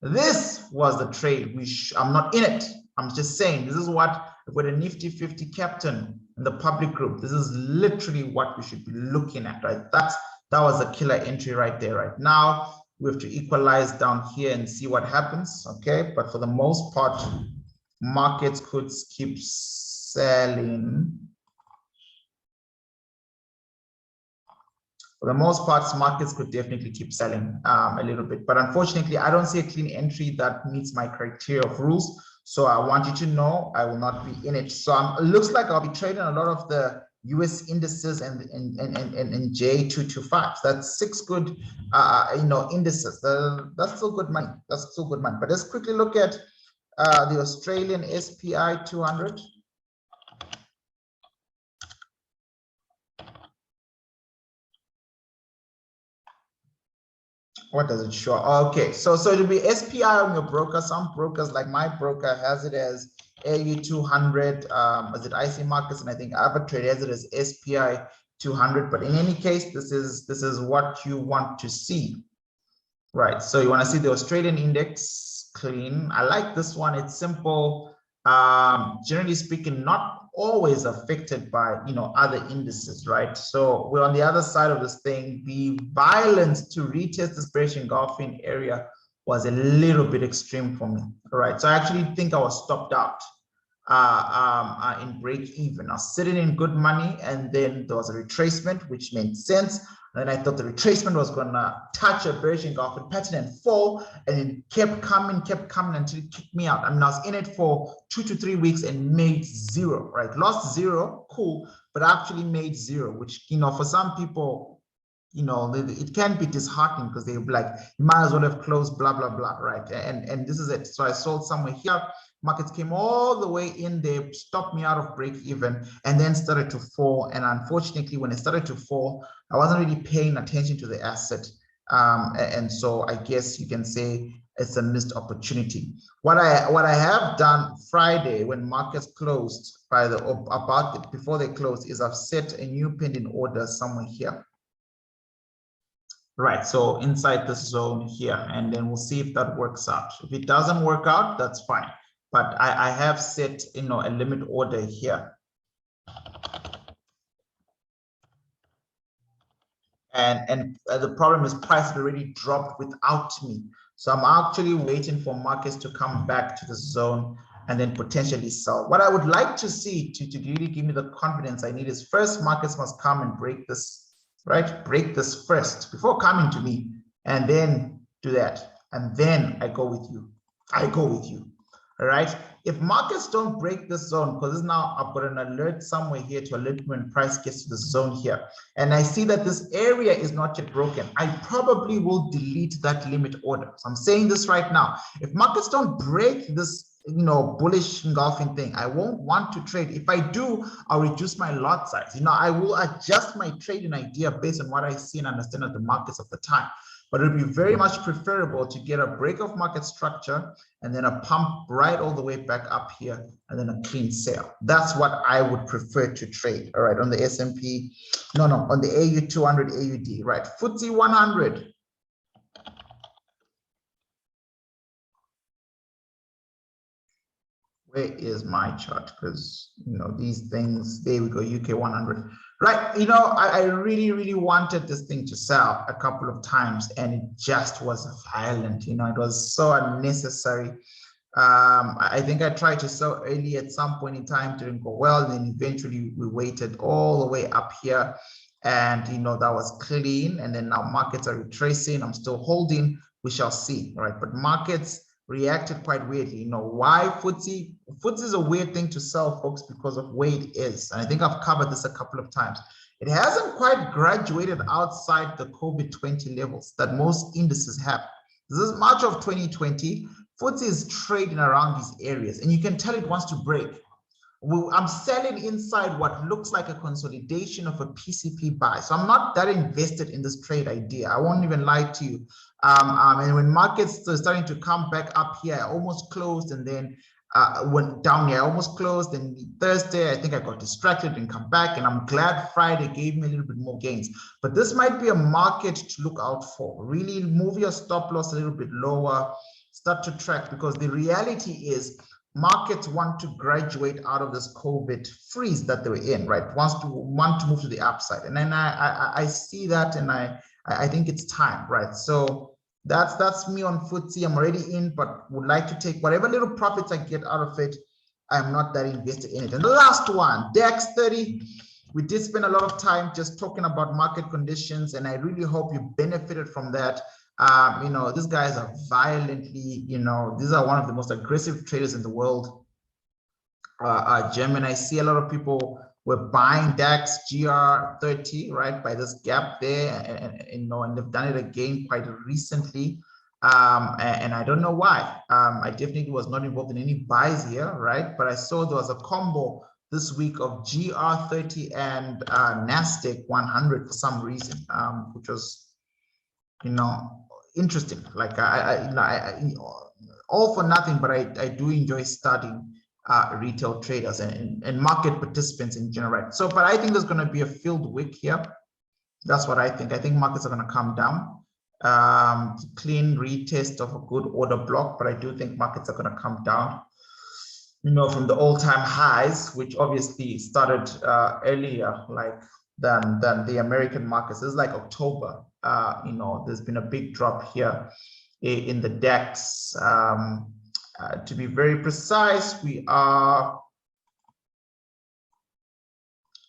This was the trade. I'm not in it. I'm just saying, this is what, with a Nifty 50 captain in the public group, this is literally what we should be looking at, right? That was a killer entry right there. Right now, we have to equalize down here and see what happens, okay? But for the most part, markets could keep selling. For the most part, markets could definitely keep selling a little bit. But unfortunately, I don't see a clean entry that meets my criteria of rules. So I want you to know I will not be in it. So it looks like I'll be trading a lot of the US indices and J225. That's 6 good, indices. That's still good money. That's still good money. But let's quickly look at the Australian SPI 200. What does it show? Okay, so it'll be SPI on your broker. Some brokers, like my broker, has it as AU200, as it IC Markets, and I think Arbitrate has it as SPI 200. But in any case, this is what you want to see, right? So you want to see the Australian index clean. I like this one. It's simple. Generally speaking, not always affected by other indices, right? So we're on the other side of this thing. The violence to retest this bearish engulfing area was a little bit extreme for me. All right, so I actually think I was stopped out in break even. I was sitting in good money, and then there was a retracement, which made sense. And I thought the retracement was gonna touch a bearish engulfing pattern and fall, and it kept coming until it kicked me out. I mean, I was in it for 2 to 3 weeks and made zero, right? Lost zero, cool, but actually made zero, which, for some people, it can be disheartening because they'll be like, you might as well have closed, blah, blah, blah, right? And this is it. So I sold somewhere here. Markets came all the way in there, stopped me out of break even, and then started to fall. And unfortunately, when it started to fall, I wasn't really paying attention to the asset. And so I guess you can say it's a missed opportunity. What I have done Friday when markets closed before they closed is I've set a new pending order somewhere here. Right, so inside this zone here, and then we'll see if that works out. If it doesn't work out, that's fine. But I have set, a limit order here. And the problem is price had already dropped without me. So I'm actually waiting for markets to come back to the zone and then potentially sell. What I would like to see to really give me the confidence I need is first markets must come and break this, right? Break this first before coming to me, and then do that. And then I go with you. All right. If markets don't break this zone, because now I've got an alert somewhere here to alert me when price gets to the zone here, and I see that this area is not yet broken, I probably will delete that limit order. So I'm saying this right now. If markets don't break this, bullish engulfing thing, I won't want to trade. If I do, I'll reduce my lot size. I will adjust my trading idea based on what I see and understand of the markets of the time. but it would be very much preferable to get a break of market structure and then a pump right all the way back up here and then a clean sale. That's what I would prefer to trade. All right, on the S&P, on the AU200 AUD, right? FTSE100. Where is my chart? Because these things, there we go, UK 100, right? I really wanted this thing to sell a couple of times, and it just was violent. It was so unnecessary. I think I tried to sell early at some point in time, didn't go well, and then eventually we waited all the way up here, and that was clean. And then now markets are retracing. I'm still holding. We shall see, right? But markets reacted quite weirdly. Why FTSE? FTSE is a weird thing to sell, folks, because of where it is. And I think I've covered this a couple of times. It hasn't quite graduated outside the COVID-20 levels that most indices have. This is March of 2020. FTSE is trading around these areas, and you can tell it wants to break. I'm selling inside what looks like a consolidation of a PCP buy. So I'm not that invested in this trade idea. I won't even lie to you. And when markets are starting to come back up here, I almost closed, and then went down here, I almost closed. And Thursday, I think I got distracted and come back. And I'm glad Friday gave me a little bit more gains. But this might be a market to look out for. Really move your stop loss a little bit lower, start to track, because the reality is markets want to graduate out of this COVID freeze that they were in, right? Want to move to the upside. And then I see that, and I think it's time, right? So that's me on FTSE. I'm already in, but would like to take whatever little profits I get out of it. I'm not that invested in it. And the last one, DAX30. We did spend a lot of time just talking about market conditions, and I really hope you benefited from that. These guys are violently, these are one of the most aggressive traders in the world. German, I see a lot of people were buying DAX GR30, right, by this gap there, and they've done it again quite recently. And I don't know why. I definitely was not involved in any buys here, right? But I saw there was a combo this week of GR30 and NASDAQ 100 for some reason, which was, interesting. Like I all for nothing, but I do enjoy studying retail traders and market participants in general. So, but I think there's going to be a filled wick here. That's what I think. I think markets are going to come down. Clean retest of a good order block, but I do think markets are going to come down, from the all-time highs, which obviously started earlier, like than the American markets. This is like October. There's been a big drop here in the DAX. To be very precise, we are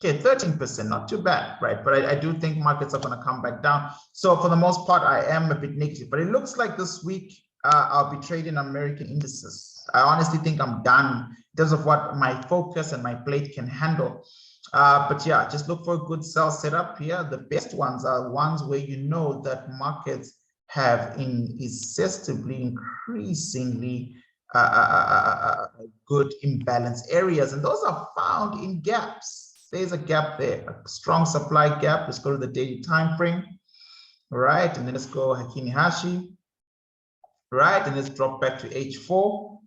13%, not too bad, right? But I do think markets are going to come back down. So for the most part, I am a bit negative, but it looks like this week I'll be trading American indices. I honestly think I'm done in terms of what my focus and my plate can handle. But yeah, just look for a good sell setup here. The best ones are ones where that markets have incessantly, increasingly good imbalance areas, and those are found in gaps. There's a gap there, a strong supply gap. Let's go to the daily time frame, right? And then let's go Hakini Hashi, right? And let's drop back to H4.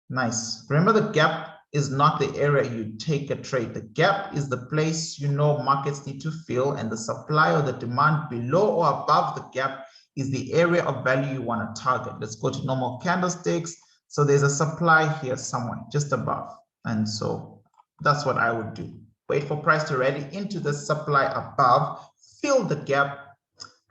Nice. Remember, the gap is not the area you take a trade. The gap is the place markets need to fill, and the supply or the demand below or above the gap is the area of value you want to target. Let's go to normal candlesticks. So there's a supply here somewhere just above, and so that's what I would do. Wait for price to rally into the supply above, fill the gap,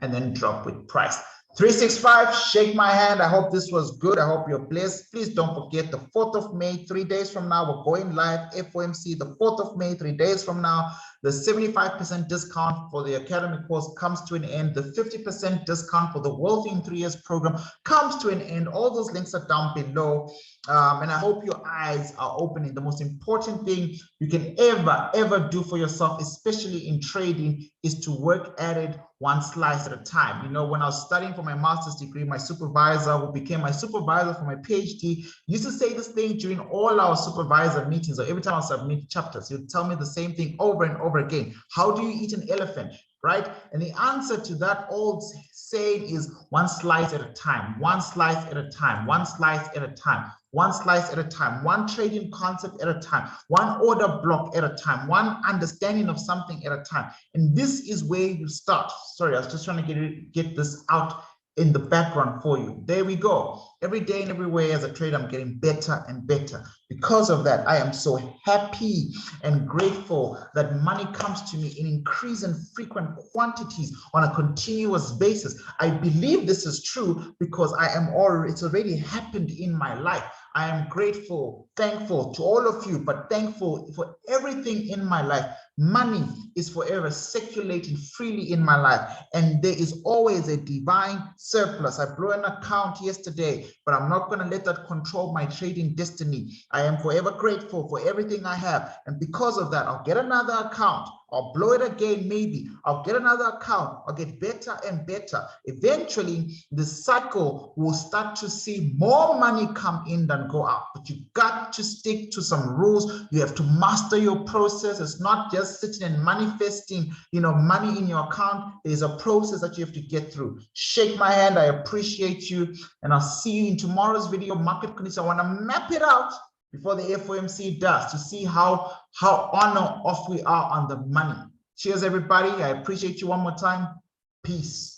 and then drop with price. 365, shake my hand. I hope this was good. I hope you're blessed. Please don't forget the 4th of May, 3 days from now, we're going live. FOMC, the 4th of May, 3 days from now. The 75% discount for the academy course comes to an end. The 50% discount for the Wealthy in 3 Years program comes to an end. All those links are down below. And I hope your eyes are opening. The most important thing you can ever do for yourself, especially in trading, is to work at it one slice at a time. When I was studying for my master's degree, my supervisor, who became my supervisor for my PhD, used to say this thing during all our supervisor meetings, or every time I submit chapters, he would tell me the same thing over and over again. How do you eat an elephant? right? And the answer to that old saying is one slice at a time, one slice at a time, one slice at a time, one slice at a time, one trading concept at a time, one order block at a time, one understanding of something at a time. And this is where you start. Sorry, I was just trying to get this out in the background for you. There we go. Every day and everywhere as a trader, I'm getting better and better. Because of that, I am so happy and grateful that money comes to me in increasing frequent quantities on a continuous basis. I believe this is true because it's already happened in my life. I am grateful, thankful to all of you, but thankful for everything in my life. Money is forever circulating freely in my life, and there is always a divine surplus. I blew an account yesterday, but I'm not going to let that control my trading destiny. I am forever grateful for everything I have, and because of that, I'll get another account. I'll blow it again, maybe. I'll get another account. I'll get better and better. Eventually, the cycle will start to see more money come in than go out. But you got to stick to some rules. You have to master your process. It's not just sitting and manifesting, money in your account. There's a process that you have to get through. Shake my hand. I appreciate you. And I'll see you in tomorrow's video, market conditions. I want to map it out before the FOMC does to see how on or off we are on the money. Cheers, everybody. I appreciate you one more time. Peace.